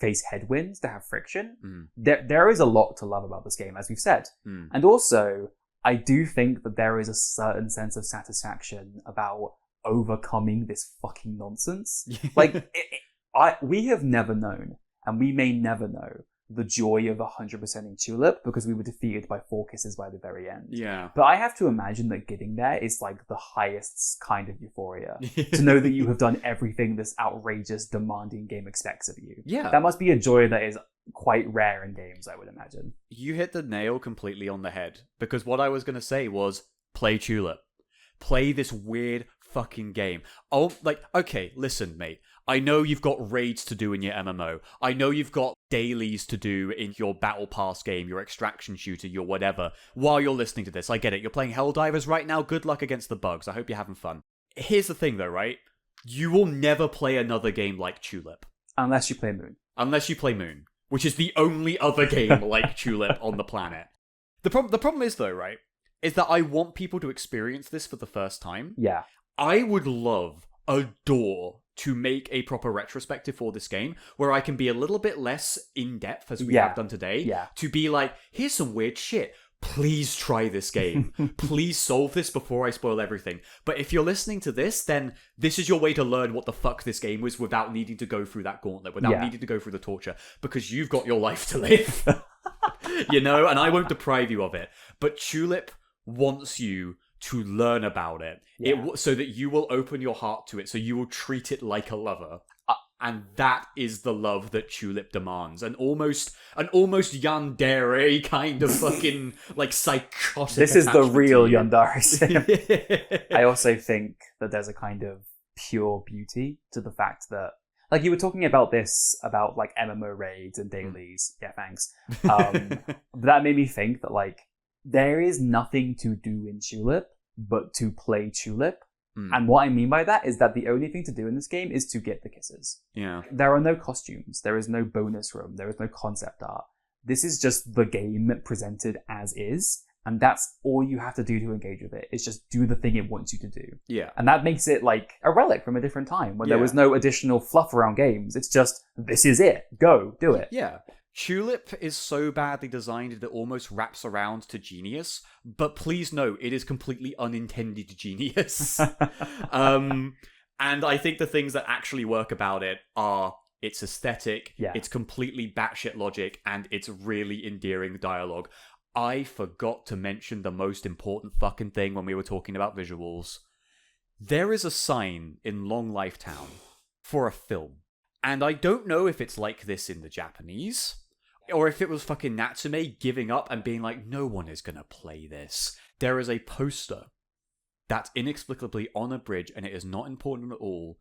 face headwinds, to have friction, there is a lot to love about this game, as we've said. And also, I do think that there is a certain sense of satisfaction about overcoming this fucking nonsense. Like, we have never known, and we may never know, the joy of 100%ing Chulip because we were defeated by 4 kisses by the very end. Yeah. But I have to imagine that getting there is like the highest kind of euphoria. To know that you have done everything this outrageous, demanding game expects of you. Yeah. That must be a joy that is quite rare in games, I would imagine. You hit the nail completely on the head. Because what I was going to say was, play Chulip. Play this weird fucking game. Oh, like, okay, listen, mate. I know you've got raids to do in your MMO. I know you've got dailies to do in your Battle Pass game, your extraction shooter, your whatever, while you're listening to this. I get it. You're playing Helldivers right now. Good luck against the bugs. I hope you're having fun. Here's the thing, though, right? You will never play another game like Chulip. Unless you play Moon. Unless you play Moon, which is the only other game like Chulip on the planet. The problem is, though, right, is that I want people to experience this for the first time. Yeah. I would adore to make a proper retrospective for this game where I can be a little bit less in-depth as we have done today. Yeah. To be like, here's some weird shit. Please try this game. Please solve this before I spoil everything. But if you're listening to this, then this is your way to learn what the fuck this game was without needing to go through that gauntlet, without needing to go through the torture, because you've got your life to live. And I won't deprive you of it. But Chulip wants you to learn about it, so that you will open your heart to it, so you will treat it like a lover. And that is the love that Chulip demands. An almost yandere kind of fucking, like, psychotic This is the real to you. yandere sim. I also think that there's a kind of pure beauty to the fact that, like, you were talking about this, about, like, MMO raids and dailies. Yeah, thanks. That made me think that, like, there is nothing to do in Chulip but to play Chulip. And what I mean by that is that the only thing to do in this game is to get the kisses. Yeah. There are no costumes. There is no bonus room. There is no concept art. This is just the game presented as is. And that's all you have to do to engage with it. Is just do the thing it wants you to do. Yeah. And that makes it like a relic from a different time when there was no additional fluff around games. It's just, this is it. Go, do it. Yeah. Chulip is so badly designed that it almost wraps around to genius, but please know, it is completely unintended genius. And I think the things that actually work about it are its aesthetic, its completely batshit logic, and its really endearing dialogue. I forgot to mention the most important fucking thing when we were talking about visuals. There is a sign in Long Life Town for a film. And I don't know if it's like this in the Japanese, or if it was fucking Natsume giving up and being like, no one is gonna play this. There is a poster that's inexplicably on a bridge, and it is not important at all.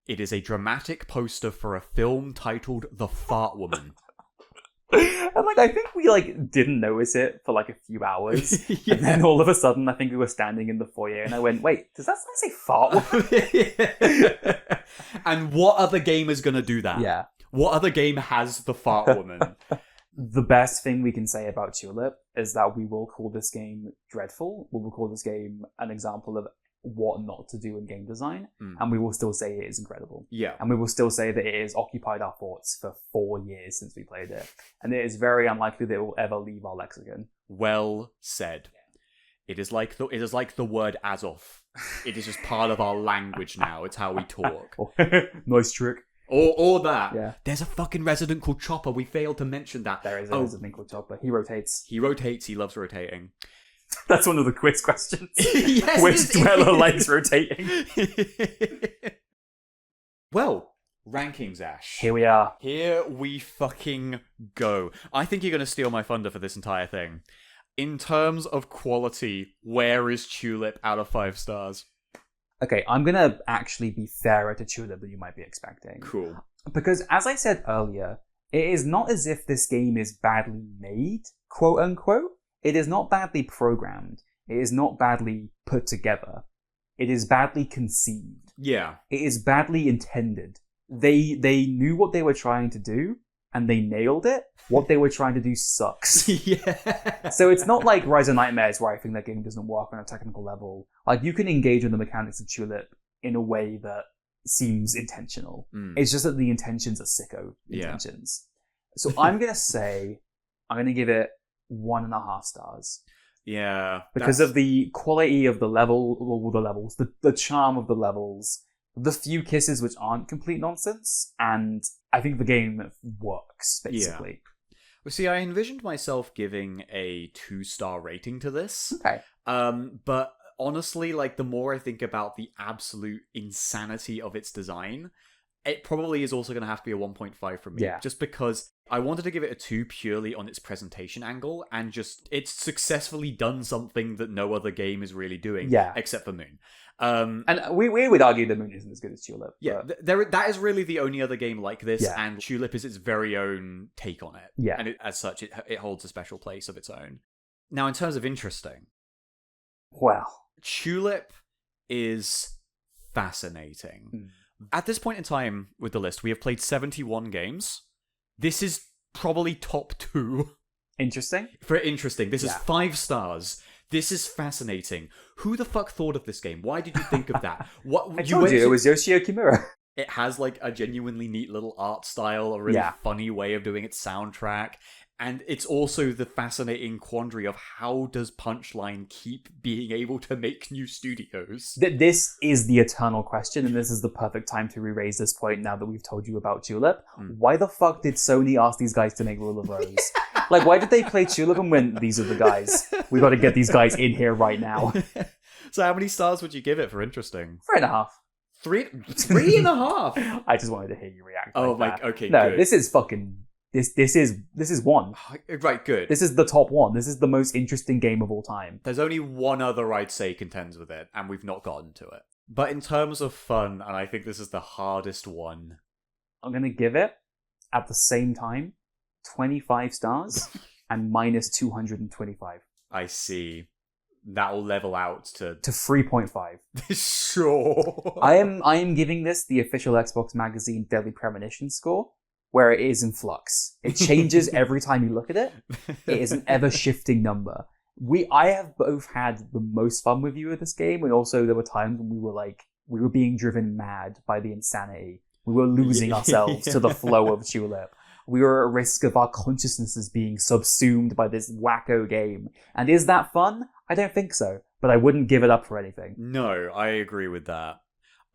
It is a dramatic poster for a film titled The Fart Woman. And like, I think we like didn't notice it for like a few hours, and then all of a sudden, I think we were standing in the foyer, and I went, "Wait, does that say fart woman?" And what other game is gonna do that? Yeah, what other game has the fart woman? The best thing we can say about Chulip is that we will call this game dreadful. We will call this game an example of what not to do in game design, and we will still say it is incredible. Yeah. And we will still say that it has occupied our thoughts for 4 years since we played it, and it is very unlikely that it will ever leave our lexicon. Well said. It is like the word Azov. It is just part of our language now. It's how we talk. Nice trick. Or that. Yeah. There's a fucking resident called Chopper. We failed to mention that. There is a resident called Chopper. He rotates. He rotates. He loves rotating. That's one of the quiz questions. Yes, which dweller likes rotating? Well, rankings, Ash. Here we are. Here we fucking go. I think you're going to steal my thunder for this entire thing. In terms of quality, where is Chulip out of 5 stars? Okay, I'm going to actually be fairer to Chulip than you might be expecting. Cool. Because as I said earlier, it is not as if this game is badly made, quote unquote. It is not badly programmed. It is not badly put together. It is badly conceived. Yeah. It is badly intended. They knew what they were trying to do, and they nailed it. What they were trying to do sucks. Yeah. So it's not like Rise of Nightmares, where I think that game doesn't work on a technical level. Like, you can engage with the mechanics of Chulip in a way that seems intentional. It's just that the intentions are sicko intentions. So I'm going to give it 1.5 stars. Yeah. Because of the quality of the levels, the charm of the levels, the few kisses which aren't complete nonsense, and I think the game works, basically. Yeah. Well, see, I envisioned myself giving a 2-star rating to this. Okay. But honestly, like, the more I think about the absolute insanity of its design, it probably is also going to have to be a 1.5 from me. Yeah. Just because I wanted to give it a 2 purely on its presentation angle, and just it's successfully done something that no other game is really doing, except for Moon. And we would argue that Moon isn't as good as Chulip. Yeah, that is really the only other game like this, and Chulip is its very own take on it. Yeah. And as such, it holds a special place of its own. Now, in terms of interesting, well, Chulip is fascinating. At this point in time with the list, we have played 71 games. This is probably top 2. Interesting? For interesting. This is 5 stars. This is fascinating. Who the fuck thought of this game? Why did you think of that? I told you, it was Yoshio Kimura. It has like a genuinely neat little art style, a really funny way of doing its soundtrack. And it's also the fascinating quandary of how does Punchline keep being able to make new studios? This is the eternal question, and this is the perfect time to re-raise this point now that we've told you about Chulip. Why the fuck did Sony ask these guys to make Rule of Rose? Like, why did they play Chulip and win? These are the guys. We got to get these guys in here right now. So how many stars would you give it for interesting? 3.5. 3.5? I just wanted to hear you react. Oh, like that. Okay, no, good. This is fucking... This is one. Right, good. This is the top one. This is the most interesting game of all time. There's only one other I'd say contends with it, and we've not gotten to it. But in terms of fun, and I think this is the hardest one, I'm going to give it, at the same time, 25 stars and minus 225. I see. That'll level out to 3.5. Sure. I am giving this the official Xbox Magazine Deadly Premonition score, where it is in flux. It changes every time you look at it. It is an ever-shifting number. I have both had the most fun with you with this game, and also there were times when we were being driven mad by the insanity. We were losing ourselves to the flow of Chulip. We were at risk of our consciousnesses being subsumed by this wacko game. And is that fun? I don't think so, but I wouldn't give it up for anything. No, I agree with that.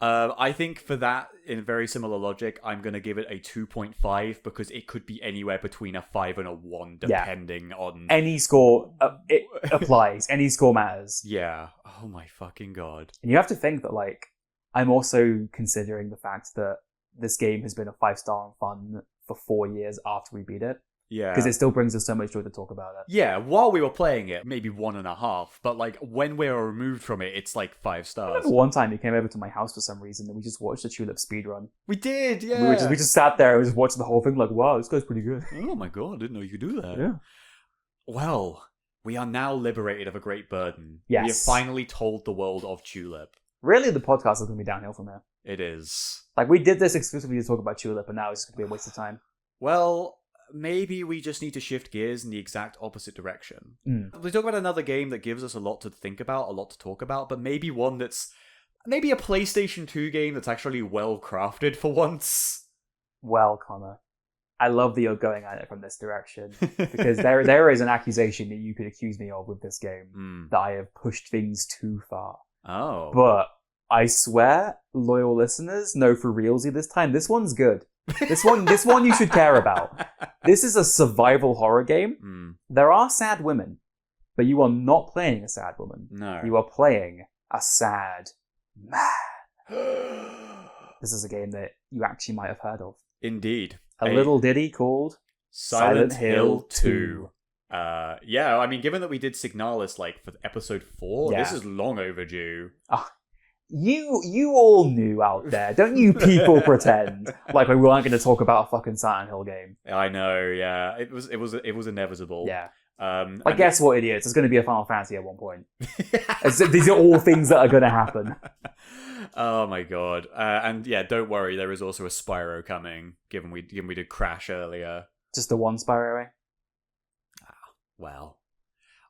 I think for that, in very similar logic, I'm going to give it a 2.5 because it could be anywhere between a 5 and a 1, depending on... Any score, it applies. Any score matters. Yeah. Oh my fucking god. And you have to think that, like, I'm also considering the fact that this game has been a 5-star on fun for 4 years after we beat it. Yeah. Because it still brings us so much joy to talk about it. Yeah, while we were playing it, maybe 1.5. But, like, when we were removed from it, it's like 5 stars. I remember one time you came over to my house for some reason and we just watched the Chulip speedrun. We did, yeah. We just sat there and just watched the whole thing like, wow, this guy's pretty good. Oh my god, I didn't know you could do that. Yeah. Well, we are now liberated of a great burden. Yes. We have finally told the world of Chulip. Really, the podcast is going to be downhill from here. It is. Like, we did this exclusively to talk about Chulip, and now it's going to be a waste of time. Well, maybe we just need to shift gears in the exact opposite direction. We talk about another game that gives us a lot to think about, a lot to talk about, but maybe one that's... Maybe a PlayStation 2 game that's actually well crafted for once. Well, Connor, I love that you're going at it from this direction, because there is an accusation that you could accuse me of with this game, that I have pushed things too far. Oh. But I swear, loyal listeners know for realsy this time, this one's good. This one you should care about. This is a survival horror game. There are sad women, but you are not playing a sad woman. No. You are playing a sad man. This is a game that you actually might have heard of. Indeed. A little ditty called Silent Hill 2. Yeah, I mean, given that we did Signalis, like, for episode 4, this is long overdue. You all knew out there. Don't you people pretend like we weren't going to talk about a fucking Silent Hill game. I know, yeah. It was inevitable. Yeah. Guess what, idiots? There's going to be a Final Fantasy at one point. These are all things that are going to happen. Oh my god. And yeah, don't worry, there is also a Spyro coming, given we did Crash earlier. Just the one Spyro, eh? Well,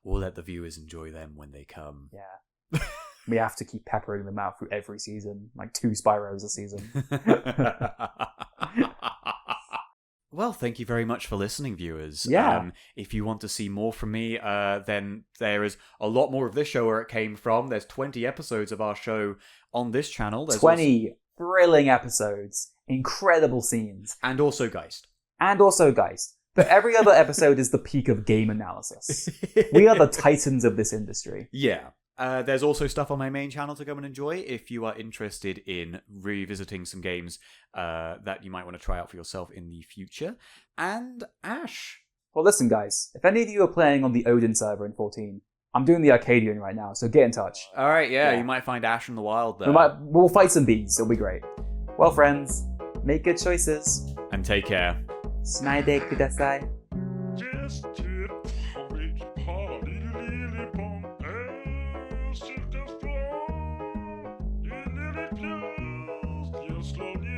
we'll let the viewers enjoy them when they come. Yeah. We have to keep peppering them out through every season, like 2 Spyros a season. Well, thank you very much for listening, viewers. Yeah. If you want to see more from me, then there is a lot more of this show where it came from. There's 20 episodes of our show on this channel. There's 20 thrilling episodes, incredible scenes. And also Geist. But every other episode is the peak of game analysis. We are the titans of this industry. Yeah. There's also stuff on my main channel to go and enjoy if you are interested in revisiting some games that you might want to try out for yourself in the future. And Ash. Well, listen, guys. If any of you are playing on the Odin server in 14, I'm doing the Arcadian right now, so get in touch. All right, yeah. You might find Ash in the wild there. We'll fight some bees. It'll be great. Well, friends, make good choices. And take care. しないでください. Just tip, reach, party, lily, pong, silk and straw. You lily close, you slowly